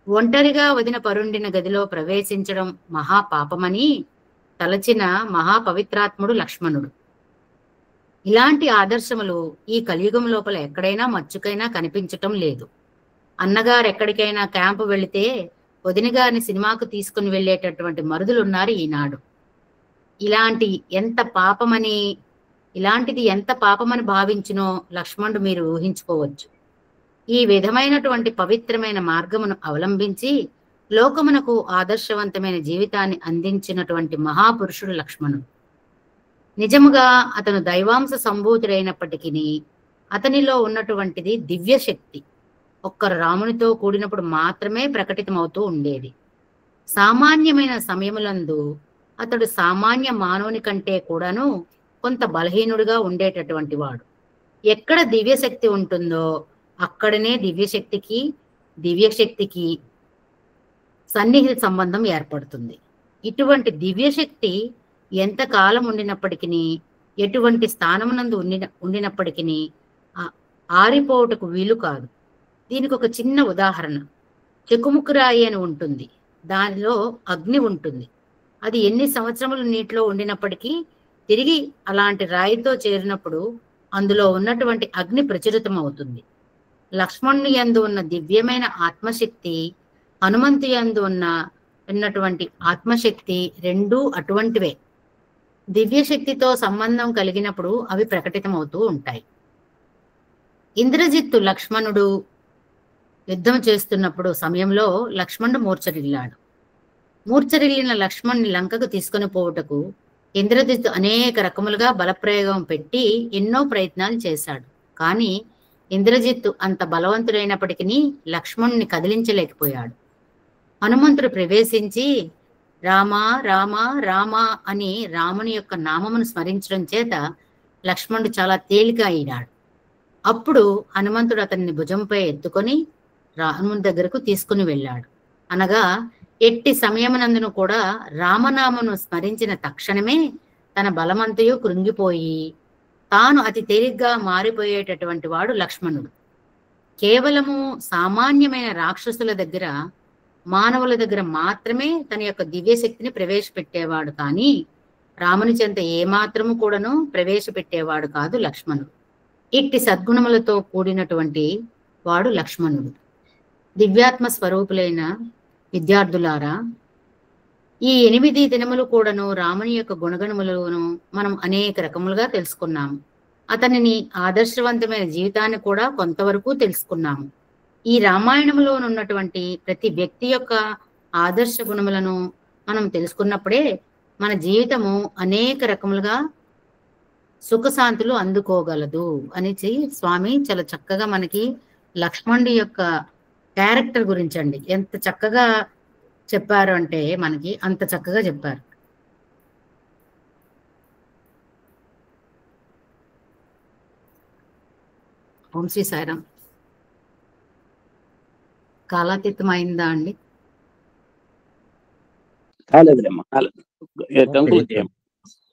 ఒంటరిగా వదిన పరుండిన గదిలో ప్రవేశించడం మహాపాపమని తలచిన మహాపవిత్రాత్ముడు లక్ష్మణుడు. ఇలాంటి ఆదర్శములు ఈ కలియుగం లోపల ఎక్కడైనా మచ్చుకైనా కనిపించటం లేదు. అన్నగారు ఎక్కడికైనా క్యాంపు వెళితే వదిన గారిని సినిమాకు తీసుకుని వెళ్ళేటటువంటి మరుదులు ఉన్నారు ఈనాడు. ఇలాంటిది ఎంత పాపమని భావించునో లక్ష్మణుడు మీరు ఊహించుకోవచ్చు. ఈ విధమైనటువంటి పవిత్రమైన మార్గమును అవలంబించి లోకమునకు ఆదర్శవంతమైన జీవితాన్ని అందించినటువంటి మహాపురుషుడు లక్ష్మణుడు. నిజముగా అతను దైవాంశ సంభూతుడైనప్పటికీ అతనిలో ఉన్నటువంటిది దివ్య శక్తి ఒక్క రామునితో కూడినప్పుడు మాత్రమే ప్రకటితమవుతూ ఉండేది. సామాన్యమైన సమయములందు అతడు సామాన్య మానవుని కంటే కూడాను కొంత బలహీనుడిగా ఉండేటటువంటి వాడు. ఎక్కడ దివ్యశక్తి ఉంటుందో అక్కడనే దివ్యశక్తికి సన్నిహిత సంబంధం ఏర్పడుతుంది. ఇటువంటి దివ్యశక్తి ఎంత కాలం ఉండినప్పటికీ, ఎటువంటి స్థానమునందు ఉండినప్పటికీ ఆరిపోవుటకు వీలు కాదు. దీనికి ఒక చిన్న ఉదాహరణ, చెకుముకురాయి అని ఉంటుంది, దానిలో అగ్ని ఉంటుంది. అది ఎన్ని సంవత్సరములు నీటిలో ఉండినప్పటికీ తిరిగి అలాంటి రాయితో చేరినప్పుడు అందులో ఉన్నటువంటి అగ్ని ప్రచురితం అవుతుంది. లక్ష్మణుని యందు ఉన్న దివ్యమైన ఆత్మశక్తి, హనుమంతు యందు ఉన్నటువంటి ఆత్మశక్తి రెండూ అటువంటివే. దివ్యశక్తితో సంబంధం కలిగినప్పుడు అవి ప్రకటితమవుతూ ఉంటాయి. ఇంద్రజిత్తు లక్ష్మణుడు యుద్ధం చేస్తున్నప్పుడు సమయంలో లక్ష్మణుడు మూర్ఛరిల్లాడు. మూర్ఛరిల్లిన లక్ష్మణుని లంకకు తీసుకొని పోవుటకు ఇంద్రజిత్తు అనేక రకములుగా బలప్రయోగం పెట్టి ఎన్నో ప్రయత్నాలు చేశాడు. కానీ ఇంద్రజిత్తు అంత బలవంతుడైనప్పటికీ లక్ష్మణుని కదిలించలేకపోయాడు. హనుమంతుడు ప్రవేశించి రామా రామా రామా అని రాముని యొక్క నామమును స్మరించడం చేత లక్ష్మణుడు చాలా తేలిక అయినాడు. అప్పుడు హనుమంతుడు అతన్ని భుజంపై ఎత్తుకొని రాముని దగ్గరకు తీసుకుని వెళ్ళాడు. అనగా ఎట్టి సమయమునందును కూడా రామనామను స్మరించిన తక్షణమే తన బలమంతయు కృంగిపోయి తాను అతి తేలిగ్గా మారిపోయేటటువంటి వాడు లక్ష్మణుడు. కేవలము సామాన్యమైన రాక్షసుల దగ్గర, మానవుల దగ్గర మాత్రమే తన యొక్క దివ్యశక్తిని ప్రవేశపెట్టేవాడు, కానీ రాముని చెంత ఏమాత్రము కూడాను ప్రవేశపెట్టేవాడు కాదు లక్ష్మణుడు. ఇట్టి సద్గుణములతో కూడినటువంటి వాడు లక్ష్మణుడు. దివ్యాత్మ స్వరూపులైన విద్యార్థులారా, ఈ 8 దినములు కూడాను రాముని యొక్క గుణగణములను మనం అనేక రకములుగా తెలుసుకున్నాము. అతనిని ఆదర్శవంతమైన జీవితాన్ని కూడా కొంతవరకు తెలుసుకున్నాము. ఈ రామాయణంలో ఉన్నటువంటి ప్రతి వ్యక్తి యొక్క ఆదర్శ గుణములను మనం తెలుసుకున్నప్పుడే మన జీవితము అనేక రకములుగా సుఖశాంతులు అందుకోగలదు అనేసి స్వామి చాలా చక్కగా మనకి లక్ష్మణుడి యొక్క క్యారెక్టర్ గురించి అండి ఎంత చక్కగా చెప్పారు అంటే మనకి అంత చక్కగా చెప్పారు. ఓం శ్రీ సాయిరామ్. కాలాతీతం అయిందా అండి? కాలేదులేమ్మా,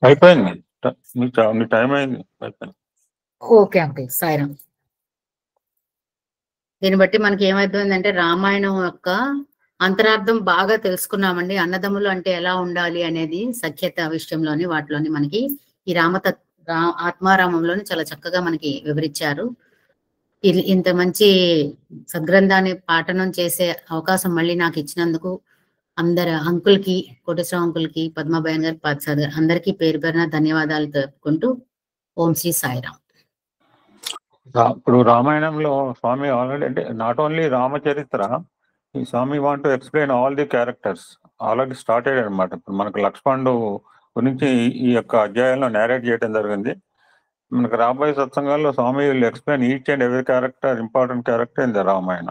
అయిపోయింది, మీ టైం అయింది, అయిపోయింది. Okay uncle, Sairam. దీన్ని బట్టి మనకి ఏమైపోయిందంటే రామాయణం యొక్క అంతరార్థం బాగా తెలుసుకున్నామండి. అన్నదమ్ములు అంటే ఎలా ఉండాలి అనేది సఖ్యత విషయంలోని వాటిలోని మనకి ఈ ఆత్మారామంలోని చాలా చక్కగా మనకి వివరించారు. ఇంత మంచి సద్గ్రంథాన్ని పాఠనం చేసే అవకాశం మళ్ళీ నాకు ఇచ్చినందుకు అందరు అంకుల్కి, కోటేశ్వర అంకుల్కి, పద్మభయన్ గారు, పాత్సాద్ గారు అందరికీ పేరు పేరున ధన్యవాదాలు తెలుపుకుంటూ ఓం శ్రీ సాయిరామ్. ఇప్పుడు రామాయణంలో స్వామి ఆల్రెడీ అంటే నాట్ ఓన్లీ రామచరిత్ర, ఈ Swami want to explain all the characters already start అయ్యాడు అనమాట. ఇప్పుడు మనకు లక్ష్మణుడు గురించి ఈ యొక్క అధ్యాయంలో నేరేట్ చేయడం జరిగింది. మనకు రాబోయే సత్సంగాల్లో Swami will explain each and every character, important character in the Ramayana.